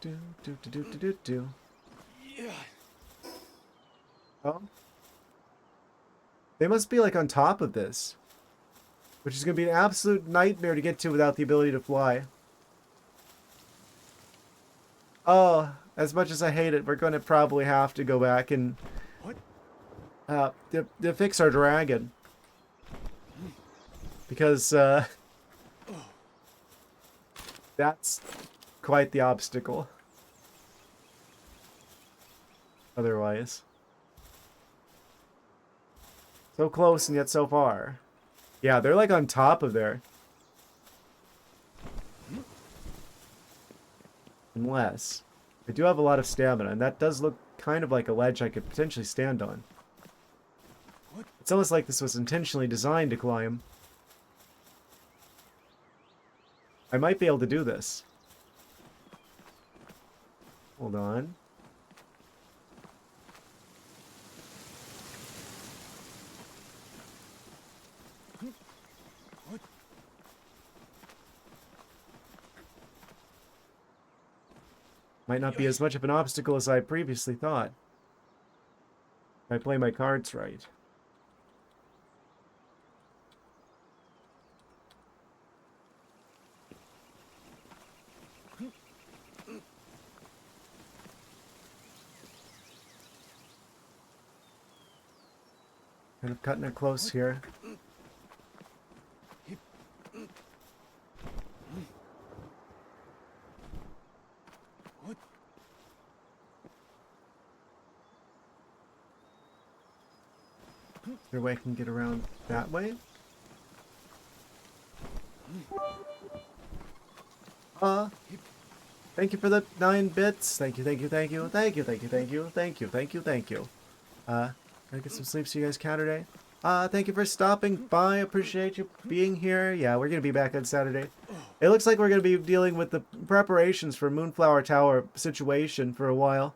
Do. Oh. They must be, like, on top of this. Which is gonna be an absolute nightmare to get to without the ability to fly. Oh, as much as I hate it, we're going to probably have to go back and fix our dragon. Because that's quite the obstacle. Otherwise. So close and yet so far. Yeah, they're like on top of there. Unless I do have a lot of stamina, and that does look kind of like a ledge I could potentially stand on. It's almost like this was intentionally designed to climb. I might be able to do this. Hold on. Might not be as much of an obstacle as I previously thought. If I play my cards right. Kind of cutting it close here. Is there a way I can get around that way? Thank you for the 9 bits. Thank you, thank you, thank you, thank you, thank you, thank you, thank you, thank you, thank you. Gotta get some sleep so you guys can today. Thank you for stopping by. Appreciate you being here. Yeah, we're gonna be back on Saturday. It looks like we're gonna be dealing with the preparations for Moonflower Tower situation for a while.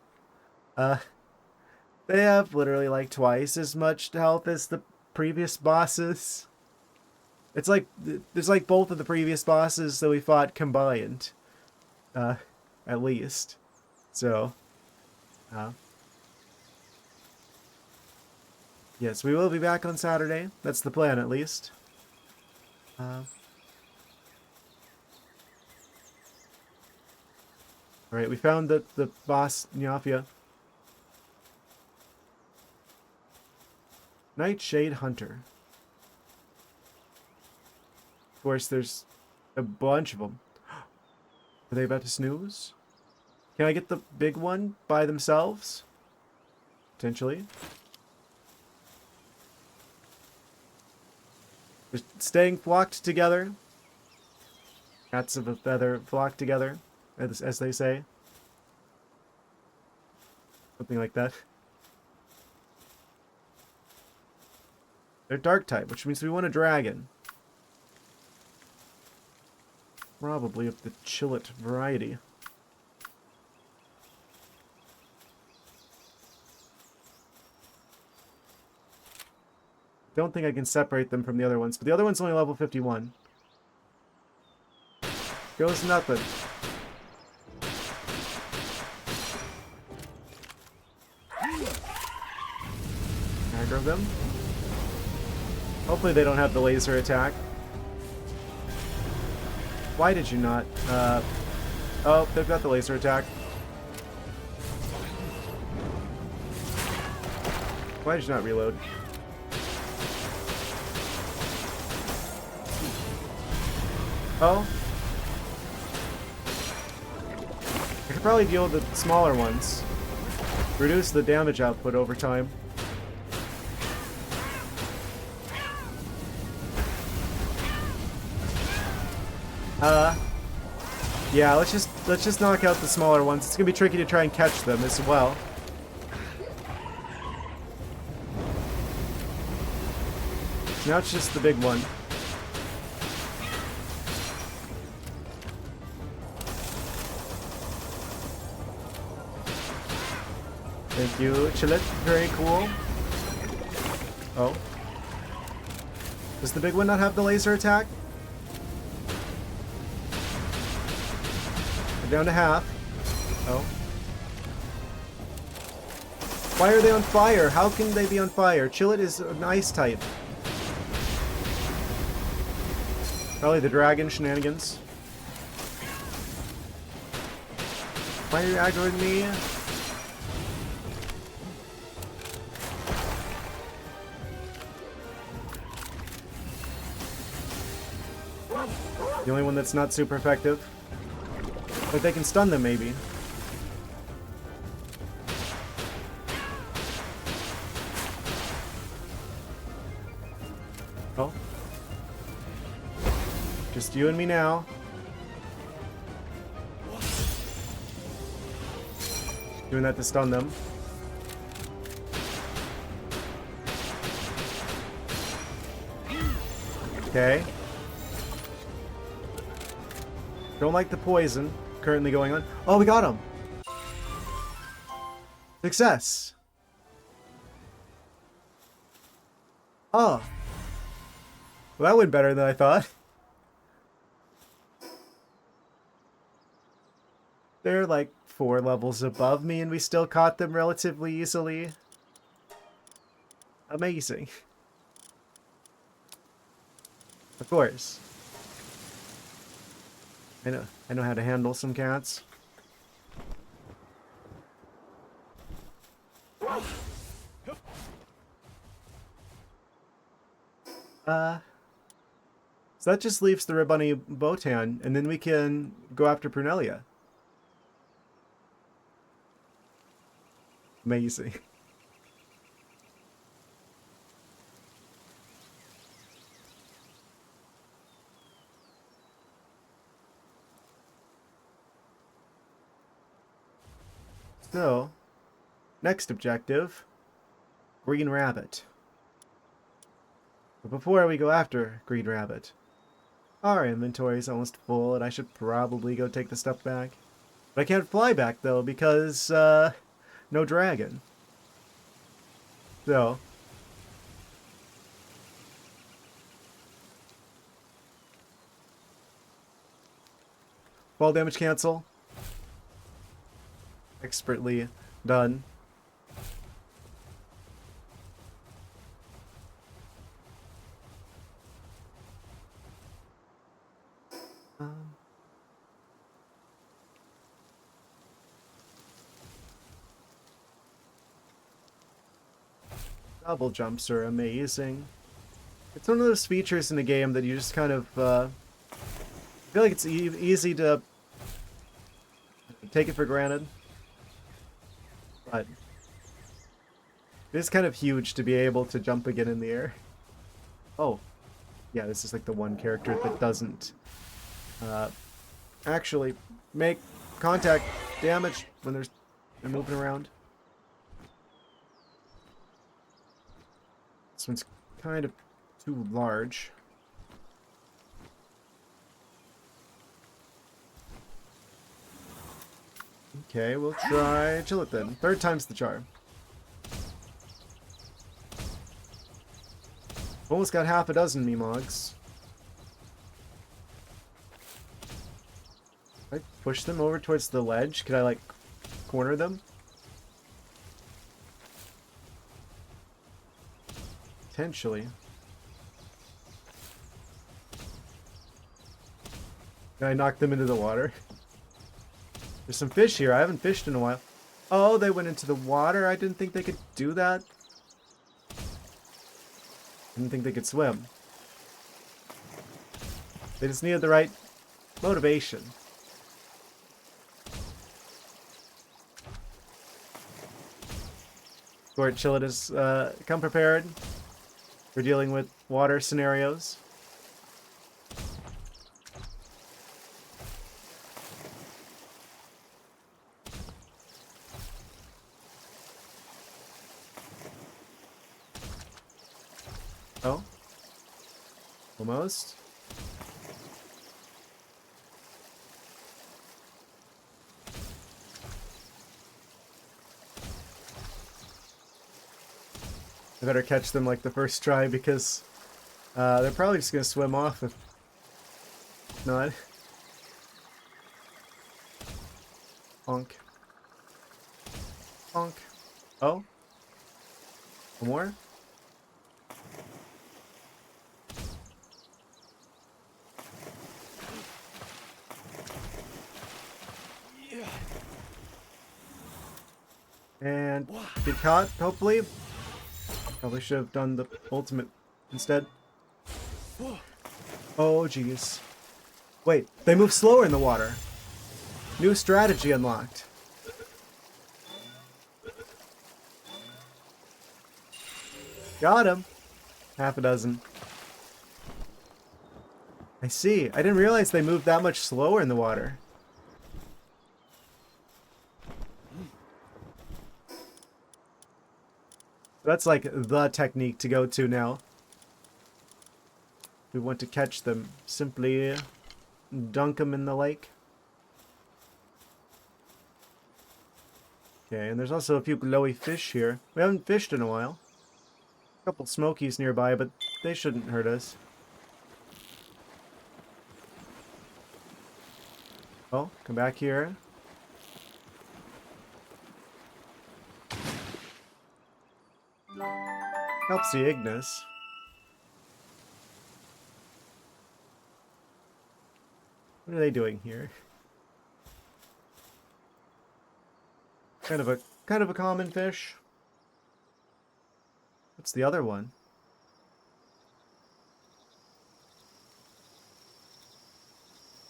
They have literally like twice as much health as the previous bosses. It's like there's like both of the previous bosses that we fought combined. At least. So, yes, we will be back on Saturday. That's the plan, at least. Alright, we found the boss, Nyafia. Nightshade Hunter. Of course, there's a bunch of them. Are they about to snooze? Can I get the big one by themselves? Potentially. They're staying flocked together. Cats of a feather flock together, as they say. Something like that. They're dark type, which means we want a dragon. Probably of the Chillet variety. Don't think I can separate them from the other ones, but the other one's only level 51. Goes nothing. Aggro them. Hopefully they don't have the laser attack. Why did you not? Oh, they've got the laser attack. Why did you not reload? Oh. I could probably deal with the smaller ones. Reduce the damage output over time. Yeah, let's just knock out the smaller ones. It's gonna be tricky to try and catch them as well. Now it's just the big one. Thank you, Chillet. Very cool. Oh. Does the big one not have the laser attack? We're down to half. Oh. Why are they on fire? How can they be on fire? Chillet is an ice type. Probably the dragon shenanigans. Why are you aggroing me? The only one that's not super effective. But they can stun them, maybe. Oh. Just you and me now. Doing that to stun them. Okay. Don't like the poison currently going on. Oh, we got him! Success! Oh. Well, that went better than I thought. They're like 4 levels above me and we still caught them relatively easily. Amazing. Of course. I know how to handle some cats. So that just leaves the Ribunny Botan, and then we can go after Prunelia. Amazing. So, next objective, Green Rabbit. But before we go after Green Rabbit, our inventory is almost full and I should probably go take the stuff back. But I can't fly back though because, no dragon. So, fall damage cancel. Expertly done. Double jumps are amazing. It's one of those features in the game that you just kind of feel like it's easy to take it for granted. But it is kind of huge to be able to jump again in the air. Oh, yeah, this is like the one character that doesn't actually make contact damage when they're moving around. This one's kind of too large. Okay, we'll try chill it then. Third time's the charm. Almost got half a dozen Memogs. Can I push them over towards the ledge? Could I, like, corner them? Potentially. Can I knock them into the water? There's some fish here. I haven't fished in a while. Oh, they went into the water? I didn't think they could do that. I didn't think they could swim. They just needed the right motivation. Gort Chillet has come prepared for dealing with water scenarios. Oh. Almost. I better catch them like the first try because they're probably just gonna swim off if not. Honk. Honk. Oh. One more? And get caught, hopefully. Probably should have done the ultimate instead. Oh, jeez. Wait, they move slower in the water. New strategy unlocked. Got him. Half a dozen. I see. I didn't realize they moved that much slower in the water. That's like the technique to go to now. We want to catch them. Simply dunk them in the lake. Okay, and there's also a few glowy fish here. We haven't fished in a while. A couple smokies nearby, but they shouldn't hurt us. Oh, come back here. Helps the Ignis. What are they doing here? Kind of a common fish. What's the other one?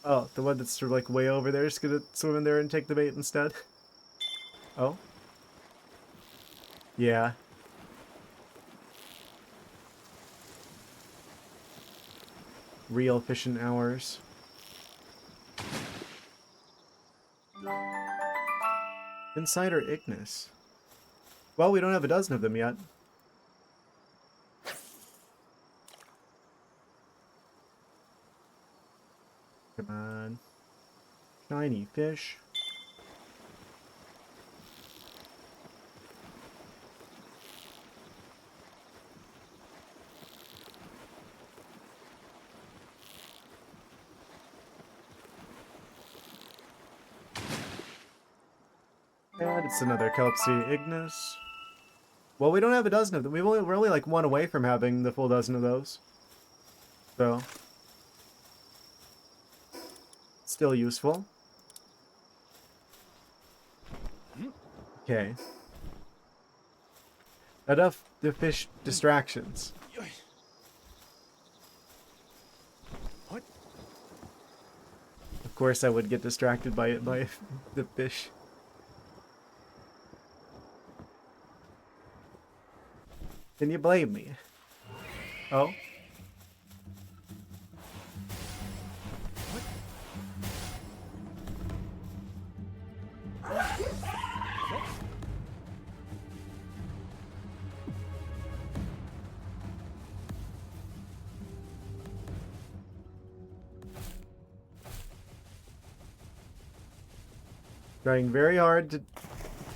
Oh, the one that's sort of like way over there is gonna swim in there and take the bait instead. Oh. Yeah. Real fishing hours. Insider Ignis. Well, we don't have a dozen of them yet. Come on. Shiny fish. And it's another Kelpsie Ignis. Well, we don't have a dozen of them. We're only like one away from having the full dozen of those. So. Still useful. Okay. Enough the fish distractions. What? Of course I would get distracted by the fish. Can you blame me? Oh? Trying very hard to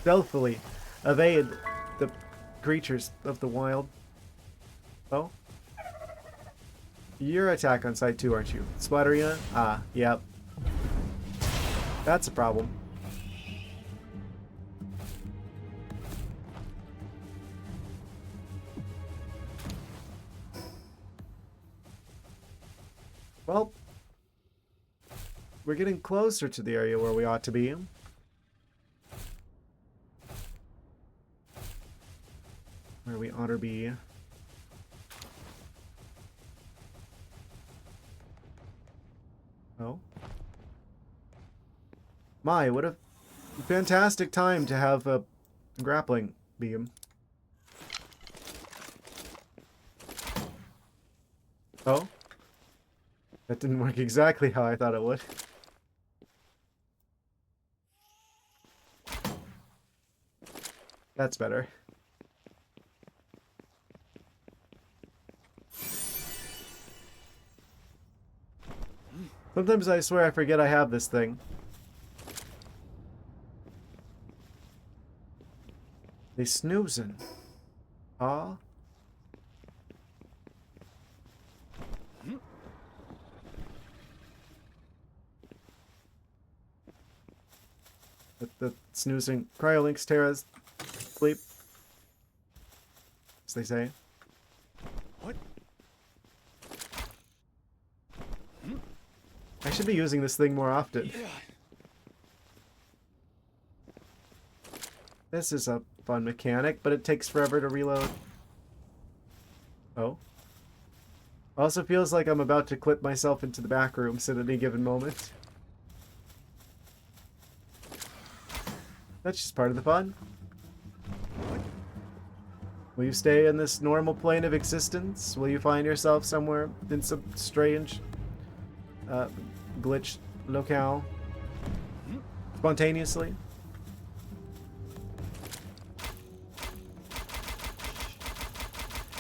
stealthily evade the creatures of the wild. Oh? You're attack on site too, aren't you? Splatter unit? Ah, yep. That's a problem. Well, we're getting closer to the area where we ought to be. Where we ought to be. Oh. My, what a fantastic time to have a grappling beam. Oh? That didn't work exactly how I thought it would. That's better. Sometimes I swear I forget I have this thing. They snoozing. Aw. The snoozing Cryolinks Terra's sleep. As they say. What? I should be using this thing more often. This is a fun mechanic, but it takes forever to reload. Oh. Also feels like I'm about to clip myself into the back rooms at any given moment. That's just part of the fun. Will you stay in this normal plane of existence? Will you find yourself somewhere in some strange glitch locale spontaneously?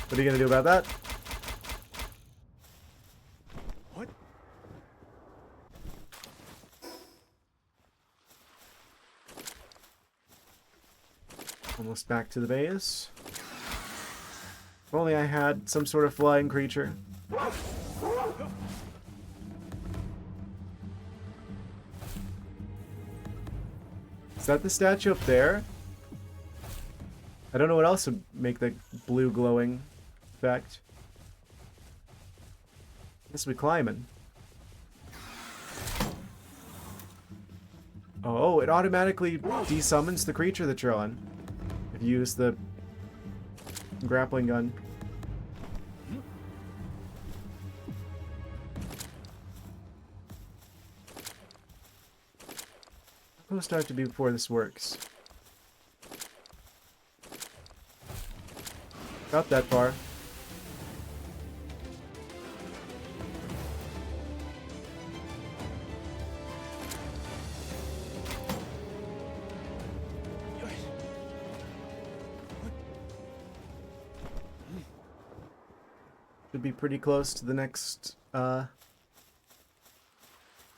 What are you gonna do about that? What? Almost back to the base. If only I had some sort of flying creature. Is that the statue up there? I don't know what else would make the blue glowing effect. Guess we climbing. Oh, it automatically desummons the creature that you're on if you use the grappling gun. Supposed to have to be before this works. Got that far. Should be pretty close to the next, the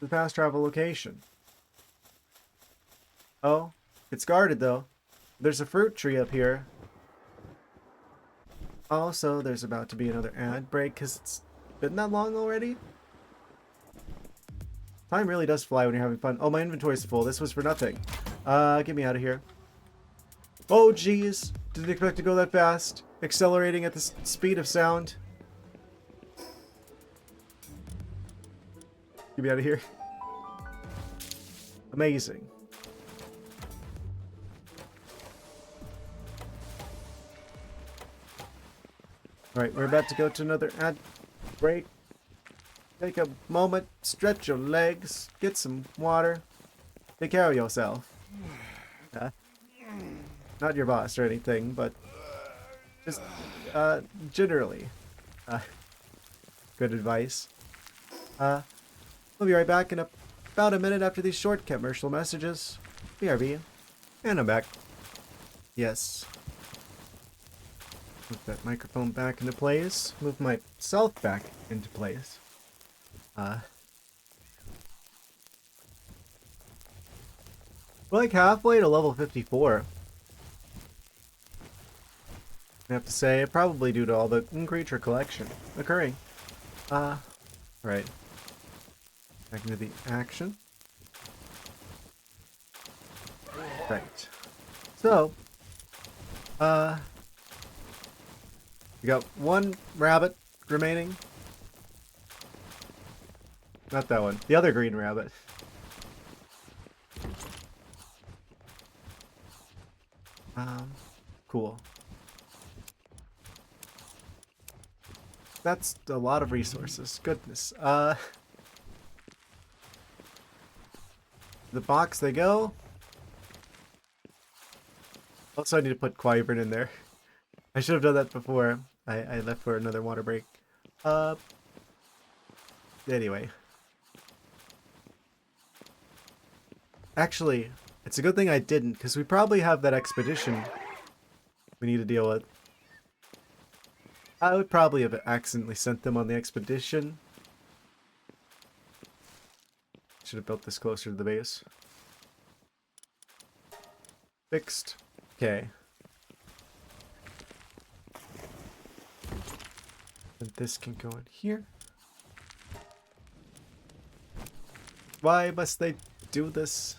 fast travel location. Oh, it's guarded though. There's a fruit tree up here. Also, there's about to be another ad break because it's been that long already. Time really does fly when you're having fun. Oh, my inventory's full. This was for nothing. Get me out of here. Oh, geez. Didn't expect to go that fast. Accelerating at the speed of sound. Get me out of here. Amazing. Alright, we're about to go to another ad break. Take a moment, stretch your legs, get some water. Take care of yourself. Not your boss or anything, but just generally. Good advice. We'll be right back in about a minute after these short commercial messages. BRB. And I'm back. Yes. Move that microphone back into place. Move myself back into place. We're like halfway to level 54. I have to say, probably due to all the creature collection occurring. Right. Back into the action. Right. So, we got one rabbit remaining. Not that one. The other green rabbit. Cool. That's a lot of resources. Goodness. The box they go. Also, I need to put Quivern in there. I should have done that before I left for another water break. Anyway. Actually, it's a good thing I didn't, because we probably have that expedition we need to deal with. I would probably have accidentally sent them on the expedition. Should have built this closer to the base. Fixed. Okay. And this can go in here. Why must they do this?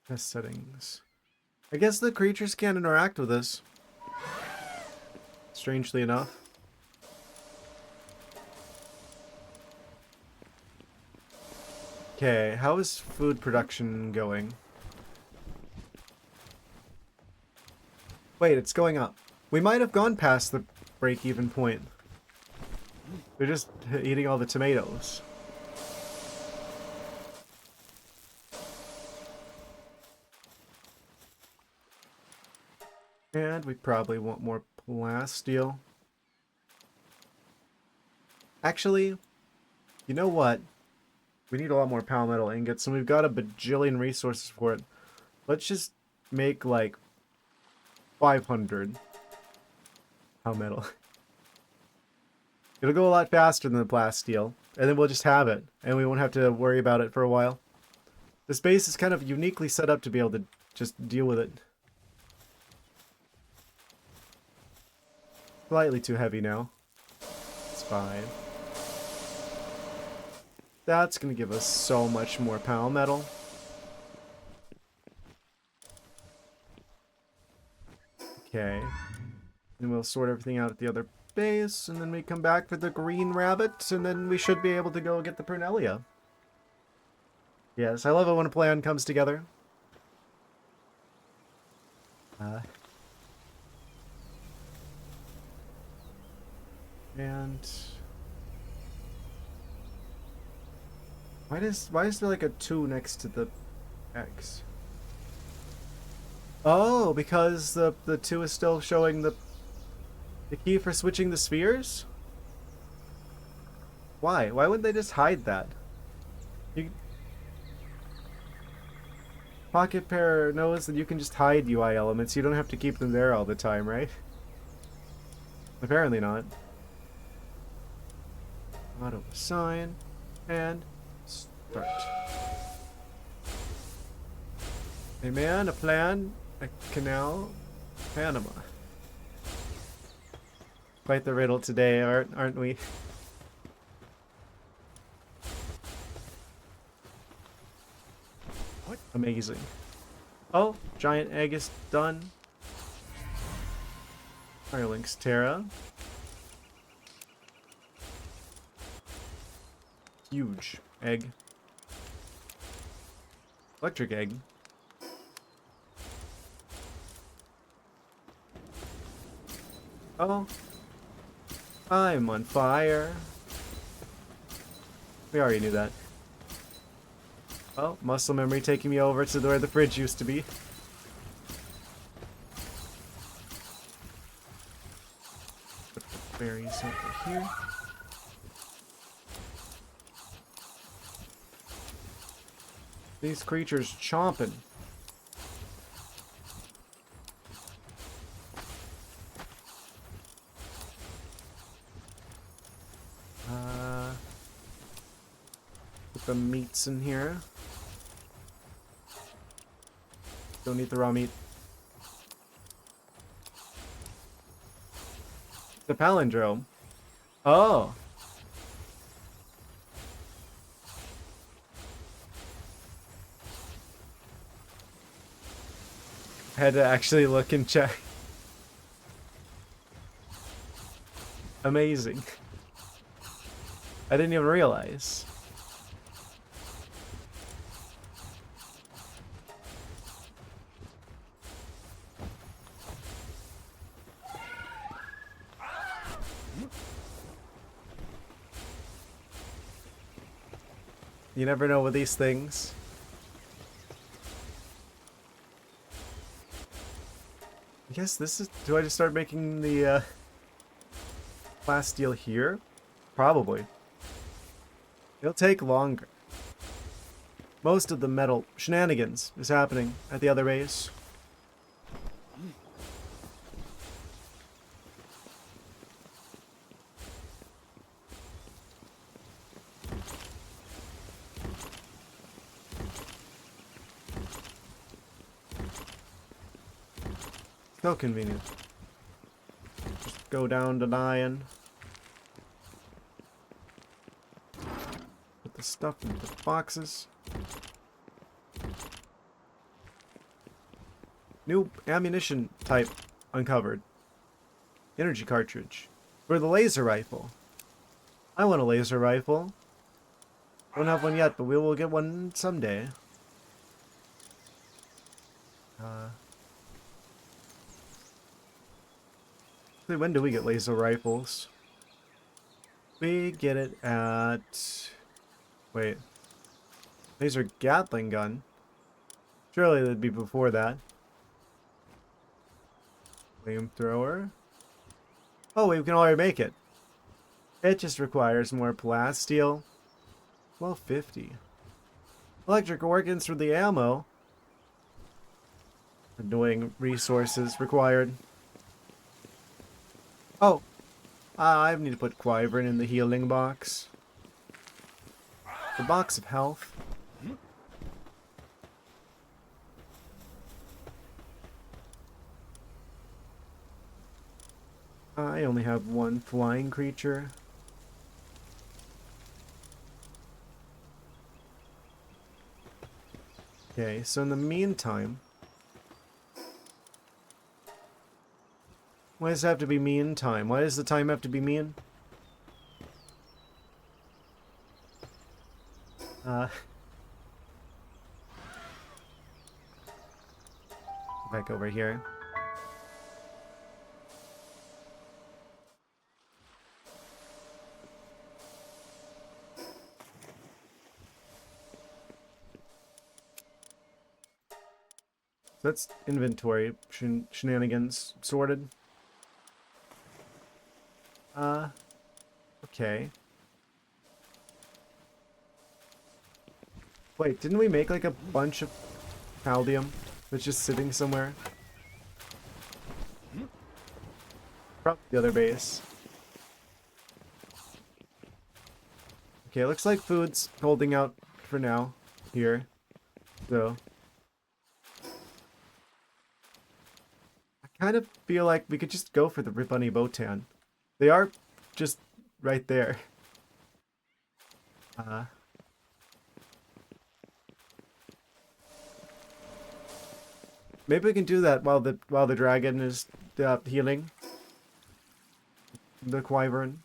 Test settings. I guess the creatures can't interact with us. Strangely enough. Okay, how is food production going? Wait, it's going up. We might have gone past the break-even point. They're just eating all the tomatoes. And we probably want more plasteel. Actually, you know what? We need a lot more palmetto ingots, and we've got a bajillion resources for it. Let's just make like 500 palmetto. It'll go a lot faster than the plasteel, and then we'll just have it, and we won't have to worry about it for a while. This base is kind of uniquely set up to be able to just deal with it. Slightly too heavy now. It's fine. That's gonna give us so much more pal metal. Okay. And we'll sort everything out at the other base, and then we come back for the green rabbit, and then we should be able to go get the Pernelia. Yes, I love it when a plan comes together. And why is there like a 2 next to the X? Oh, because the 2 is still showing the key for switching the spheres? Why? Why wouldn't they just hide that? You, Pocket Pair knows that you can just hide UI elements. You don't have to keep them there all the time, right? Apparently not. Auto assign and start. A man, a plan, a canal, Panama. Quite the riddle today, aren't we? What? Amazing. Oh, giant egg is done. Firelink's Terra. Huge egg. Electric egg. Oh. I'm on fire. We already knew that. Oh, muscle memory taking me over to where the fridge used to be. Put the berries over here. These creatures chomping. Put the meats in here. Don't eat the raw meat. The palindrome. Oh. I had to actually look and check. Amazing. I didn't even realize. You never know with these things. I guess this is... Do I just start making the glass steel here? Probably. It'll take longer. Most of the metal shenanigans is happening at the other base. So convenient. Just go down to 9. Put the stuff into the boxes. New ammunition type uncovered. Energy cartridge. For the laser rifle. I want a laser rifle. Don't have one yet, but we will get one someday. When do we get laser rifles? We get it at... Wait. Laser Gatling gun? Surely that'd be before that. Flamethrower? Oh, we can already make it. It just requires more plasteel. 1250. Electric organs for the ammo. Annoying resources required. Oh, I need to put Quiverin in the healing box. The box of health. I only have one flying creature. Okay, so in the meantime... Why does it have to be mean time? Why does the time have to be mean? Back over here. So that's inventory shenanigans sorted. Okay. Wait, didn't we make like a bunch of paldium that's just sitting somewhere? Probably the other base. Okay, looks like food's holding out for now here. So I kind of feel like we could just go for the Ribunny Botan. They are just right there. Maybe we can do that while the dragon is healing the Wyvern.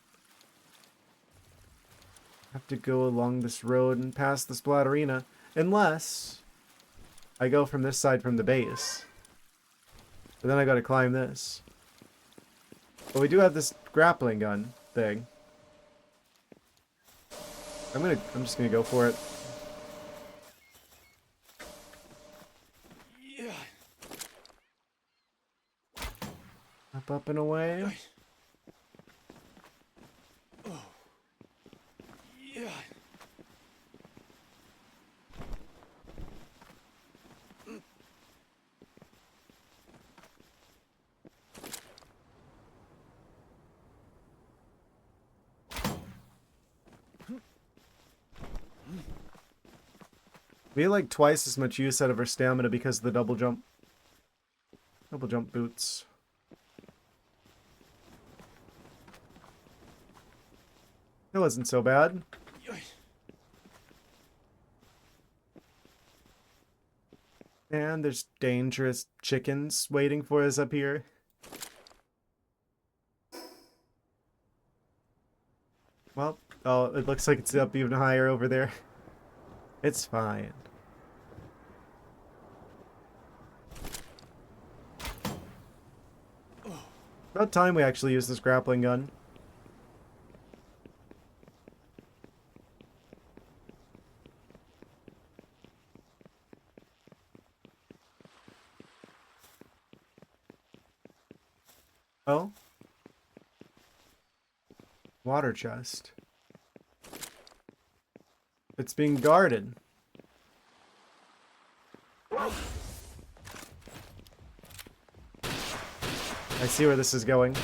Have to go along this road and past the Splatterina, unless I go from this side from the base. But then I gotta climb this. But we do have this grappling gun thing. I'm just gonna go for it. Yeah. Up and away. Yeah. We had like twice as much use out of our stamina because of the double jump. Double jump boots. That wasn't so bad. And there's dangerous chickens waiting for us up here. Well, oh, it looks like it's up even higher over there. It's fine. About time we actually use this grappling gun. Oh? Water chest. It's being guarded. I see where this is going.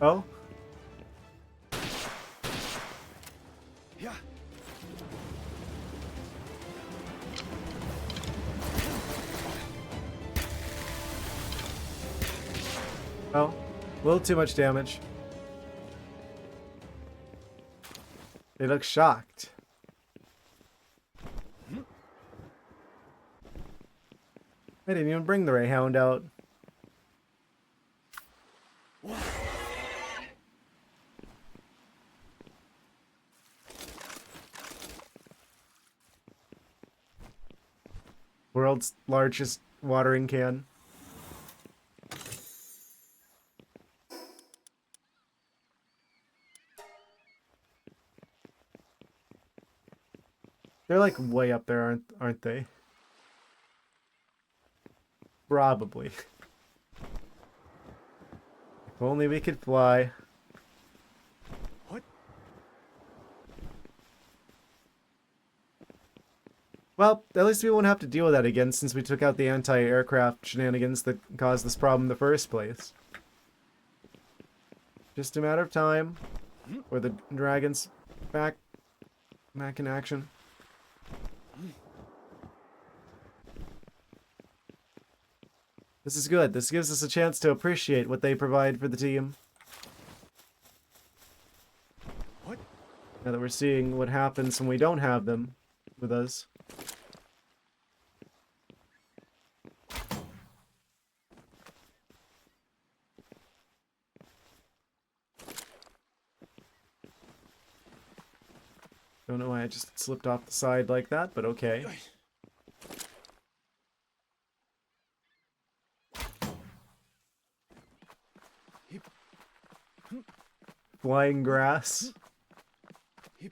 Oh? Yeah. Oh, a little too much damage. They look shocked. I didn't even bring the Rayhound out. World's largest watering can. They're like way up there, aren't they? Probably. If only we could fly. What? Well, at least we won't have to deal with that again since we took out the anti-aircraft shenanigans that caused this problem in the first place. Just a matter of time for the dragons back in action. This is good. This gives us a chance to appreciate what they provide for the team. What? Now that we're seeing what happens when we don't have them with us. Don't know why I just slipped off the side like that, but okay. Flying grass. They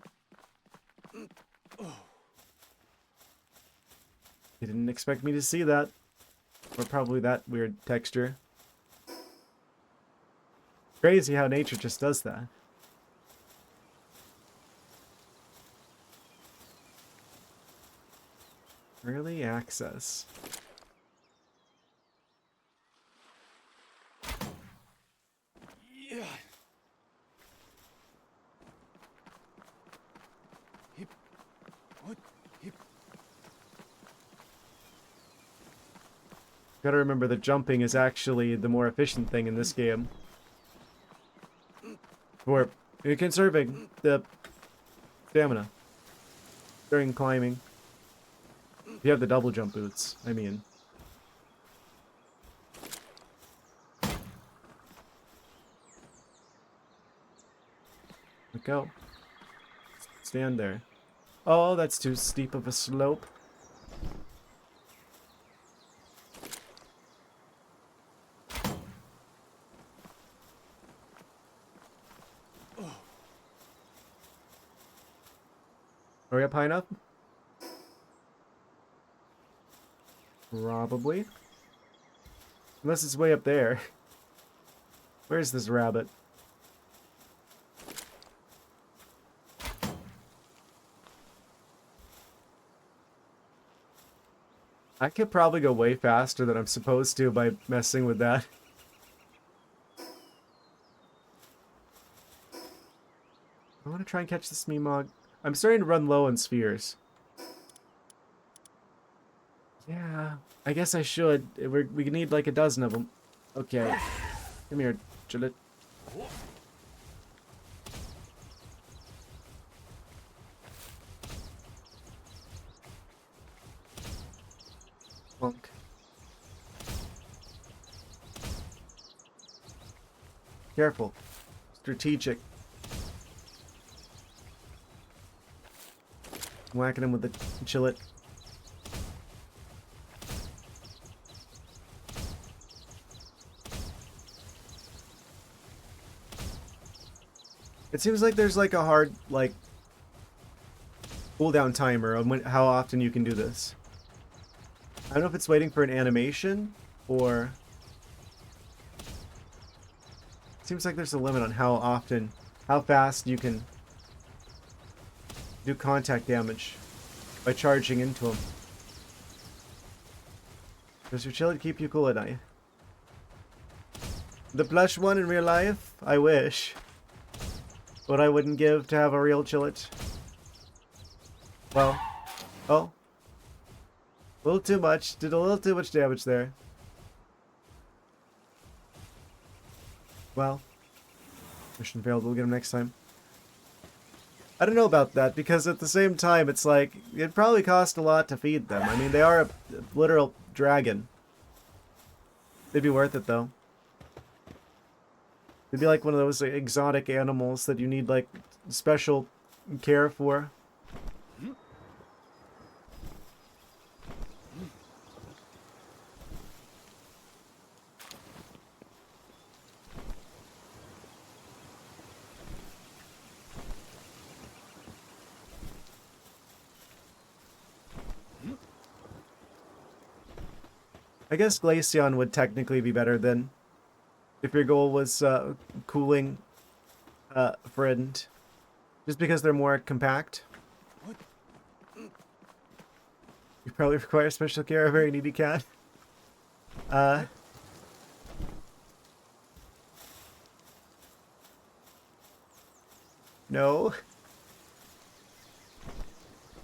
didn't expect me to see that. Or probably that weird texture. Crazy how nature just does that. Early access. Yeah. Hip. What? Hip. Gotta remember that jumping is actually the more efficient thing in this game. For conserving the stamina during climbing. You have the double jump boots, I mean. Look out. Stand there. Oh, that's too steep of a slope. Are we up high enough? Probably. Unless it's way up there. Where's this rabbit? I could probably go way faster than I'm supposed to by messing with that. I want to try and catch this Meemog. I'm starting to run low on spheres. Yeah, I guess I should. We need like a dozen of them. Okay. Come here, Gillette. Plunk. Careful. Strategic. Whacking him with the Gillette. It seems like there's like a hard, like, cooldown timer on how often you can do this. I don't know if it's waiting for an animation, or... It seems like there's a limit on how often, how fast you can do contact damage by charging into them. Does your Chillet keep you cool at night? The plush one in real life? I wish. What I wouldn't give to have a real Chillet. Well, oh. A little too much. Did a little too much damage there. Well. Mission failed. We'll get him next time. I don't know about that, because at the same time, it's like, it'd probably cost a lot to feed them. I mean, they are a literal dragon. They'd be worth it, though. They'd be like one of those like, exotic animals that you need, like, special care for. I guess Glaceon would technically be better than if your goal was cooling friend. Just because they're more compact. What? You probably require special care, a very needy cat. No.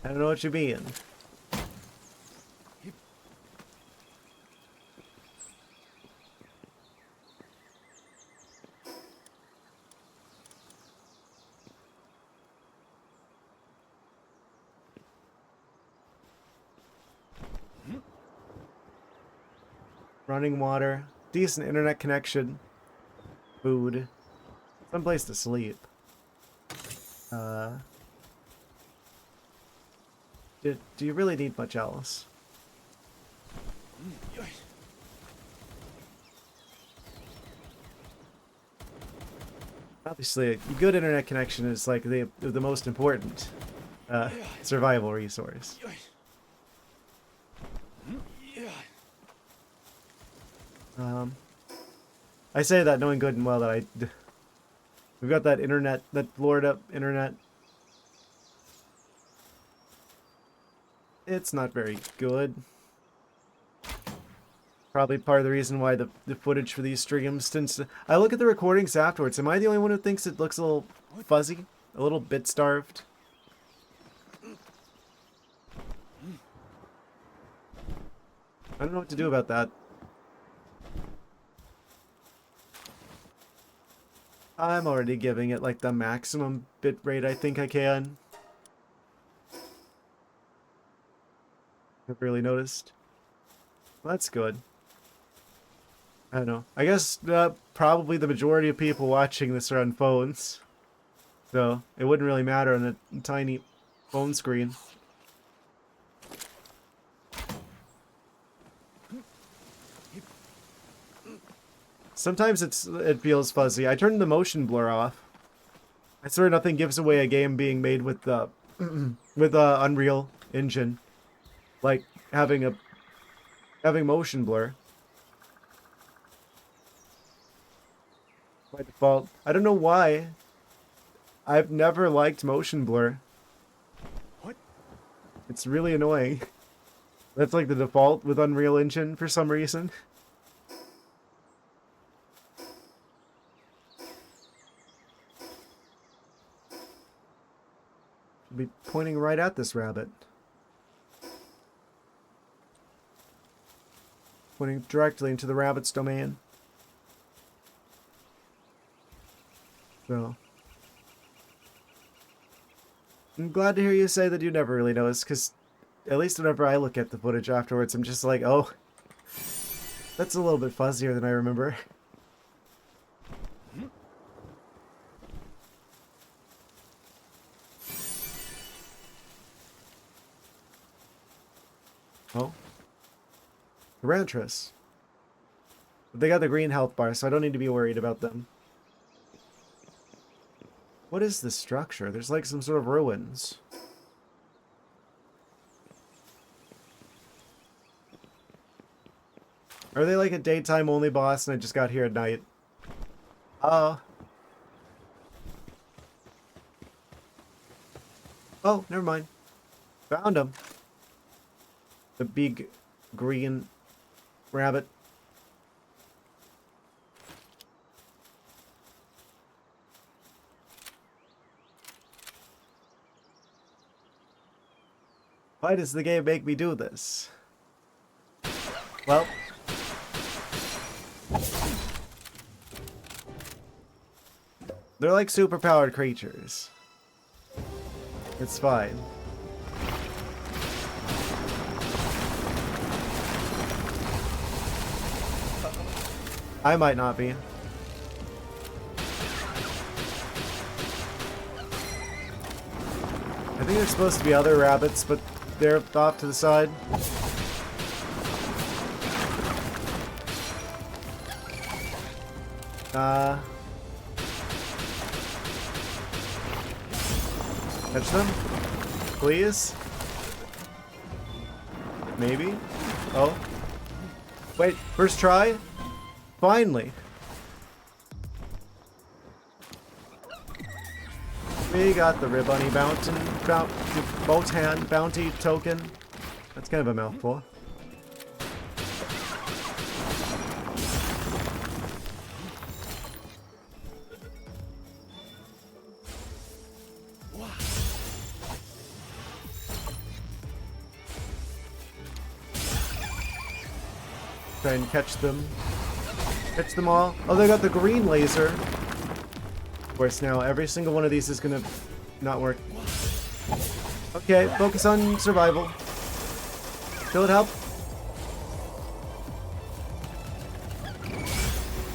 I don't know what you mean. Running water, decent internet connection, food, someplace to sleep. Do you really need much else? Obviously, a good internet connection is like the most important survival resource. I say that knowing good and well that we've got that internet, that floored up internet. It's not very good. Probably part of the reason why the footage for these streams tends to... I look at the recordings afterwards. Am I the only one who thinks it looks a little fuzzy? A little bit starved? I don't know what to do about that. I'm already giving it like the maximum bit rate I think I can. I've really noticed. Well, that's good. I don't know. I guess probably the majority of people watching this are on phones. So it wouldn't really matter on a tiny phone screen. Sometimes it feels fuzzy. I turned the motion blur off. I swear nothing gives away a game being made with the Unreal Engine, like having motion blur. By default, I don't know why. I've never liked motion blur. What? It's really annoying. That's like the default with Unreal Engine for some reason. Be pointing right at this rabbit. Pointing directly into the rabbit's domain. So, I'm glad to hear you say that you never really noticed, because at least whenever I look at the footage afterwards, I'm just like, oh, that's a little bit fuzzier than I remember. Oh. Tarantras. But they got the green health bar, so I don't need to be worried about them. What is this structure? There's like some sort of ruins. Are they like a daytime only boss and I just got here at night? Oh, never mind. Found him. The big green rabbit. Why does the game make me do this? Well, they're like superpowered creatures. It's fine. I might not be. I think there's supposed to be other rabbits, but they're off to the side. Catch them? Please? Maybe? Oh. Wait, first try? Finally. We got the Ribbunny bounty token. That's kind of a mouthful. Try and catch them. Catch them all. Oh, they got the green laser. Of course, now every single one of these is gonna not work. Okay, focus on survival. Will it help?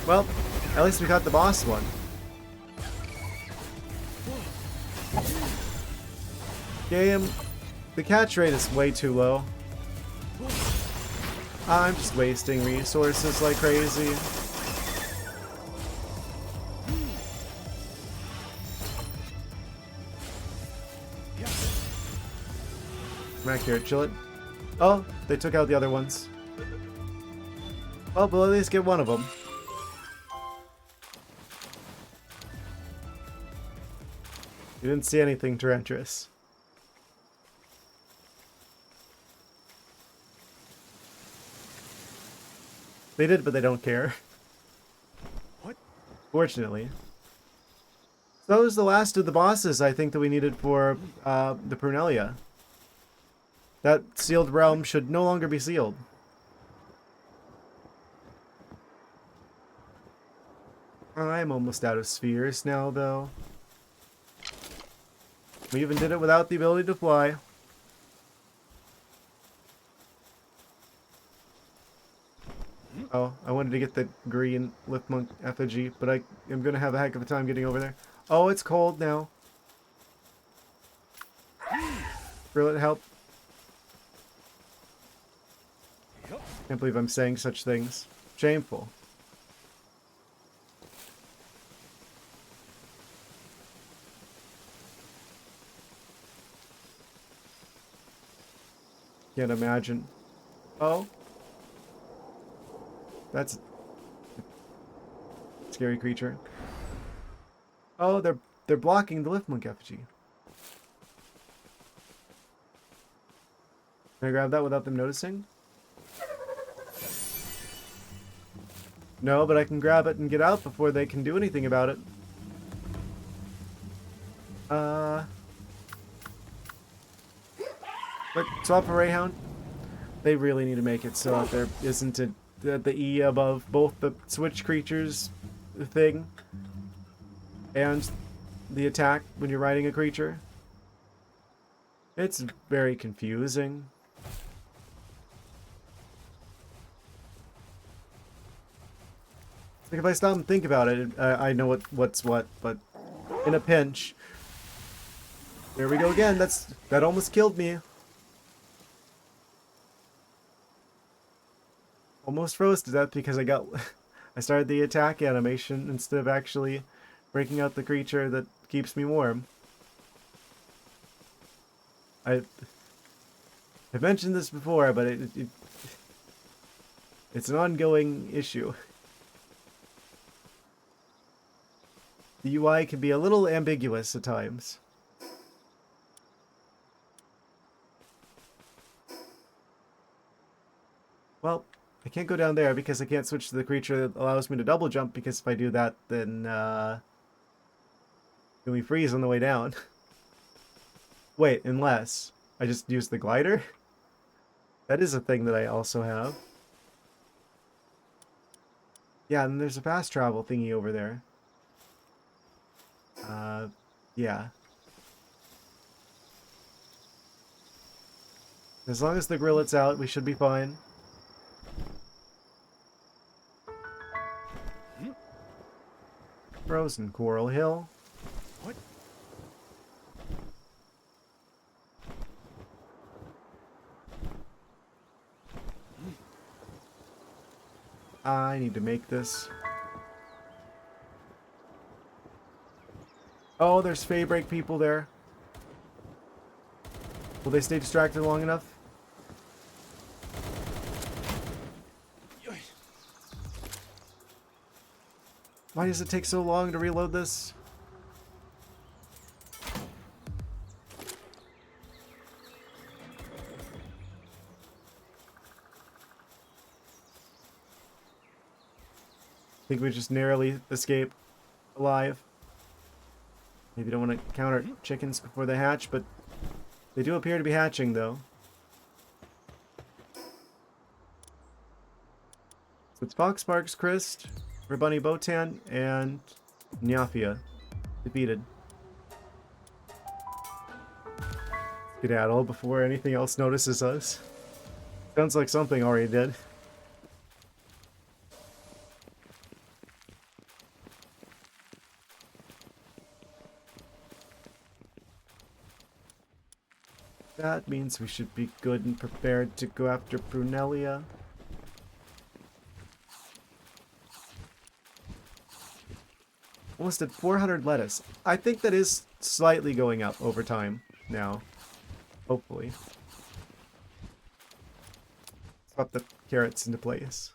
Well, at least we caught the boss one. Game, the catch rate is way too low. I'm just wasting resources like crazy. Come back here, chill it. Oh, they took out the other ones. Well, we'll at least get one of them. You didn't see anything treacherous. They did, but they don't care. What? Fortunately. So that was the last of the bosses I think that we needed for the Prunelia. That sealed realm should no longer be sealed. I'm almost out of spheres now, though. We even did it without the ability to fly. Oh, I wanted to get the green lift monk effigy, but I am going to have a heck of a time getting over there. Oh, it's cold now. Will it help? Can't believe I'm saying such things. Shameful. Can't imagine. Oh. That's a scary creature. Oh, they're blocking the lift monk effigy. Can I grab that without them noticing? No, but I can grab it and get out before they can do anything about it. Look, swap for Rayhound. They really need to make it so that there isn't the E above both the switch creatures thing and the attack when you're riding a creature. It's very confusing. Like if I stop and think about it, I know what's what, but in a pinch. There we go again. That almost killed me. Almost froze to death because I started the attack animation instead of actually breaking out the creature that keeps me warm. I've mentioned this before, but it's an ongoing issue. The UI can be a little ambiguous at times. Well, I can't go down there because I can't switch to the creature that allows me to double jump, because if I do that, then we freeze on the way down. Wait, unless I just use the glider? That is a thing that I also have. Yeah, and there's a fast travel thingy over there. Yeah. As long as the grillet's out, we should be fine. Frozen Coral Hill. What? I need to make this. Oh, there's Faybreak people there. Will they stay distracted long enough? Why does it take so long to reload this? I think we just narrowly escape alive. Maybe don't want to counter chickens before they hatch, but they do appear to be hatching, though. So it's Foxparks, Christ, Rabunny Botan, and Nyafia defeated. Skedaddle before anything else notices us. Sounds like something already did. That means we should be good and prepared to go after Brunelia. Almost at 400 lettuce. I think that is slightly going up over time now. Hopefully. Swap the carrots into place.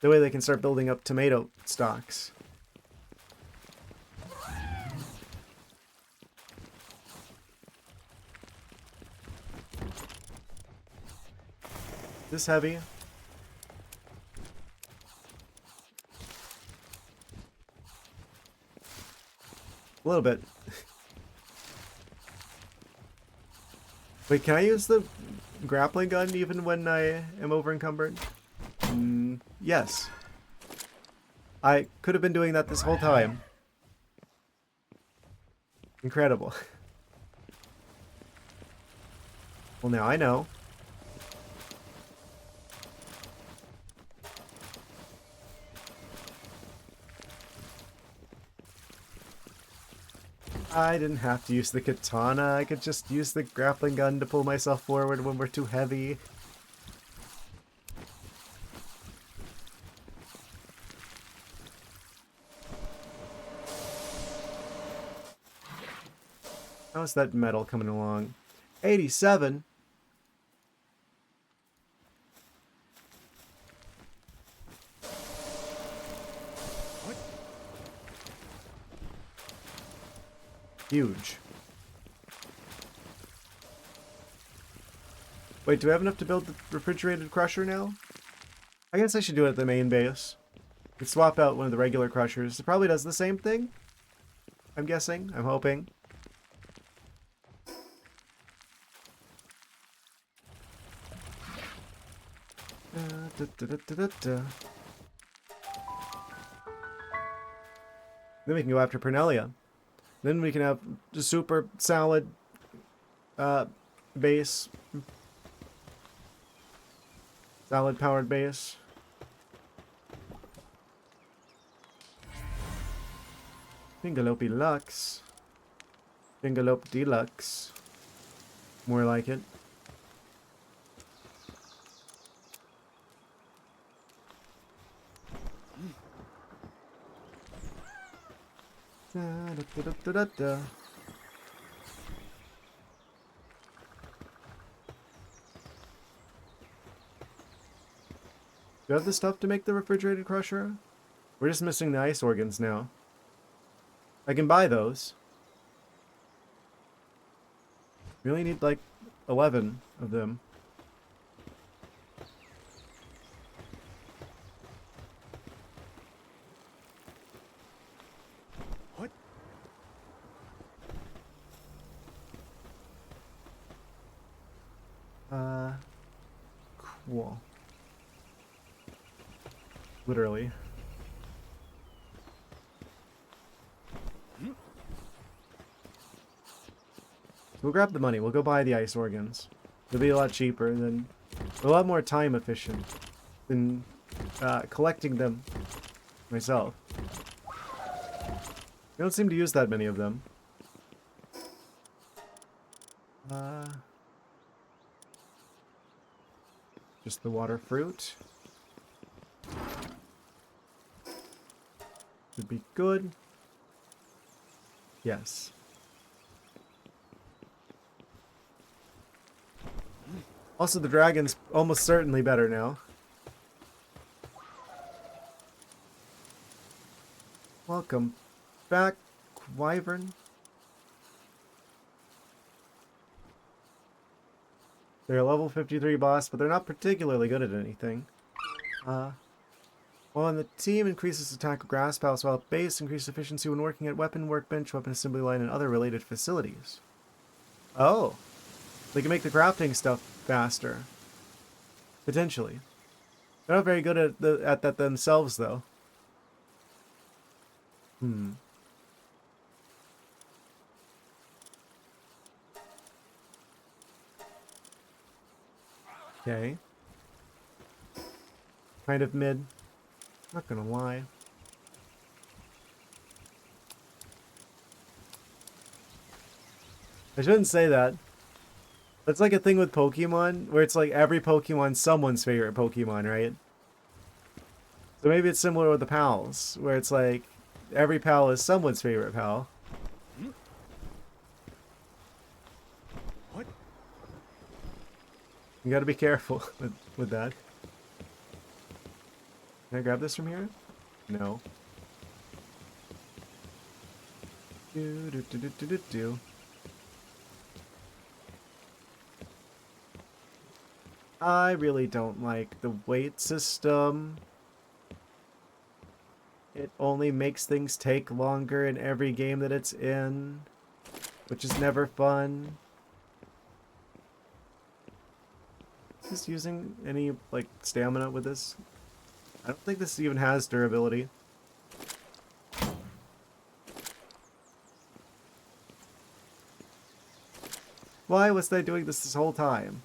That way they can start building up tomato stocks. This heavy. A little bit. Wait, can I use the grappling gun even when I am over encumbered? Yes. I could have been doing that this whole time. Incredible. Well, now I know. I didn't have to use the katana. I could just use the grappling gun to pull myself forward when we're too heavy. How's that metal coming along? 87? What? Huge. Wait, do we have enough to build the refrigerated crusher now? I guess I should do it at the main base. We could swap out one of the regular crushers. It probably does the same thing. I'm guessing. I'm hoping. Then we can go after Pernelia. Then we can have the super salad base. Salad powered base. Fingalope Lux. Fingalope Deluxe. More like it. Da, da, da, da, da, da. Do you have the stuff to make the refrigerated crusher? We're just missing the ice organs now. I can buy those. We only need like 11 of them. What? Cool. Literally. We'll grab the money. We'll go buy the ice organs. It'll be a lot cheaper and then a lot more time efficient than collecting them myself. I don't seem to use that many of them. Just the water fruit. Should be good. Yes. Also, the dragon's almost certainly better now. Welcome back, Wyvern. They're a level 53 boss, but they're not particularly good at anything. While the team increases attack of grass pals, while base increases efficiency when working at weapon workbench, weapon assembly line, and other related facilities. Oh. They can make the crafting stuff faster. Potentially. They're not very good at that themselves, though. Okay. Kind of mid. Not gonna lie. I shouldn't say that. That's like a thing with Pokemon, where it's like every Pokemon's someone's favorite Pokemon, right? So maybe it's similar with the pals, where it's like every pal is someone's favorite pal. What? You gotta be careful with that. Can I grab this from here? No. Do, do, do, do, do, do, do. I really don't like the weight system. It only makes things take longer in every game that it's in, which is never fun. Is this using any, like, stamina with this? I don't think this even has durability. Why was I doing this whole time?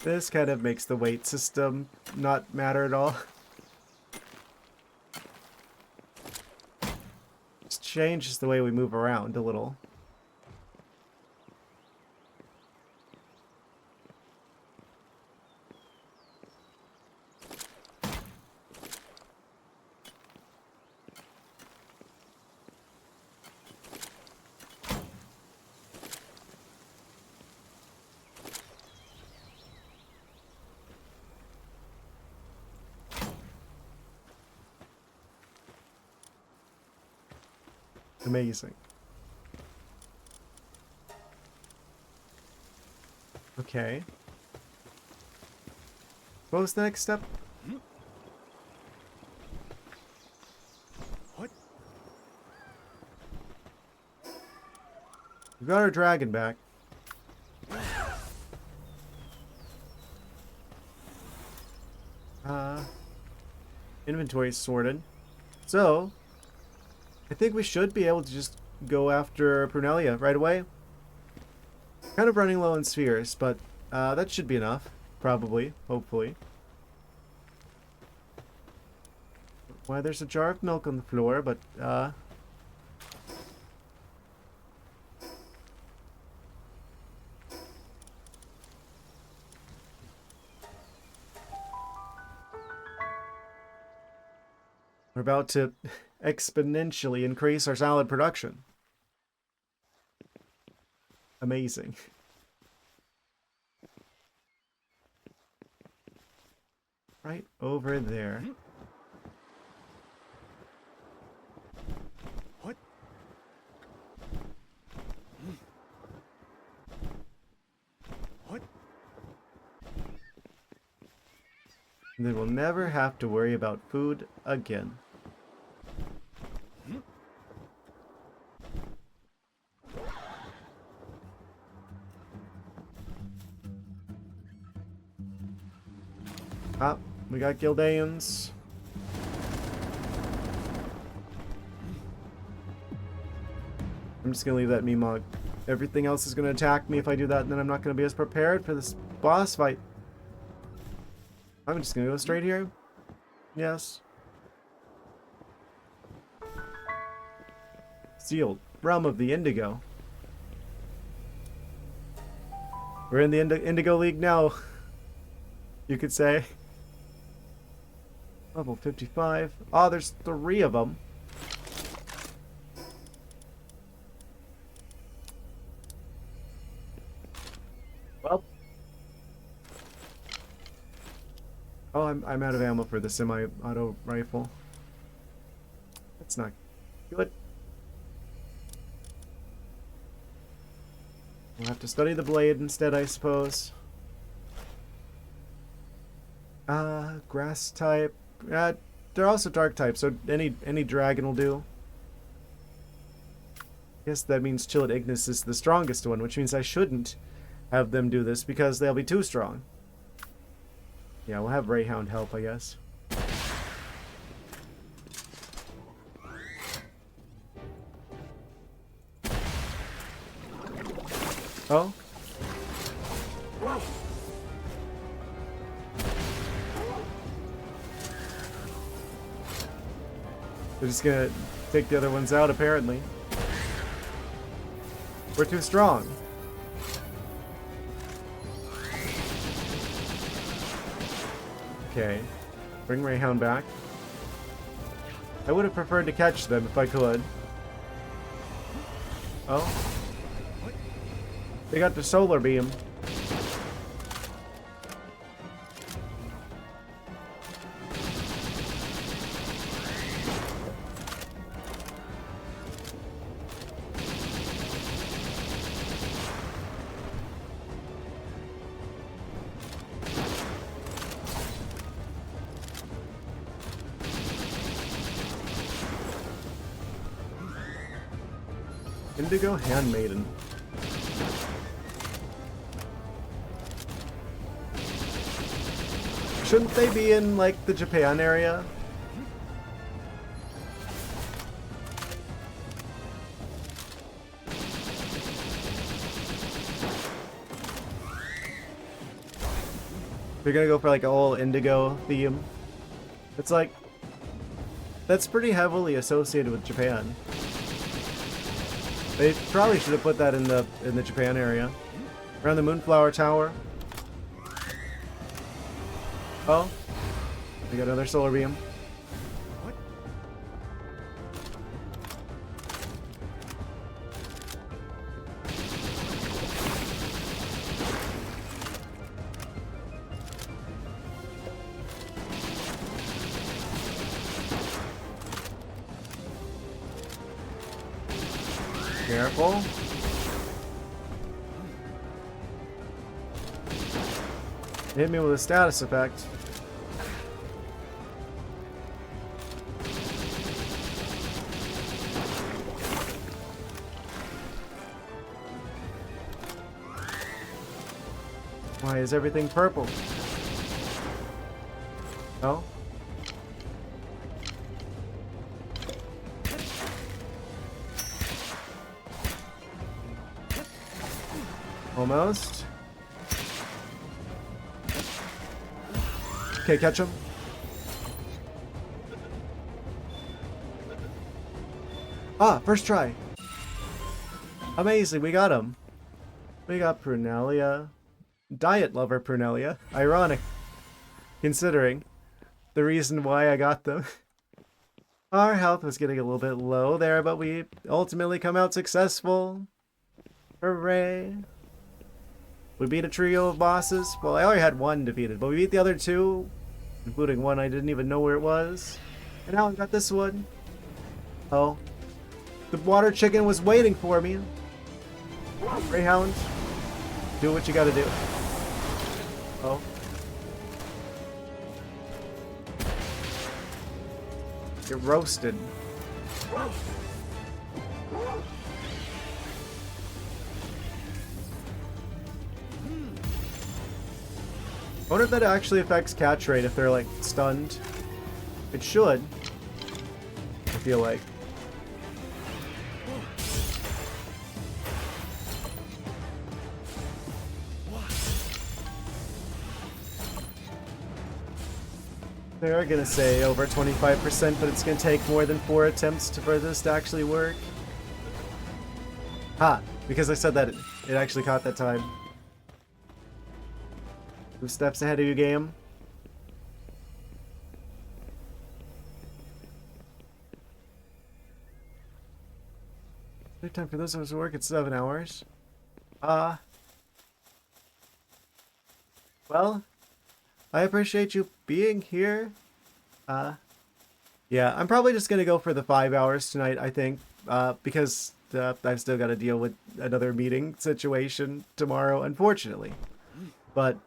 This kind of makes the weight system not matter at all. Just changes the way we move around a little. Amazing. Okay. What was the next step? What? We got our dragon back. Inventory sorted. So, I think we should be able to just go after Prunelia right away. Kind of running low on spheres, but that should be enough. Probably. Hopefully. Why, there's a jar of milk on the floor, but we're about to exponentially increase our salad production. Amazing. Right over there. What? What? And then we'll never have to worry about food again. Ah, we got Gildaeans. I'm just gonna leave that Meemog. Everything else is gonna attack me if I do that, and then I'm not gonna be as prepared for this boss fight. I'm just gonna go straight here. Yes. Sealed. Realm of the Indigo. We're in the Indigo League now, you could say. Level 55. Oh, there's 3 of them. Well. Oh, I'm out of ammo for the semi-auto rifle. That's not good. We'll have to study the blade instead, I suppose. Grass type. They're also dark type, so any dragon will do. I guess that means Chilled Ignis is the strongest one, which means I shouldn't have them do this because they'll be too strong. Yeah, we'll have Rayhound help, I guess. Oh? They're just gonna take the other ones out, apparently. We're too strong. Okay. Bring Greyhound back. I would have preferred to catch them if I could. Oh. They got the solar beam. Indigo Handmaiden. Shouldn't they be in, like, the Japan area? They're gonna go for, like, a whole indigo theme. It's like, that's pretty heavily associated with Japan. They probably should have put that in the Japan area. Around the Moonflower Tower. Oh. We got another solar beam. What? Careful. Hit me with a status effect. Why is everything purple? Oh? Almost. Okay, catch him. Ah, first try. Amazing, we got him. We got Prunelia. Diet lover Prunelia. Ironic, considering the reason why I got them. Our health was getting a little bit low there, but we ultimately come out successful. Hooray. We beat a trio of bosses. Well, I already had one defeated, but we beat the other two, including one I didn't even know where it was. And now I got this one. Oh. The water chicken was waiting for me. Greyhound, do what you gotta do. Oh. You're roasted. I wonder if that actually affects catch rate if they're, like, stunned. It should. I feel like. They are gonna say over 25%, but it's gonna take more than 4 attempts for this to actually work. Ha! Because I said that, it actually caught that time. 2 steps ahead of you, game. Good time for this to work at 7 hours. Well, I appreciate you being here. Yeah, I'm probably just gonna go for the 5 hours tonight, I think, because I've still got to deal with another meeting situation tomorrow, unfortunately. But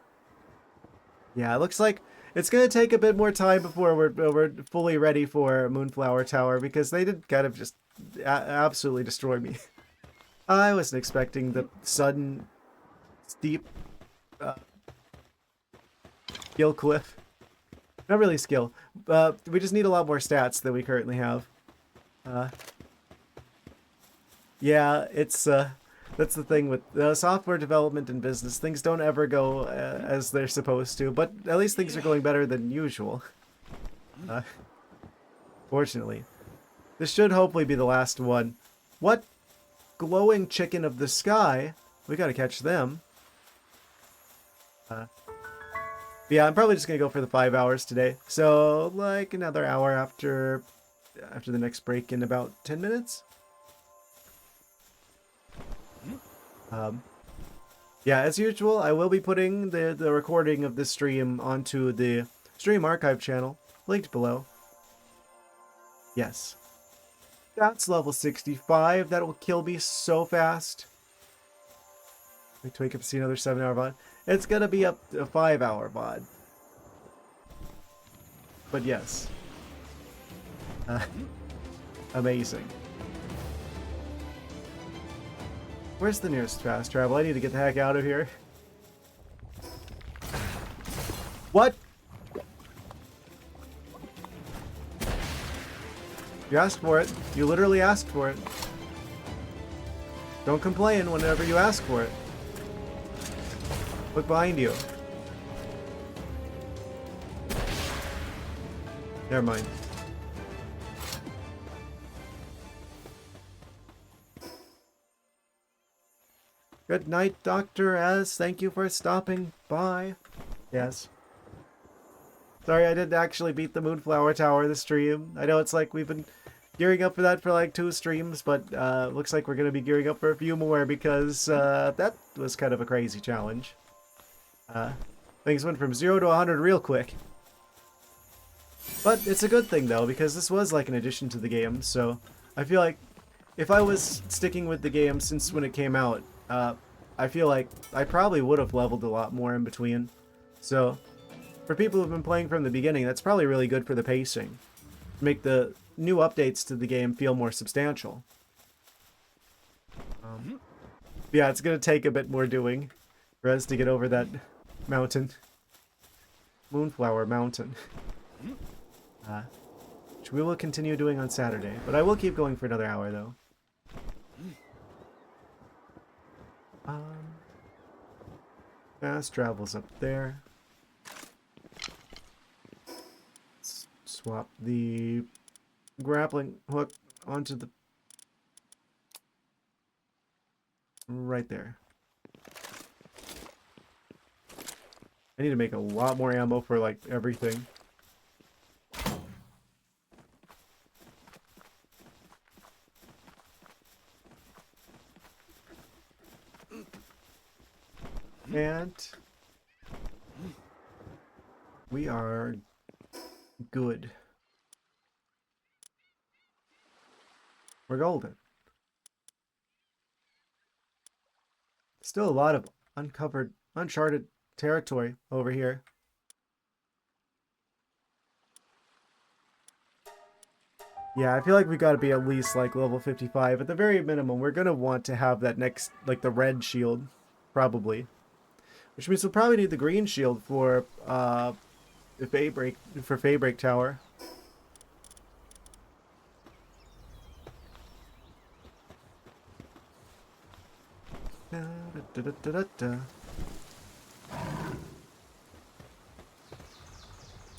yeah, it looks like it's gonna take a bit more time before we're fully ready for Moonflower Tower, because they did kind of just absolutely destroy me. I wasn't expecting the sudden steep skill cliff. Not really skill. We just need a lot more stats than we currently have. Yeah, it's that's the thing with software development and business. Things don't ever go as they're supposed to, but at least things are going better than usual. Fortunately. This should hopefully be the last one. What glowing chicken of the sky? We gotta catch them. Yeah, I'm probably just gonna go for the 5 hours today. So like another hour after the next break in about 10 minutes. Yeah, as usual, I will be putting the recording of this stream onto the stream archive channel, linked below. Yes. That's level 65. That will kill me so fast. Wait to wake up to see another 7-hour VOD. It's gonna be up to a 5-hour VOD. But yes. Amazing. Where's the nearest fast travel? I need to get the heck out of here. What? You asked for it. You literally asked for it. Don't complain whenever you ask for it. Look behind you. Never mind. Good night, Dr. Az. Thank you for stopping by. Yes. Sorry, I didn't actually beat the Moonflower Tower this stream. I know it's like we've been gearing up for that for like 2 streams, but looks like we're going to be gearing up for a few more because that was kind of a crazy challenge. Things went from 0 to 100 real quick. But it's a good thing though, because this was like an addition to the game, so I feel like if I was sticking with the game since when it came out, I feel like I probably would have leveled a lot more in between. So, for people who've been playing from the beginning, that's probably really good for the pacing. Make the new updates to the game feel more substantial. Yeah, it's going to take a bit more doing for us to get over that mountain. Moonflower Mountain. Which we will continue doing on Saturday, but I will keep going for another hour though. Fast travel's up there. Let's swap the grappling hook onto the... right there. I need to make a lot more ammo for like everything. And we are good. We're golden. Still a lot of uncovered, uncharted territory over here. Yeah, I feel like we gotta be at least like level 55. At the very minimum, we're gonna want to have that next, like the red shield, probably. Which means we'll probably need the green shield for the Faybreak Tower.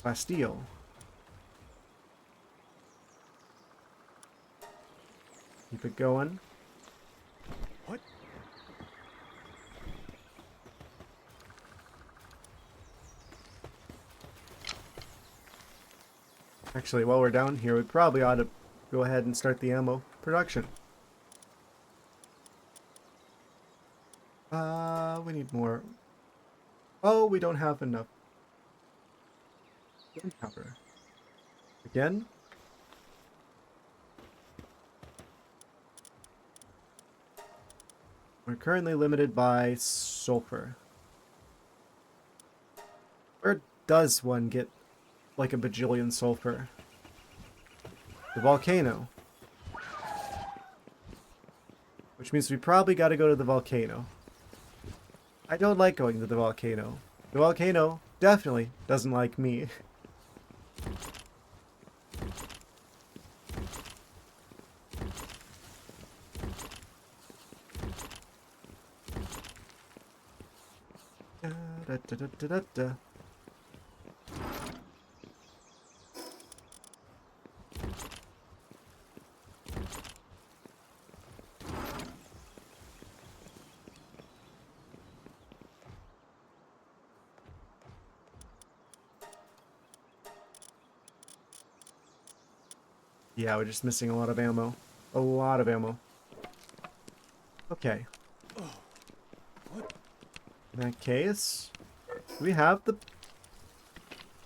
Bastille. Keep it going. What? Actually, while we're down here, we probably ought to go ahead and start the ammo production. We need more. Oh, we don't have enough gunpowder. Again? We're currently limited by sulfur. Where does one get like a bajillion sulfur? The volcano. Which means we probably gotta go to the volcano. I don't like going to the volcano. The volcano definitely doesn't like me. Da, da, da, da, da, da. Yeah, we're just missing a lot of ammo. A lot of ammo. Okay. In that case, do we have the...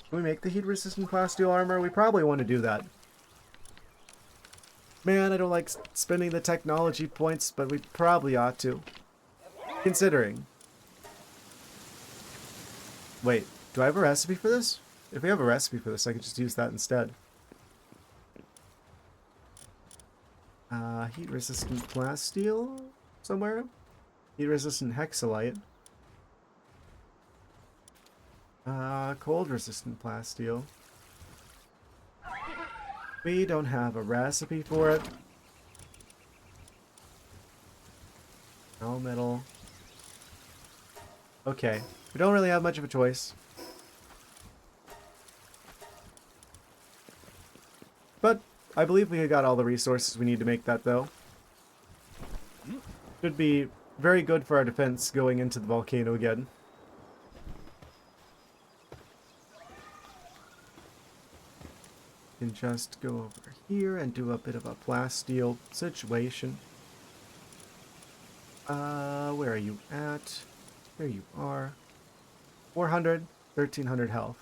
Can we make the heat-resistant plasteel armor? We probably want to do that. Man, I don't like spending the technology points, but we probably ought to. Considering. Wait, do I have a recipe for this? If we have a recipe for this, I could just use that instead. Heat-resistant plasteel somewhere? Heat-resistant hexalite. Cold-resistant plasteel. We don't have a recipe for it. No metal. Okay, we don't really have much of a choice. But I believe we got all the resources we need to make that, though. Should be very good for our defense going into the volcano again. Can just go over here and do a bit of a plasteel situation. Where are you at? There you are. 400, 1300 health.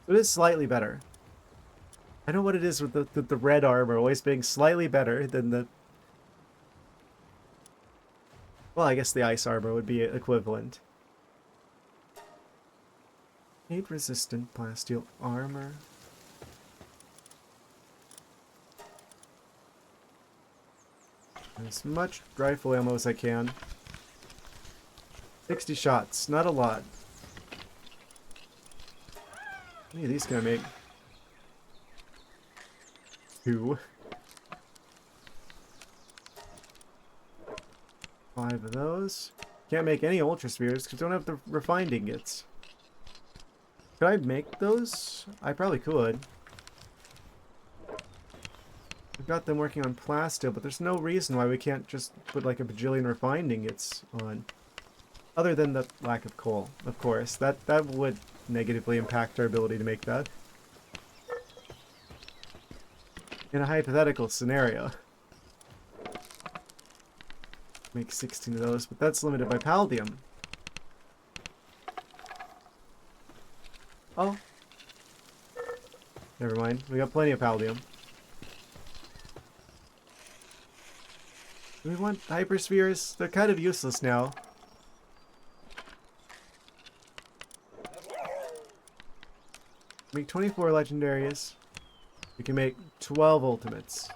So it is slightly better. I know what it is with the red armor always being slightly better than the... Well, I guess the ice armor would be equivalent. Heat-resistant plasteel armor. As much rifle ammo as I can. 60 shots, not a lot. How many of these can I make? 2. 5 of those. Can't make any ultra spheres because I don't have the refined ingots. Could I make those? I probably could. We've got them working on plasteel, but there's no reason why we can't just put like a bajillion refined ingots on. Other than the lack of coal, of course. That would negatively impact our ability to make that. In a hypothetical scenario. Make 16 of those, but that's limited by palladium. Oh. Never mind. We got plenty of palladium. Do we want hyperspheres? They're kind of useless now. Make 24 legendaries. We can make 12 ultimates.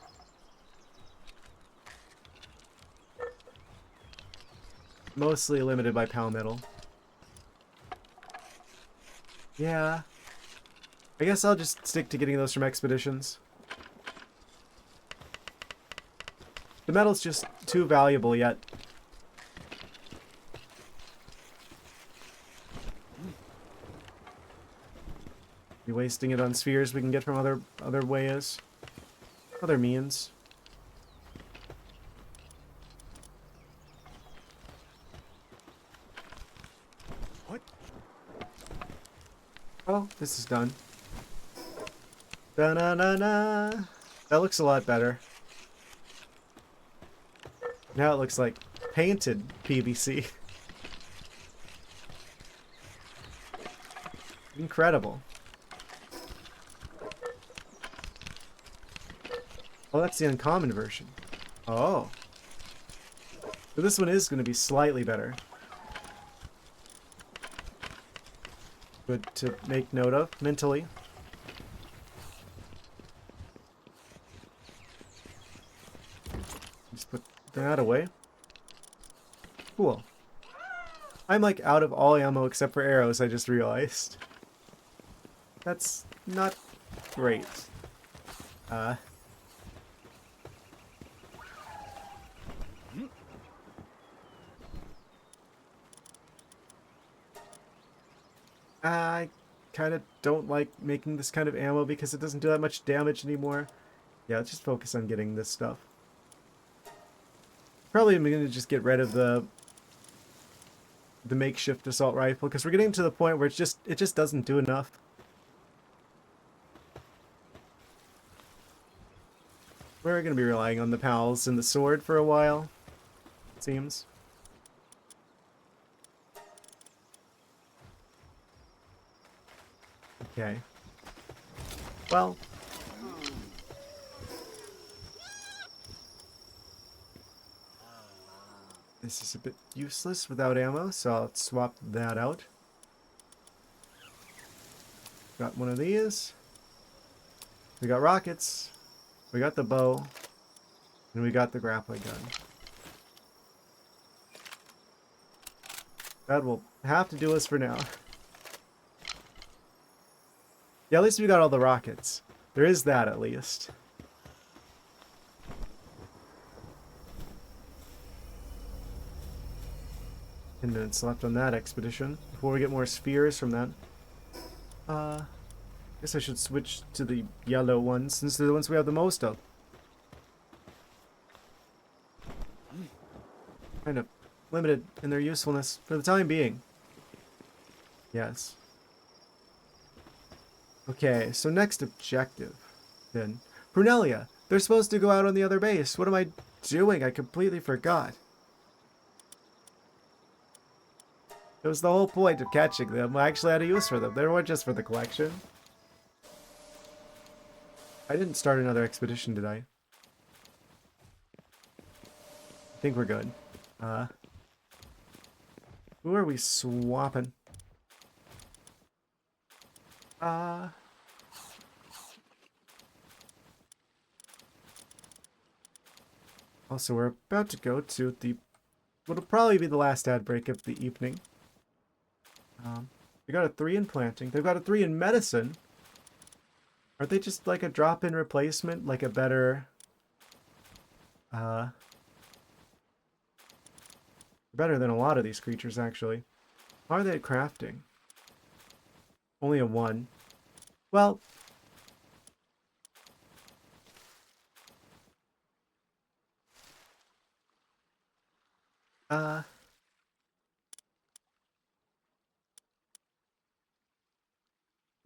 Mostly limited by palmetal. Yeah. I guess I'll just stick to getting those from expeditions. The metal's just too valuable yet. Be wasting it on spheres we can get from other ways. Other means. What? Oh, this is done. Da-na-na-na. That looks a lot better. Now it looks like painted PVC. Incredible. Oh, that's the uncommon version. Oh. So this one is going to be slightly better. Good to make note of mentally. Just put that away. Cool. I'm like out of all ammo except for arrows, I just realized. That's not great. I kind of don't like making this kind of ammo because it doesn't do that much damage anymore. Yeah, let's just focus on getting this stuff. Probably I'm going to just get rid of the makeshift assault rifle because we're getting to the point where it just doesn't do enough. We're going to be relying on the pals and the sword for a while, it seems. Okay. Well. This is a bit useless without ammo, so I'll swap that out. Got one of these. We got rockets. We got the bow. And we got the grappling gun. That will have to do us for now. Yeah, at least we got all the rockets. There is that, at least. 10 minutes left on that expedition before we get more spheres from that. Guess I should switch to the yellow ones since they're the ones we have the most of. Kind of limited in their usefulness for the time being. Yes. Okay, so next objective then. Brunelia, they're supposed to go out on the other base. What am I doing? I completely forgot. It was the whole point of catching them. I actually had a use for them. They weren't just for the collection. I didn't start another expedition, did I? I think we're good. Who are we swapping? Also, we're about to go to the... what'll probably be the last ad break of the evening. We got a 3 in planting. They've got a 3 in medicine. Aren't they just like a drop-in replacement? Like a better... better than a lot of these creatures, actually. How are they at crafting? Only a 1. Well...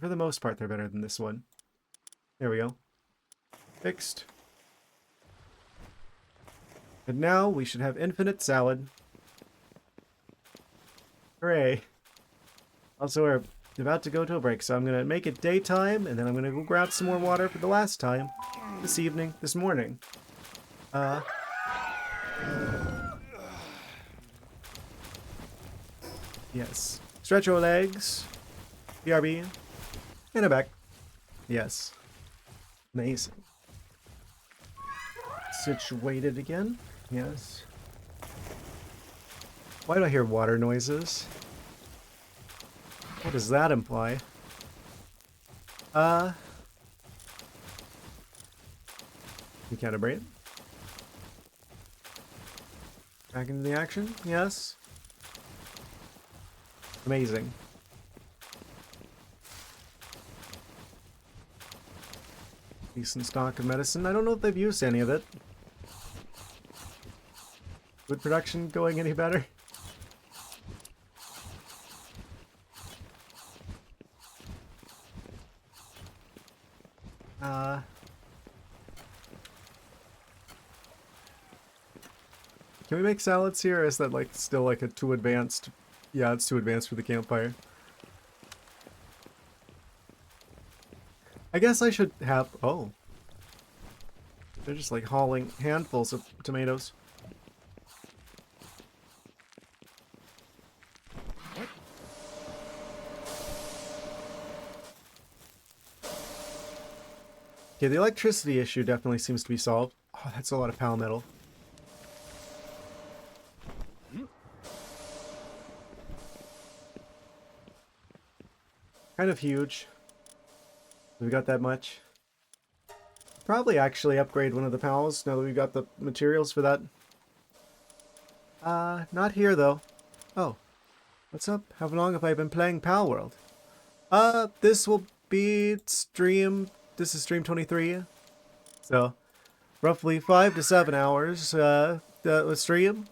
for the most part, they're better than this one. There we go. Fixed. And now we should have infinite salad. Hooray. Also, we're about to go to a break, so I'm going to make it daytime, and then I'm going to go grab some more water for the last time. This evening, this morning. Yes. Stretch your legs. BRB. And a back. Yes. Amazing. Situated again. Yes. Why do I hear water noises? What does that imply? Recalibrate. Back into the action. Yes. Amazing. Decent stock of medicine. I don't know if they've used any of it. Wood production going any better? Can we make salads here, or is that like still like a too advanced? Yeah, it's too advanced for the campfire. I guess I should have... oh. They're just like hauling handfuls of tomatoes. Okay, the electricity issue definitely seems to be solved. Oh, that's a lot of pal metal. Kind of huge. We got that much. Probably actually upgrade one of the pals now that we've got the materials for that. Not here though. Oh. What's up? How long have I been playing Palworld? This will be stream... this is stream 23. So, roughly 5 to 7 hours, with stream.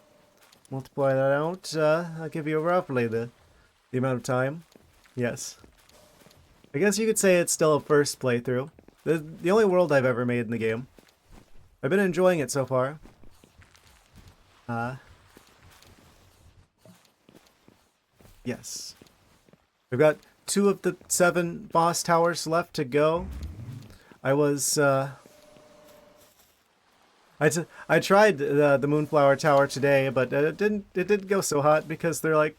Multiply that out, I'll give you roughly the amount of time. Yes. I guess you could say it's still a first playthrough. The only world I've ever made in the game. I've been enjoying it so far. Yes. We've got 2 of the 7 boss towers left to go. I was, I tried the Moonflower Tower today, but it didn't go so hot because they're like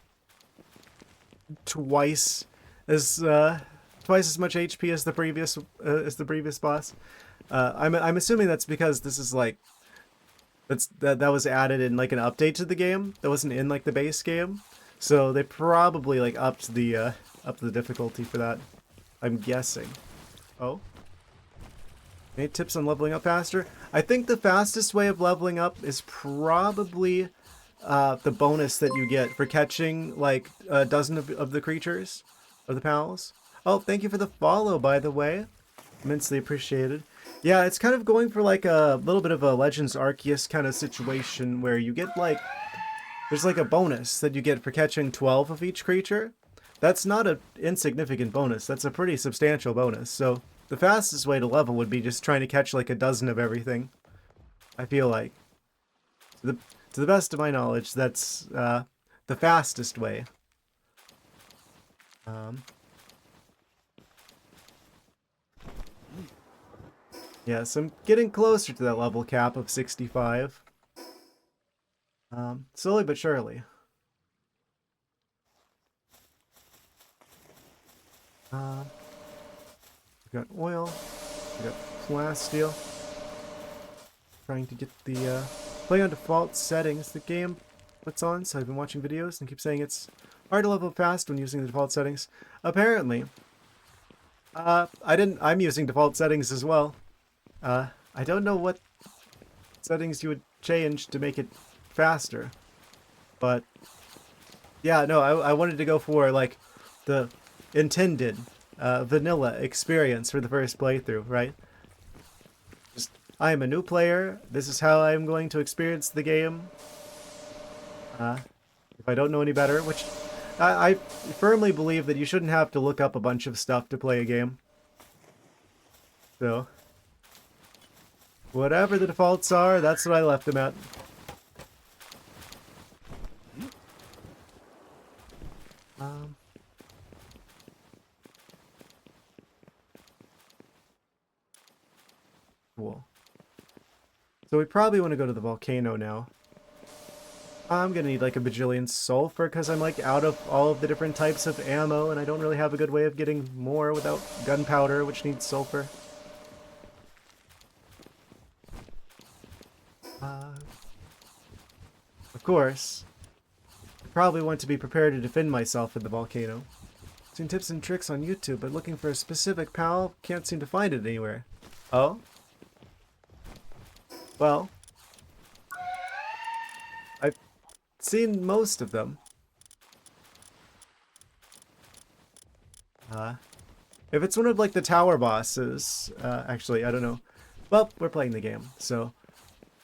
twice as much HP as the previous boss. I'm assuming that's because this is like that was added in like an update to the game that wasn't in like the base game, so they probably like upped the difficulty for that. I'm guessing. Oh. Any tips on leveling up faster? I think the fastest way of leveling up is probably the bonus that you get for catching like a dozen of the creatures, of the pals. Oh, thank you for the follow, by the way. Immensely appreciated. Yeah, it's kind of going for like a little bit of a Legends Arceus kind of situation where you get like, there's like a bonus that you get for catching 12 of each creature. That's not an insignificant bonus. That's a pretty substantial bonus. So the fastest way to level would be just trying to catch like a dozen of everything. I feel like. To the best of my knowledge, that's the fastest way. Yes, I'm getting closer to that level cap of 65. Slowly but surely. We got oil. We got plasteel. Trying to get the play on default settings the game puts on. So I've been watching videos and keep saying it's hard to level fast when using the default settings. Apparently, I'm using default settings as well. I don't know what settings you would change to make it faster, but yeah, no, I wanted to go for like the intended vanilla experience for the first playthrough, right? Just, I am a new player. This is how I'm going to experience the game. If I don't know any better, which I firmly believe that you shouldn't have to look up a bunch of stuff to play a game. So, whatever the defaults are, that's what I left them at. Cool. So we probably want to go to the volcano now. I'm gonna need like a bajillion sulfur because I'm like out of all of the different types of ammo and I don't really have a good way of getting more without gunpowder, which needs sulfur. Of course, I probably want to be prepared to defend myself in the volcano. Seen tips and tricks on YouTube, but looking for a specific pal, can't seem to find it anywhere. Oh? Well, I've seen most of them. If it's one of like the tower bosses, actually, I don't know. Well, we're playing the game, so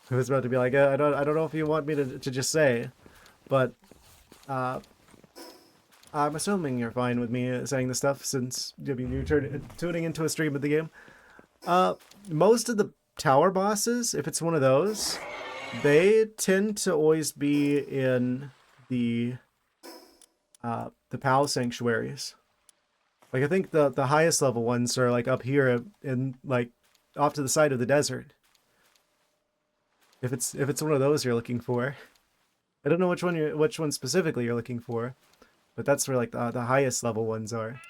I was about to be like, I don't know if you want me to just say, but I'm assuming you're fine with me saying this stuff since you're tuning into a stream of the game. Most of the tower bosses, if it's one of those, they tend to always be in the PAL sanctuaries. Like I think the highest level ones are like up here in like off to the side of the desert. If it's one of those you're looking for, I don't know which one specifically you're looking for, but that's where like the highest level ones are.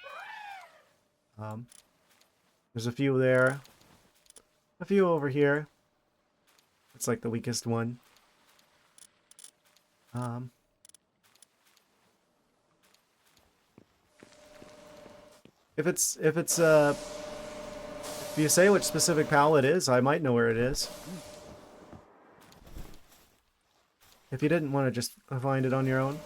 There's a few there, a few over here. It's like the weakest one. If you say which specific pal it is, I might know where it is. If you didn't want to just find it on your own.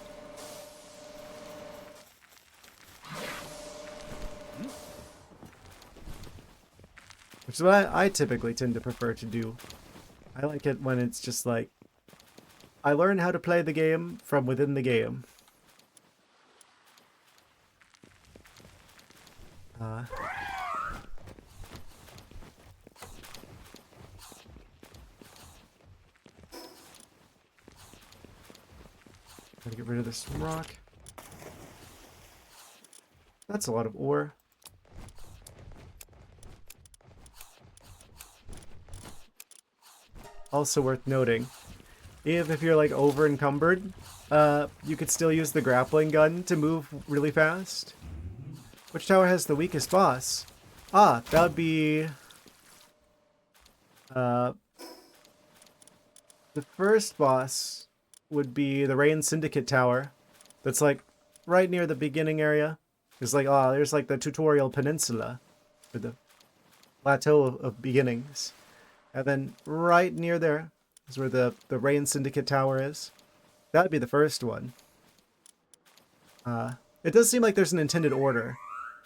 Which is what I typically tend to prefer to do. I like it when it's just like, I learn how to play the game from within the game. Gotta get rid of this rock. That's a lot of ore. Also worth noting, even if you're like over encumbered, you could still use the grappling gun to move really fast. Which tower has the weakest boss? Ah, that would be the first boss would be the Rain Syndicate Tower. That's like right near the beginning area. It's like, oh, there's like the tutorial peninsula, or the plateau of beginnings. And then right near there is where the Rain Syndicate Tower is. That'd be the first one. It does seem like there's an intended order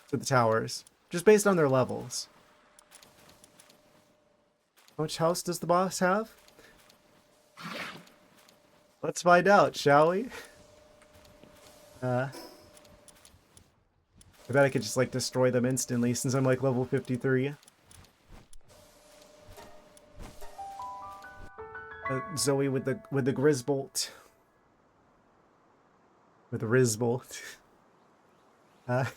for the towers, just based on their levels. How much health does the boss have? Let's find out, shall we? I bet I could just like destroy them instantly since I'm like level 53. Zoe with the Grisbolt. With the Rizbolt. And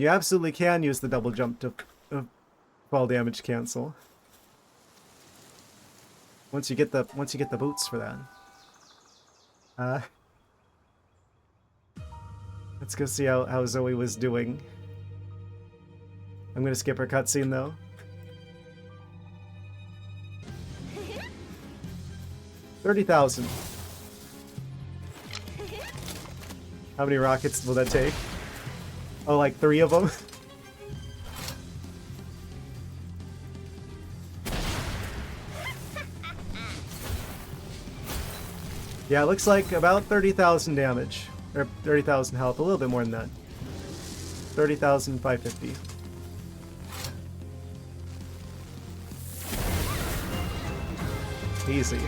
you absolutely can use the double jump to fall damage cancel. Once you get the boots for that. Let's go see how Zoe was doing. I'm gonna skip her cutscene though. $30,000. How many rockets will that take? Oh, like 3 of them? Yeah, it looks like about 30,000 damage. Or 30,000 health, a little bit more than that. 30,550. Easy.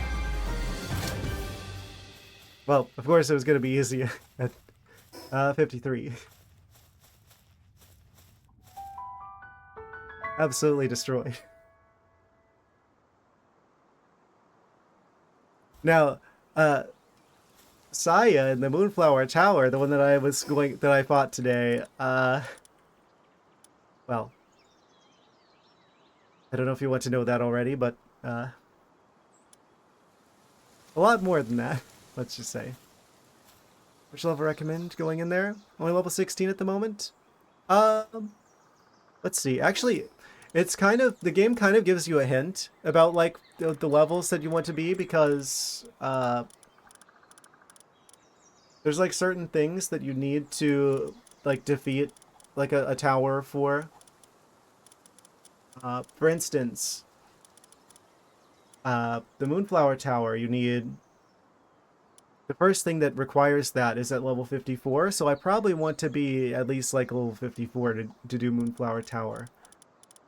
Well, of course it was gonna be easy at 53. Absolutely destroyed. Now, Saya in the Moonflower Tower, the one that I fought today, well, I don't know if you want to know that already, but, a lot more than that, let's just say. Which level recommend going in there? Only level 16 at the moment? Let's see. Actually, it's kind of, the game kind of gives you a hint about, like, the levels that you want to be, because, there's, like, certain things that you need to, like, defeat, like, a tower for. For instance, the Moonflower Tower, you need... The first thing that requires that is at level 54, so I probably want to be at least, like, level 54 to do Moonflower Tower.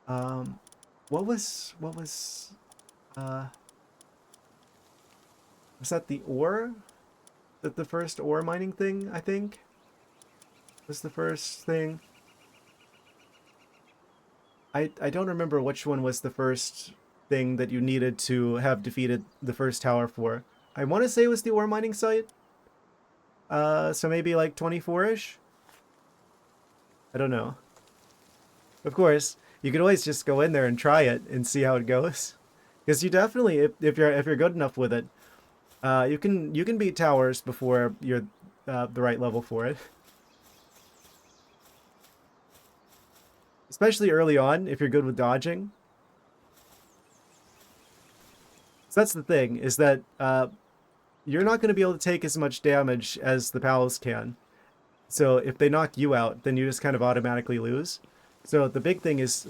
What was, was that the ore? The first ore mining thing, I think? Was the first thing? I don't remember which one was the first thing that you needed to have defeated the first tower for. I want to say it was the ore mining site. So maybe like 24-ish? I don't know. Of course, you could always just go in there and try it and see how it goes. Because you definitely, if you're good enough with it, you can beat towers before you're the right level for it. Especially early on, if you're good with dodging. So that's the thing, is that you're not going to be able to take as much damage as the pals can. So if they knock you out, then you just kind of automatically lose. So the big thing is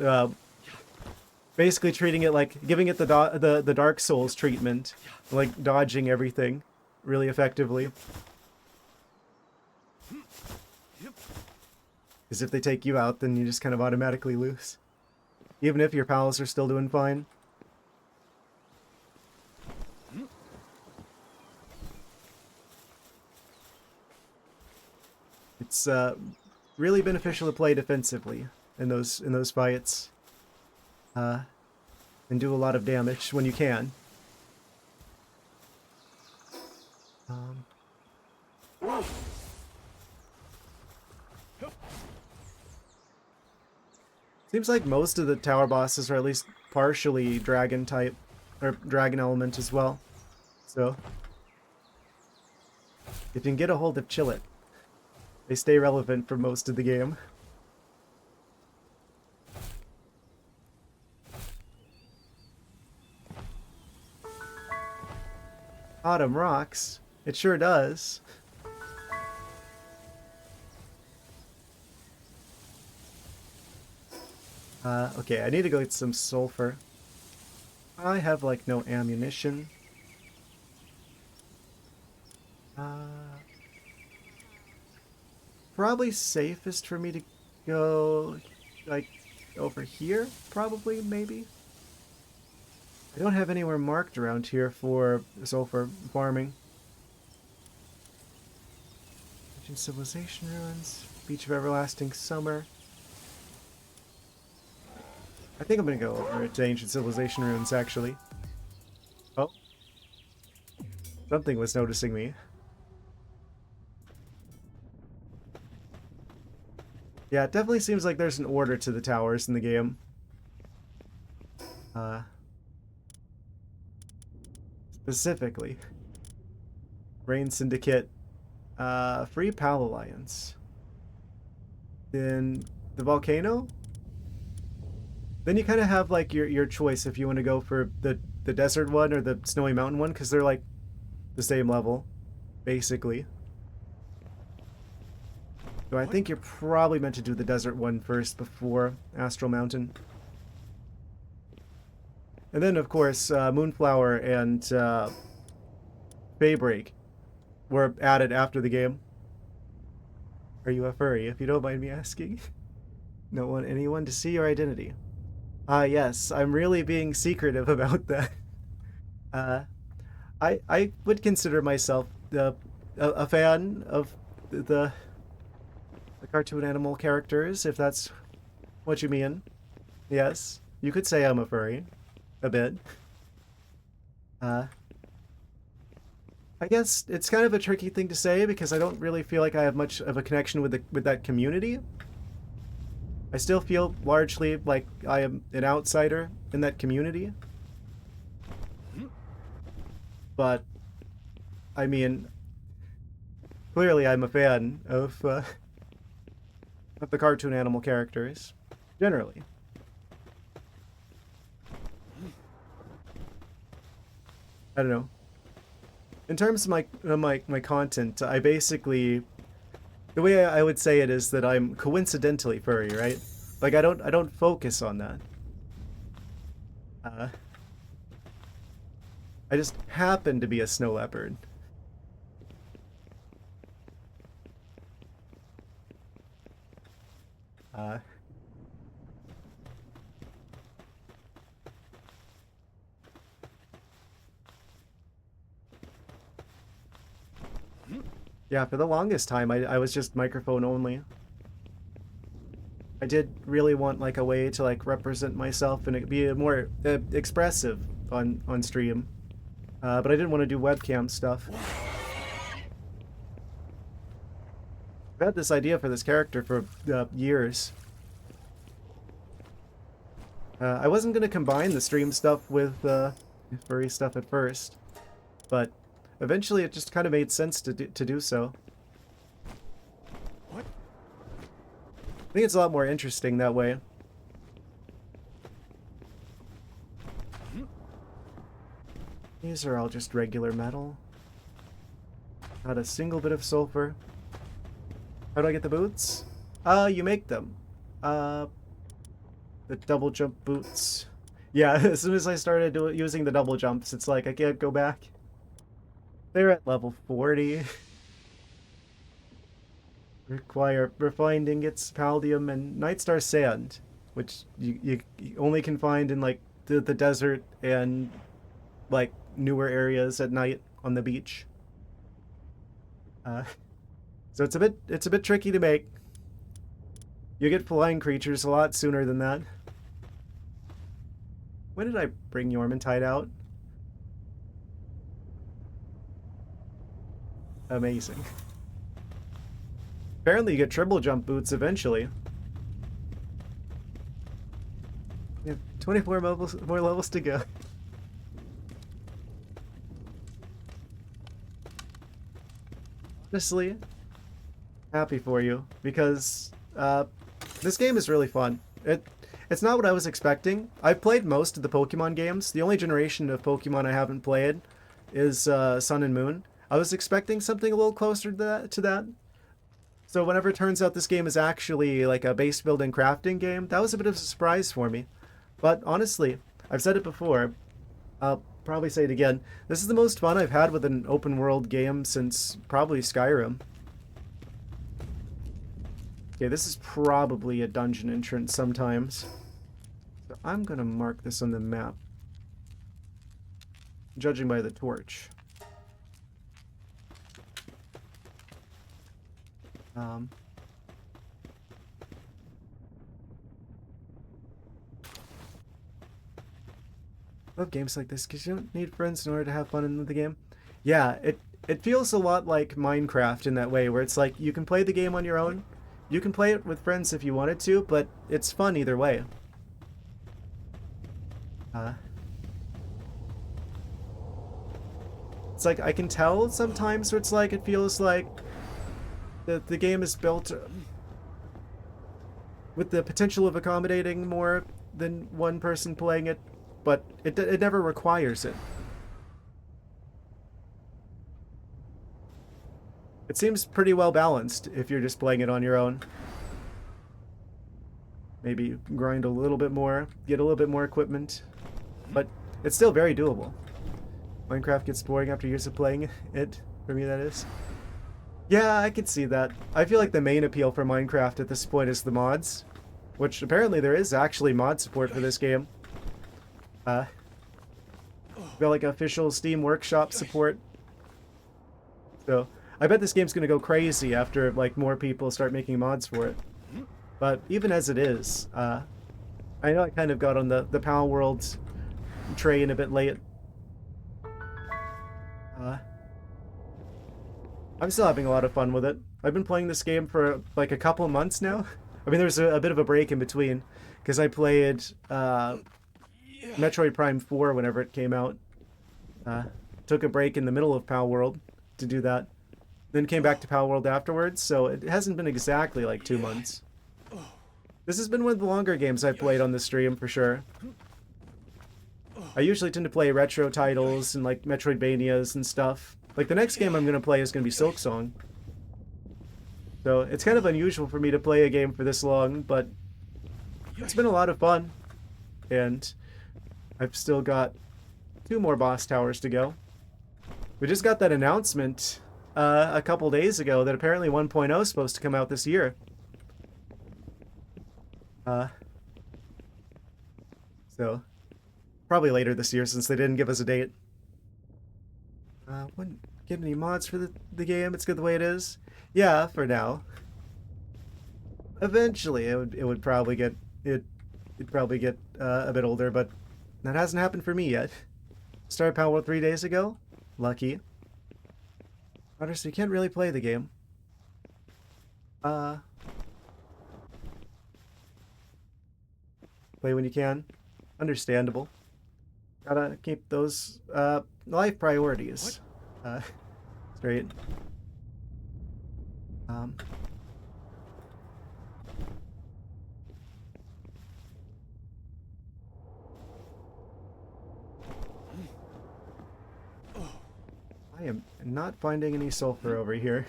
basically treating it like, giving it the Dark Souls treatment, like dodging everything really effectively. Because if they take you out, then you just kind of automatically lose. Even if your pals are still doing fine. It's really beneficial to play defensively in those fights. and do a lot of damage when you can. Seems like most of the tower bosses are at least partially dragon type, or dragon element as well. So, if you can get a hold of Chillet, they stay relevant for most of the game. Autumn rocks. It sure does. Okay, I need to go get some sulfur. I have, like, no ammunition. Probably safest for me to go, like, over here, probably, maybe? I don't have anywhere marked around here for sulfur farming. Ancient Civilization Ruins, Beach of Everlasting Summer. I think I'm gonna go over to Ancient Civilization Ruins, actually. Oh. Something was noticing me. Yeah, it definitely seems like there's an order to the towers in the game. Specifically. Rain Syndicate. Free Pal Alliance. Then the volcano? Then you kind of have like your choice if you want to go for the desert one or the snowy mountain one, because they're like the same level, basically. So I think you're probably meant to do the desert one first before Astral Mountain. And then, of course, Moonflower and Daybreak were added after the game. Are you a furry, if you don't mind me asking? Don't want anyone to see your identity. Yes, I'm really being secretive about that. I would consider myself a fan of the cartoon animal characters, if that's what you mean. Yes, you could say I'm a furry. A bit. I guess it's kind of a tricky thing to say because I don't really feel like I have much of a connection with that community. I still feel largely like I am an outsider in that community. But, I mean, clearly I'm a fan of the cartoon animal characters, generally. I don't know. In terms of my content, I basically, the way I would say it is that I'm coincidentally furry, right? Like I don't focus on that. I just happen to be a snow leopard. Yeah, for the longest time, I was just microphone only. I did really want like a way to like represent myself and it be more expressive on stream, but I didn't want to do webcam stuff. I've had this idea for this character for years. I wasn't gonna combine the stream stuff with furry stuff at first, but eventually it just kind of made sense to do so. What? I think it's a lot more interesting that way. These are all just regular metal. Not a single bit of sulfur. How do I get the boots? You make them. The double jump boots. Yeah, as soon as I started using the double jumps, it's like I can't go back. They're at level 40. Require refined ingots, palladium, and Nightstar sand, which you only can find in like the desert and like newer areas at night on the beach. So it's a bit tricky to make. You get flying creatures a lot sooner than that. When did I bring Yormintide out? Amazing. Apparently you get triple jump boots eventually. We have 24 more levels to go. Honestly, happy for you because this game is really fun. It's not what I was expecting. I've played most of the Pokemon games. The only generation of Pokemon I haven't played is Sun and Moon. I was expecting something a little closer to that. So whenever it turns out this game is actually like a base building crafting game, that was a bit of a surprise for me. But honestly, I've said it before, I'll probably say it again, this is the most fun I've had with an open world game since probably Skyrim. Okay, this is probably a dungeon entrance sometimes. So I'm gonna mark this on the map. Judging by the torch. Love games like this because you don't need friends in order to have fun in the game. Yeah, it feels a lot like Minecraft in that way, where it's like you can play the game on your own, you can play it with friends if you wanted to, but it's fun either way. It's like I can tell sometimes where it's like it feels like the game is built with the potential of accommodating more than one person playing it, but it never requires it. It seems pretty well balanced if you're just playing it on your own. Maybe grind a little bit more, get a little bit more equipment, but it's still very doable. Minecraft gets boring after years of playing it, for me that is. Yeah, I can see that. I feel like the main appeal for Minecraft at this point is the mods, which apparently there is actually mod support for this game. Got like official Steam Workshop support. So I bet this game's gonna go crazy after like more people start making mods for it. But even as it is, I know I kind of got on the Palworld train a bit late. I'm still having a lot of fun with it. I've been playing this game for like a couple months now. I mean, there's a bit of a break in between because I played Metroid Prime 4 whenever it came out. Took a break in the middle of Palworld to do that. Then came back to Palworld afterwards, so it hasn't been exactly like 2 months. This has been one of the longer games I've played on the stream for sure. I usually tend to play retro titles and like Metroidvanias and stuff. Like the next game I'm going to play is going to be Silksong. So it's kind of unusual for me to play a game for this long, but it's been a lot of fun. And I've still got 2 more boss towers to go. We just got that announcement a couple days ago that apparently 1.0 is supposed to come out this year. So probably later this year since they didn't give us a date. Wouldn't get any mods for the game. It's good the way it is. Yeah, for now. Eventually, it would probably get it'd probably get a bit older, but that hasn't happened for me yet. Started Palworld 3 days ago. Lucky. So you can't really play the game. Play when you can. Understandable. Gotta keep those life priorities straight. I am not finding any sulfur over here.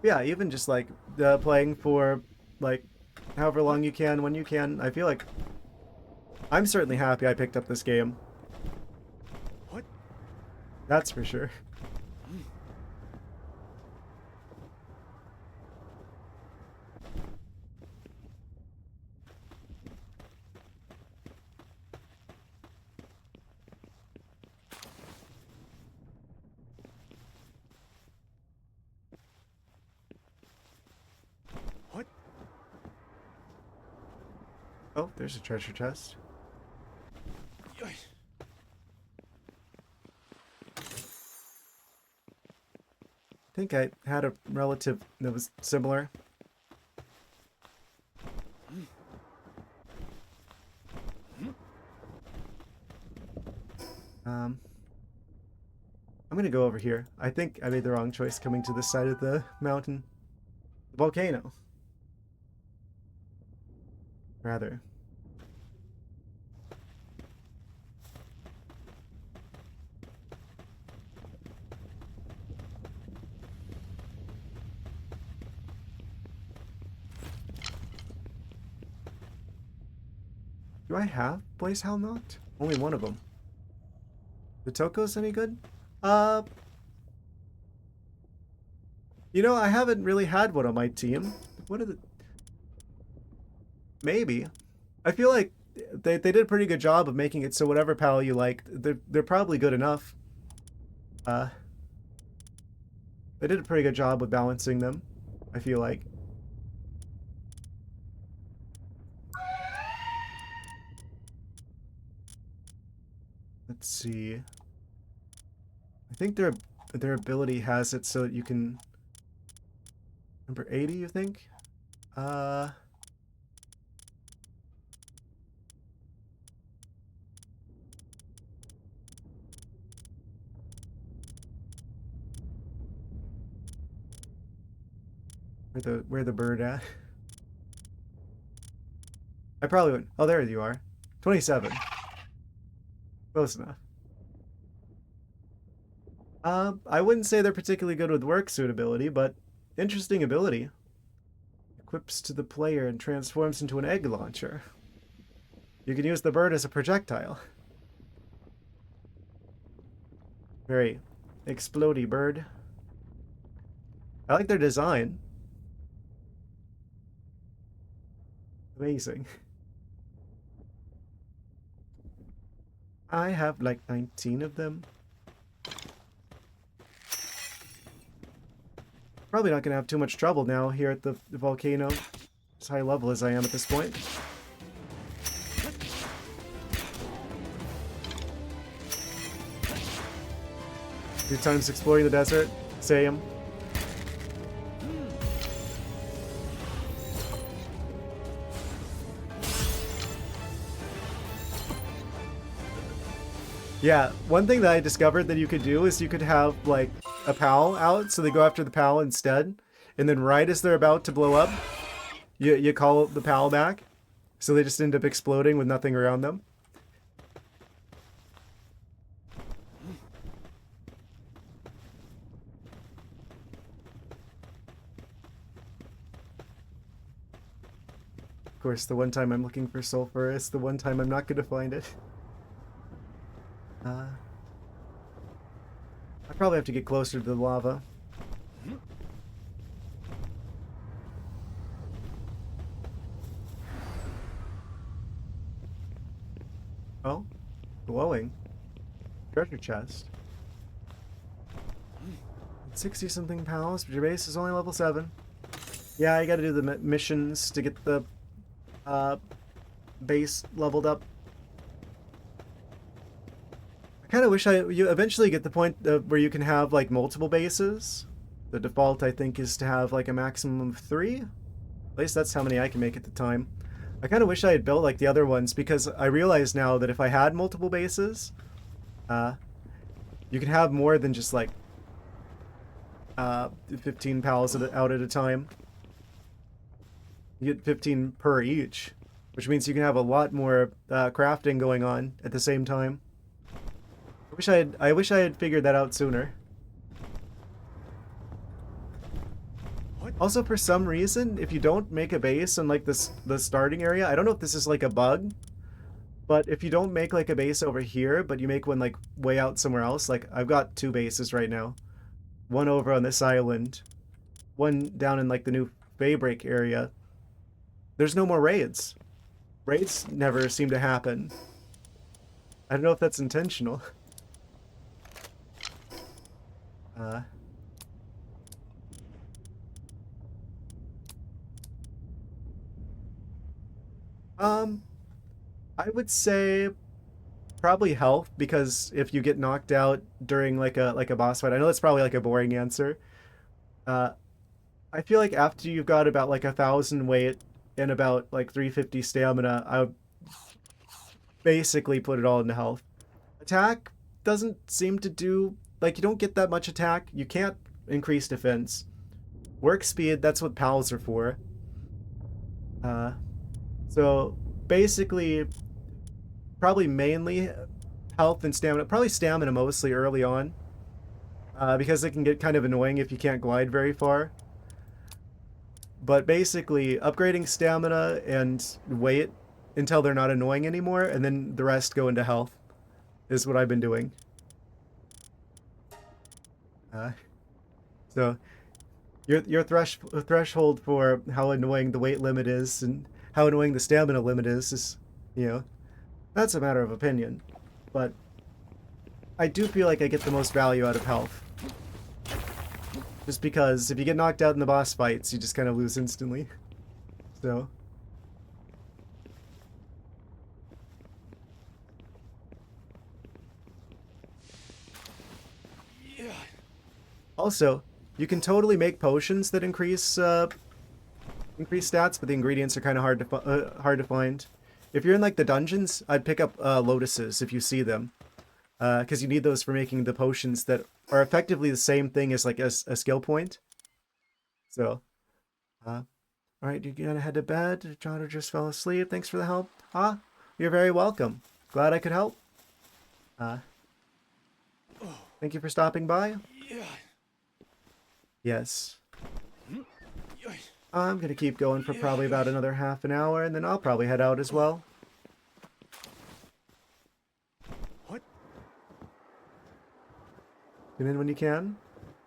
Yeah, even just like playing for like however long you can, when you can, I feel like I'm certainly happy I picked up this game. What? That's for sure. What? Oh, there's a treasure chest. I think I had a relative that was similar. I'm gonna go over here. I think I made the wrong choice coming to this side of the mountain. The volcano. Rather. Do I have Blaze Hell Not? Only one of them. The Toko's any good? You know, I haven't really had one on my team. What are the... Maybe. I feel like they did a pretty good job of making it so whatever pal you like, they're probably good enough. They did a pretty good job with balancing them, I feel like. Let's see. I think their ability has it so that you can... Number 80, you think? Where the bird at? I probably wouldn't. Oh, there you are. 27. Close enough. I wouldn't say they're particularly good with work suitability, but interesting ability. Equips to the player and transforms into an egg launcher. You can use the bird as a projectile. Very explodey bird. I like their design. Amazing. I have like 19 of them. Probably not going to have too much trouble now here at the volcano. As high level as I am at this point. Good times exploring the desert. Same. Yeah, one thing that I discovered that you could do is you could have, like, a PAL out, so they go after the PAL instead. And then right as they're about to blow up, you call the PAL back. So they just end up exploding with nothing around them. Of course, the one time I'm looking for sulfur is the one time I'm not going to find it. I probably have to get closer to the lava. Oh, glowing. Treasure chest. 60-something pals, but your base is only level 7. Yeah, I gotta do the missions to get the base leveled up. I kind of wish you eventually get the point where you can have like multiple bases. The default, I think, is to have like a maximum of 3. At least that's how many I can make at the time. I kind of wish I had built like the other ones because I realize now that if I had multiple bases, you can have more than just like 15 pals out at a time. You get 15 per each, which means you can have a lot more crafting going on at the same time. I wish I had figured that out sooner. Also, for some reason, if you don't make a base in like the starting area, I don't know if this is like a bug, but if you don't make like a base over here, but you make one like way out somewhere else, like I've got 2 bases right now. One over on this island, one down in like the new Faybreak area. There's no more raids. Raids never seem to happen. I don't know if that's intentional. I would say probably health, because if you get knocked out during like a boss fight, I know that's probably like a boring answer. Uh, I feel like after you've got about like 1,000 weight and about like 350 stamina, I would basically put it all into health. Attack doesn't seem to do, like, you don't get that much attack. You can't increase defense. Work speed, that's what pals are for. Uh, so basically, probably mainly health and stamina. Probably stamina mostly early on, because it can get kind of annoying if you can't glide very far. But basically, upgrading stamina and weight until they're not annoying anymore, and then the rest go into health, is what I've been doing. So your threshold for how annoying the weight limit is and how annoying the stamina limit is, you know, that's a matter of opinion. But I do feel like I get the most value out of health. Just because if you get knocked out in the boss fights, you just kind of lose instantly. So. Yeah. Also, you can totally make potions that increase stats, but the ingredients are kind of hard to find. If you're in like the dungeons, I'd pick up lotuses if you see them, because you need those for making the potions that are effectively the same thing as like a skill point. So, all right, you gonna head to bed? John just fell asleep. Thanks for the help. Ah, you're very welcome. Glad I could help. Thank you for stopping by. Yeah. Yes. Yeah. I'm gonna keep going for probably about another half an hour, and then I'll probably head out as well. What? Tune in when you can.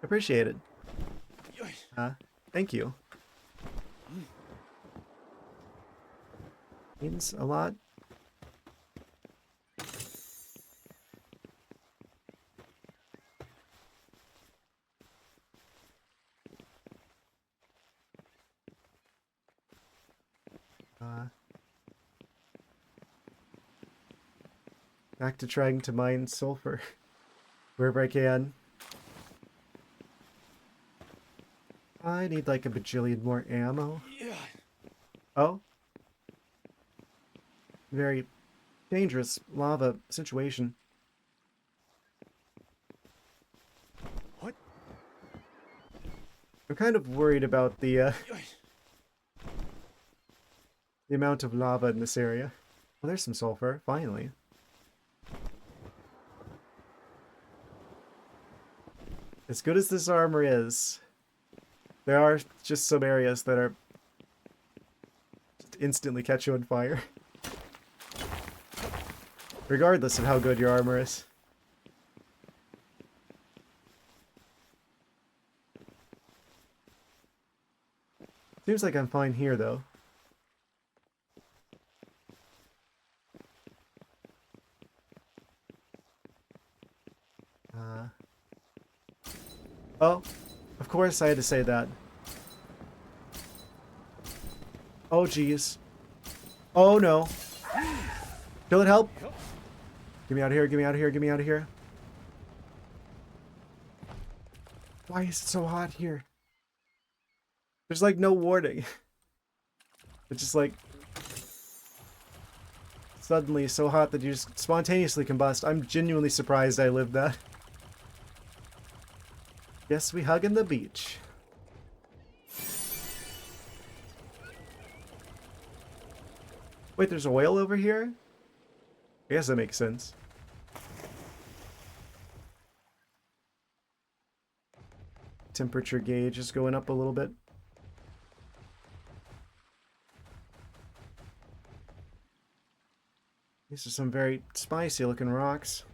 Appreciate it. Yeah. Thank you. Means a lot. Back to trying to mine sulfur wherever I can. I need like a bajillion more ammo. Yeah. Oh. Very dangerous lava situation. What? I'm kind of worried about the amount of lava in this area. Well, there's some sulfur, finally. As good as this armor is, there are just some areas that are just instantly catch you on fire. Regardless of how good your armor is. Seems like I'm fine here, though. Oh, of course I had to say that. Oh, jeez. Oh, no. Will it help? Get me out of here, get me out of here, get me out of here. Why is it so hot here? There's like no warning. It's just like suddenly so hot that you just spontaneously combust. I'm genuinely surprised I lived that. Yes, we hug in the beach. Wait, there's oil over here? I guess that makes sense. Temperature gauge is going up a little bit. These are some very spicy looking rocks.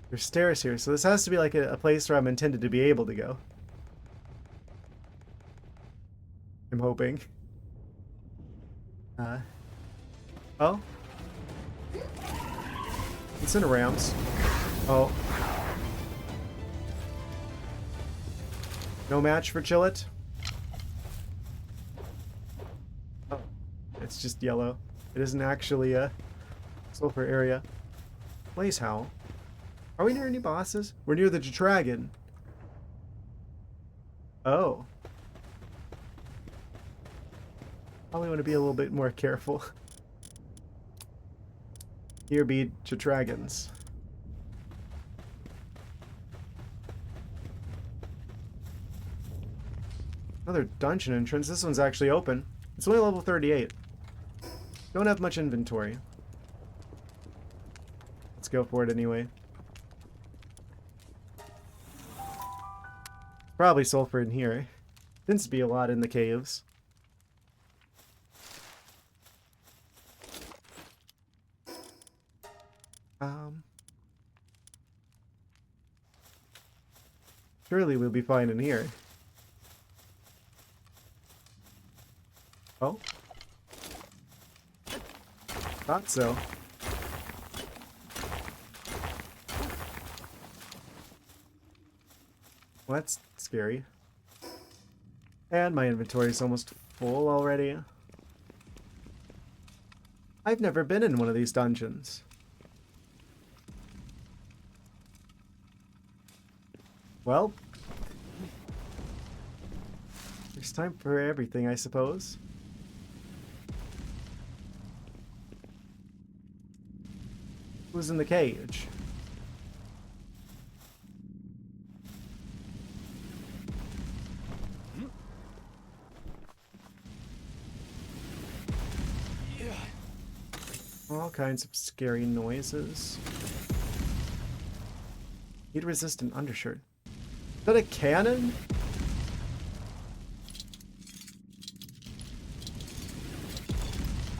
There's stairs here, so this has to be like a place where I'm intended to be able to go. I'm hoping. Oh. Incinerations. Oh. No match for Chillet? Oh, it's just yellow. It isn't actually a sulfur area. Blaze Howl. Are we near any bosses? We're near the Dragon. Oh. Probably want to be a little bit more careful. Here be Dragons. Another dungeon entrance. This one's actually open. It's only level 38. Don't have much inventory. Let's go for it anyway. Probably sulfur in here. Tends to be a lot in the caves. Surely we'll be fine in here. Oh. Thought so. Well, that's scary. And my inventory is almost full already. I've never been in one of these dungeons. Well, there's time for everything, I suppose. Who's in the cage? All kinds of scary noises. Heat-resistant undershirt. Is that a cannon?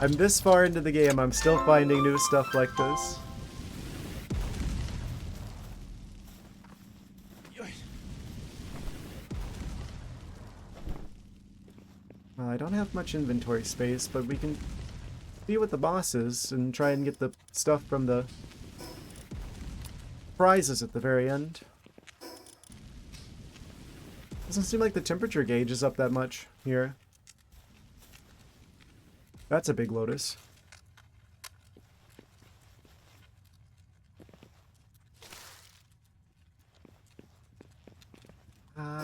I'm this far into the game, I'm still finding new stuff like this. Well, I don't have much inventory space, but we can be with the bosses and try and get the stuff from the prizes at the very end. Doesn't seem like the temperature gauge is up that much here. That's a big lotus.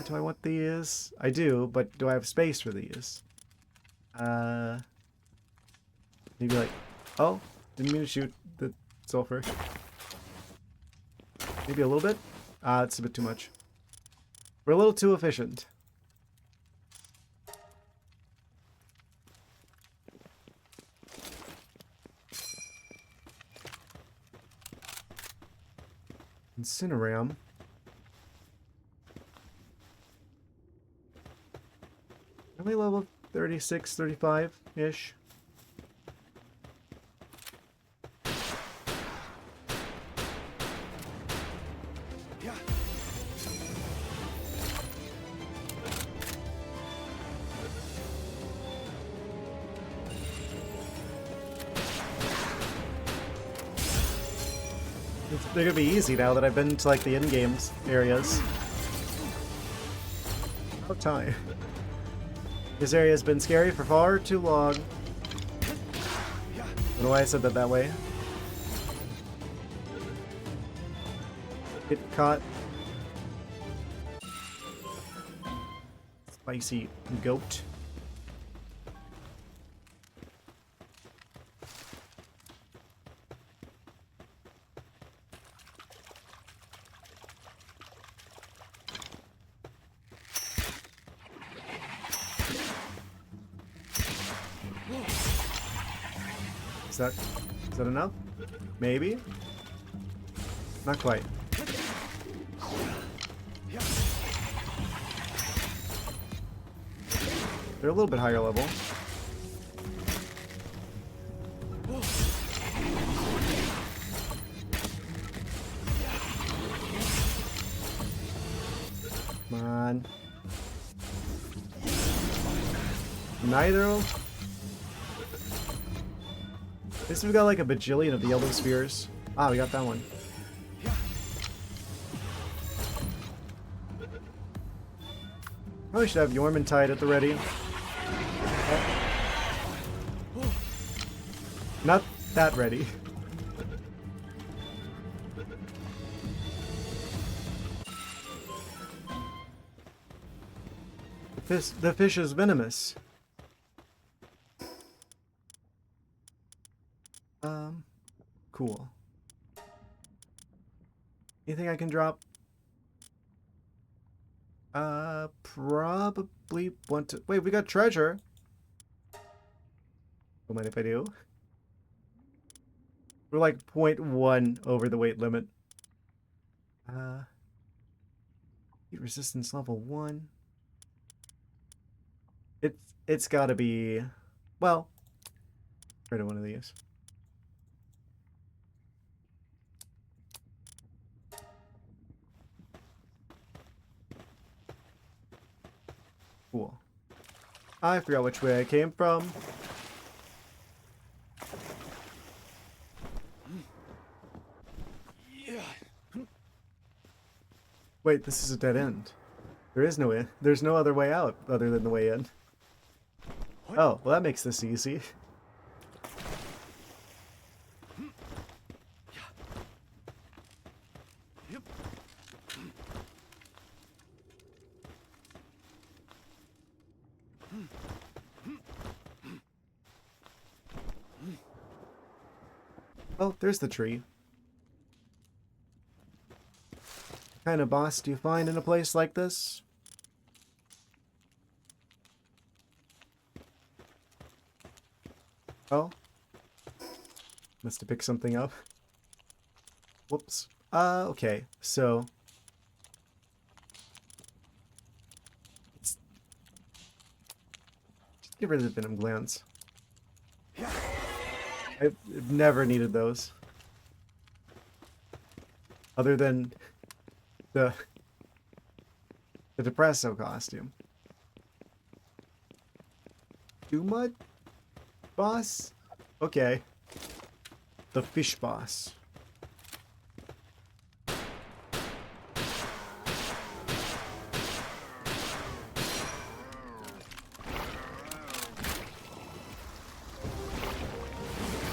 Do I want these? I do, but do I have space for these? Maybe like... Oh, didn't mean to shoot the sulfur. Maybe a little bit? It's a bit too much. We're a little too efficient. Incineram. Only level 36, 35-ish. They're gonna be easy now that I've been to like the end games areas. About time. This area has been scary for far too long. I don't know why I said that way. Get caught. Spicy goat. Is that enough? Maybe? Not quite. They're a little bit higher level. Come on. Neither of them? At least we've got like a bajillion of the yellow spheres. Ah, we got that one. Probably should have Yormantide at the ready. Not that ready. The fish is venomous. Cool. Anything I can drop? Probably want to... Wait, we got treasure. Don't mind if I do. We're like 0.1 over the weight limit. Heat resistance level 1. It's gotta be... Well, rid of one of these. Cool. I forgot which way I came from. Wait, this is a dead end. There is no in. There's no other way out other than the way in. Oh, well that makes this easy. Oh, there's the tree. What kind of boss do you find in a place like this? Oh. Must have picked something up. Whoops. Okay. So... Just get rid of the venom glands. I've never needed those. Other than the Depresso costume. Too much? Boss? Okay. The fish boss.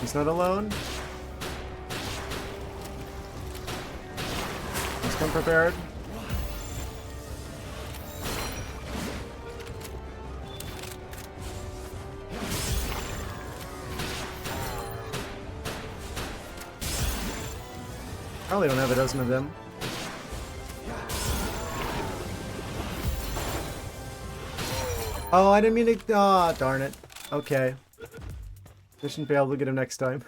He's not alone. He's come prepared. Probably don't have a dozen of them. Oh, I didn't mean to... Oh, darn it. Okay. Mission failed, we'll get him next time.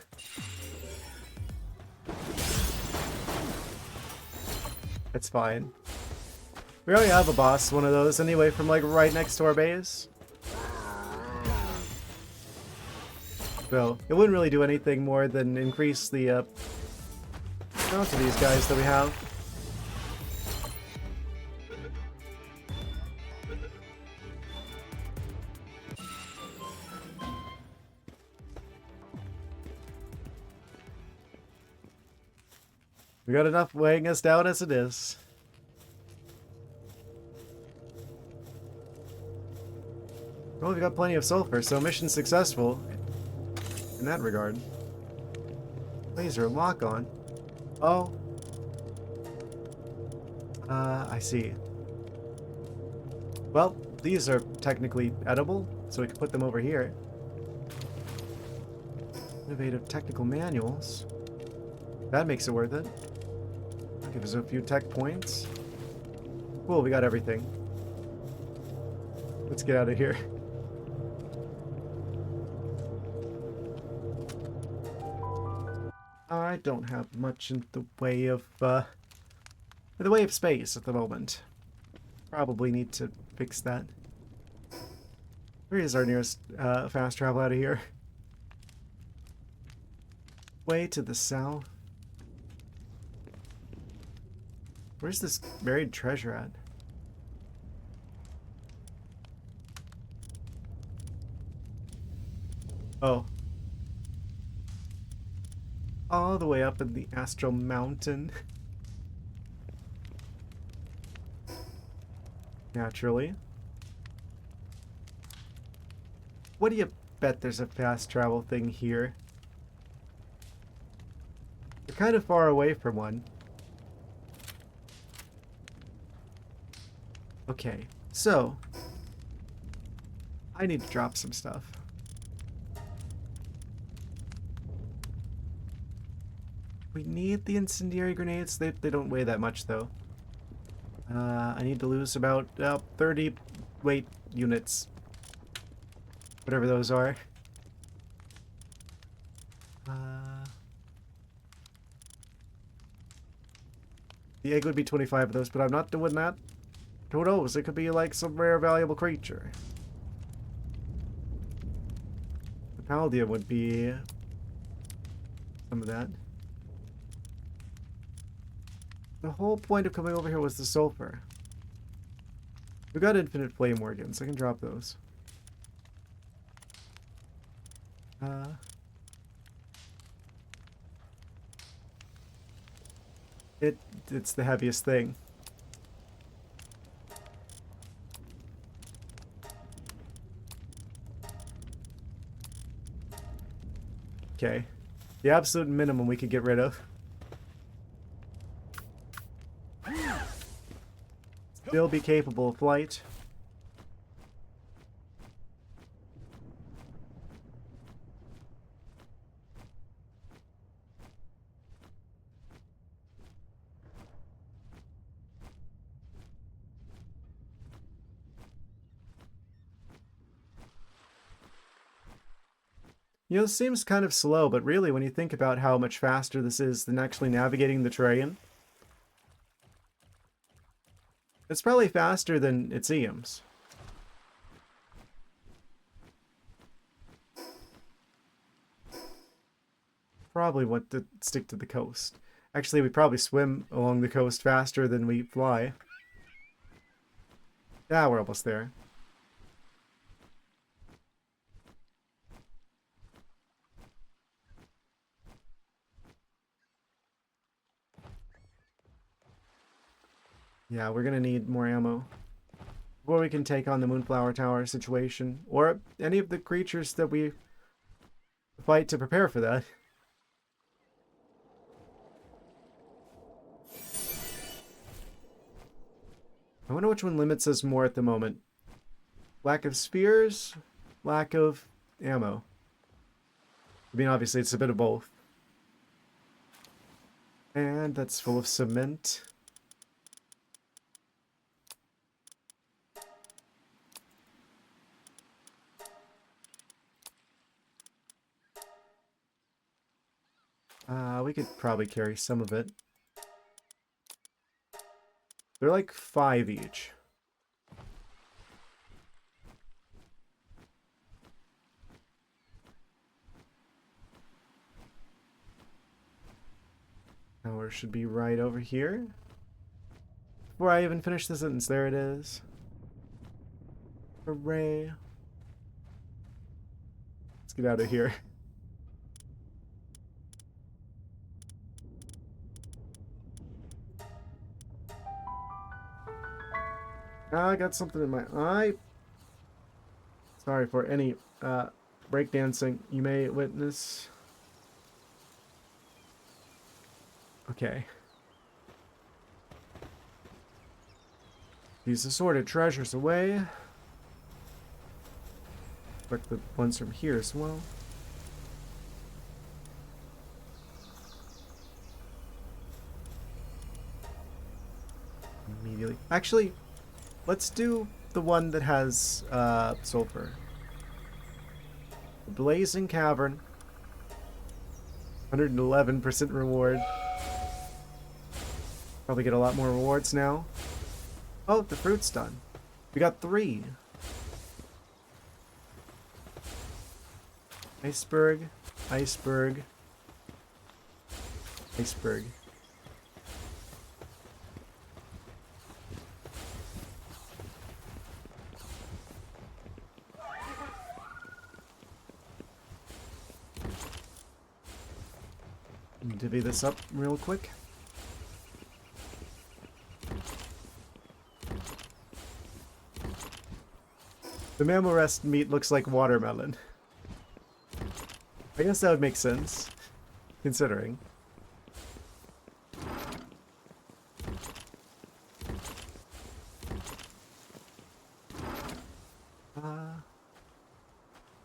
It's fine. We already have a boss, one of those anyway, from like right next to our base. So, it wouldn't really do anything more than increase the amount of these guys that we have. We got enough weighing us down as it is. Well, we got plenty of sulfur, so mission successful in that regard. Laser lock on. Oh. I see. Well, these are technically edible, so we can put them over here. Innovative technical manuals. That makes it worth it. Give us a few tech points. Cool, we got everything. Let's get out of here. I don't have much in the way of space at the moment. Probably need to fix that. Where is our nearest fast travel out of here? Way to the south. Where's this buried treasure at? Oh. All the way up in the Astral Mountain. Naturally. What do you bet there's a fast travel thing here? We're kind of far away from one. Okay, so I need to drop some stuff. We need the incendiary grenades. They don't weigh that much though. I need to lose about 30 weight units. Whatever those are. The egg would be 25 of those, but I'm not doing that. Who knows? It could be like some rare valuable creature. The Paldia would be some of that. The whole point of coming over here was the sulfur. We got infinite flame organs. I can drop those. It's the heaviest thing. Okay. The absolute minimum we could get rid of. Still be capable of flight. You know, this seems kind of slow, but really when you think about how much faster this is than actually navigating the terrain, it's probably faster than it seems. Probably want to stick to the coast. Actually, we probably swim along the coast faster than we fly. Yeah, we're almost there. Yeah, we're gonna need more ammo before we can take on the Moonflower Tower situation, or any of the creatures that we fight to prepare for that. I wonder which one limits us more at the moment. Lack of spheres, lack of ammo. I mean, obviously it's a bit of both. And that's full of cement. We could probably carry some of it. They're like 5 each. Tower should be right over here. Before I even finish the sentence, there it is. Hooray. Let's get out of here. I got something in my eye. Sorry for any breakdancing you may witness. Okay. These assorted treasures away. Collect the ones from here as well. Immediately. Actually, let's do the one that has sulfur. The Blazing Cavern. 111% reward. Probably get a lot more rewards now. Oh, the fruit's done. We got 3. Iceberg, iceberg, iceberg. Divvy this up real quick. The mammal rest meat looks like watermelon. I guess that would make sense, considering.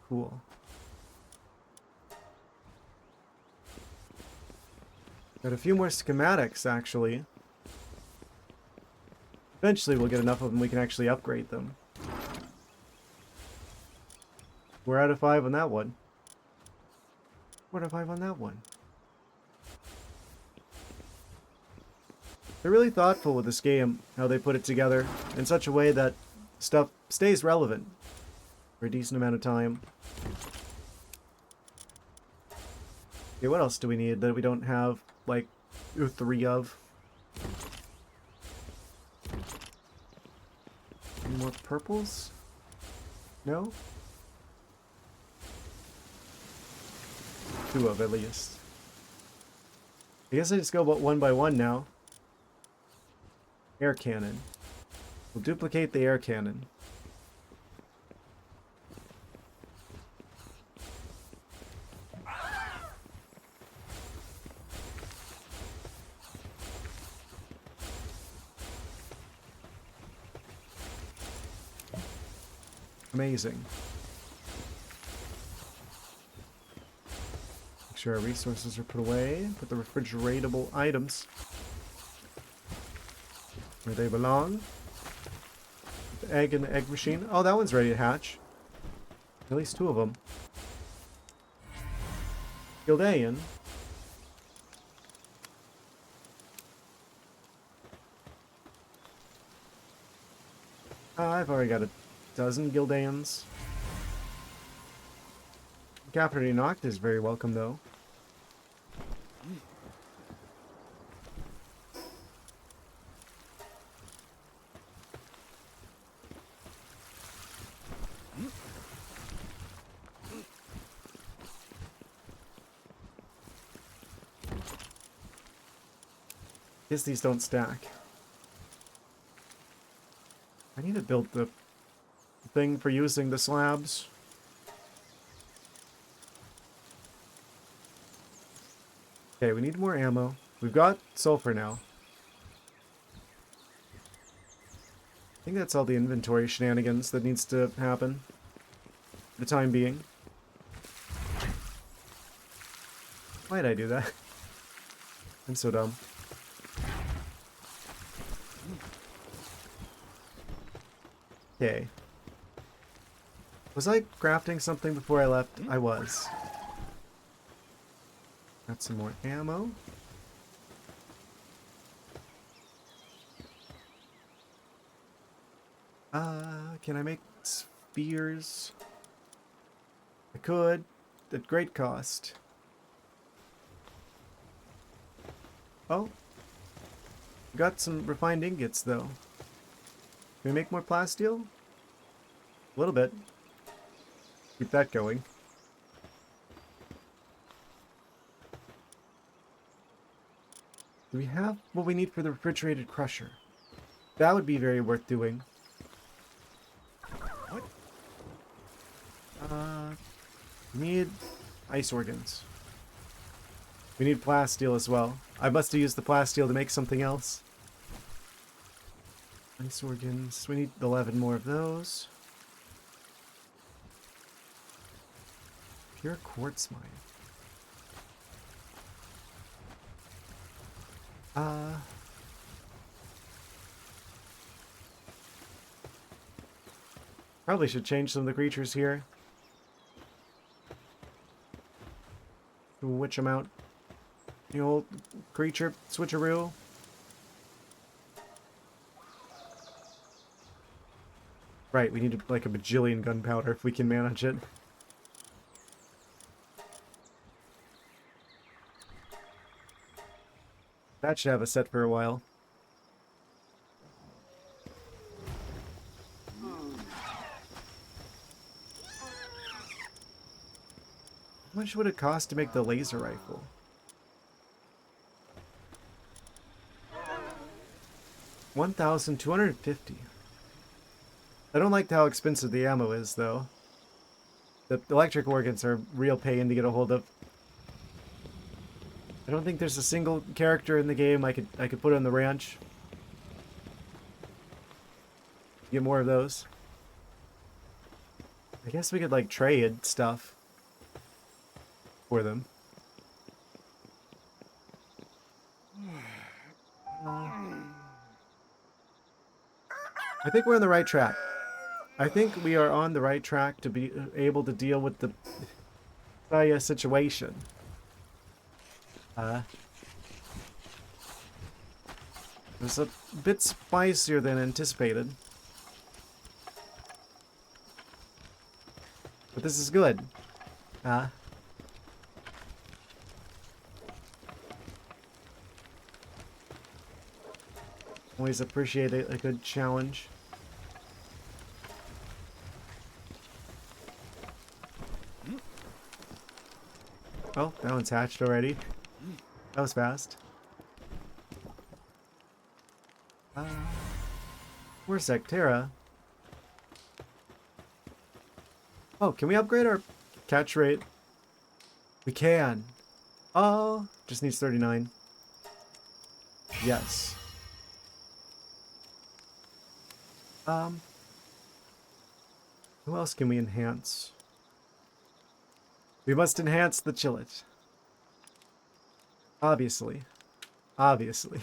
Cool. Got a few more schematics, actually. Eventually we'll get enough of them we can actually upgrade them. We're out of 5 on that one. 4 out of 5 on that one. They're really thoughtful with this game, how they put it together in such a way that stuff stays relevant for a decent amount of time. Okay, what else do we need that we don't have, like, 3 of? Any more purples? No? 2 of, at least. I guess I just go about 1 by 1 now. Air cannon. We'll duplicate the air cannon. Amazing. Make sure our resources are put away. Put the refrigeratable items where they belong. The egg in the egg machine. Oh, that one's ready to hatch. At least 2 of them. Gildean. I've already got a dozen Gildeans. Captain Noct is very welcome, though. Guess these don't stack. I need to build the thing for using the slabs. Okay, we need more ammo. We've got sulfur now. I think that's all the inventory shenanigans that needs to happen for the time being. Why'd I do that? I'm so dumb. Okay. Was I crafting something before I left? I was. Got some more ammo. Can I make spears? I could, at great cost. Oh. Got some refined ingots, though. Can we make more plasteel? A little bit. Keep that going. Do we have what we need for the refrigerated crusher? That would be very worth doing. What? We need ice organs. We need plasteel as well. I must have used the plasteel to make something else. Ice organs. We need 11 more of those. Pure quartz mine. Probably should change some of the creatures here. Switch them out. The old creature switcheroo. Right, we need like a bajillion gunpowder if we can manage it. That should have us set for a while. How much would it cost to make the laser rifle? $1,250. I don't like how expensive the ammo is, though. The electric organs are a real pain to get a hold of. I don't think there's a single character in the game I could put on the ranch. Get more of those. I guess we could like trade stuff for them. I think we're on the right track. I think we are on the right track to be able to deal with the situation. It's a bit spicier than anticipated. But this is good. Always appreciate a good challenge. Oh, that one's hatched already. That was fast. Where's Sectera? Oh, can we upgrade our catch rate? We can. Oh, just needs 39. Yes. Who else can we enhance? We must enhance the chillet. Obviously. Obviously.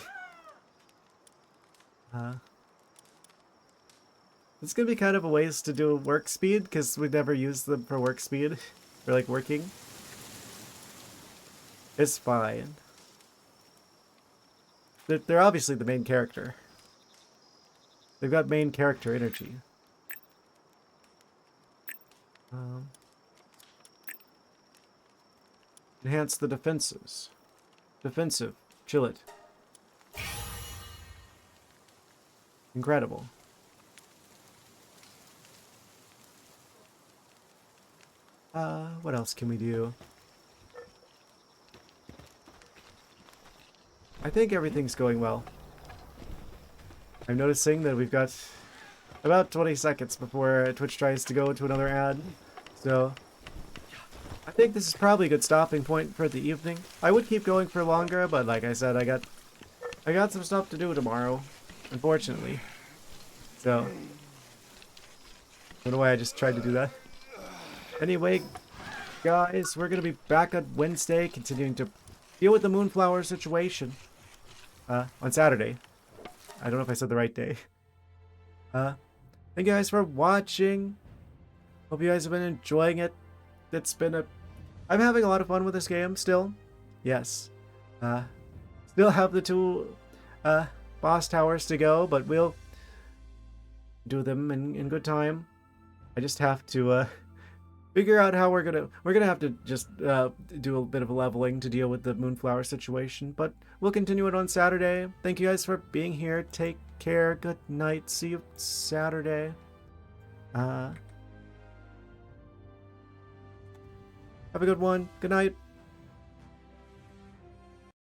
It's gonna be kind of a waste to do work speed because we never use them for work speed. For like working. It's fine. They're obviously the main character. They've got main character energy. Enhance the defenses. Defensive. Chillet. Incredible. What else can we do? I think everything's going well. I'm noticing that we've got about 20 seconds before Twitch tries to go to another ad. So, I think this is probably a good stopping point for the evening. I would keep going for longer, but like I said, I got some stuff to do tomorrow, unfortunately. So, I don't know why I just tried to do that. Anyway, guys, we're going to be back on Wednesday, continuing to deal with the Moonflower situation. On Saturday. I don't know if I said the right day. Thank you guys for watching. Hope you guys have been enjoying it. I'm having a lot of fun with this game still. Yes. Still have the 2 boss towers to go, but we'll do them in good time. I just have to figure out how we're gonna have to just do a bit of a leveling to deal with the Moonflower situation, but we'll continue it on Saturday. Thank you guys for being here. Take care. Good night. See you Saturday. Have a good one. Good night.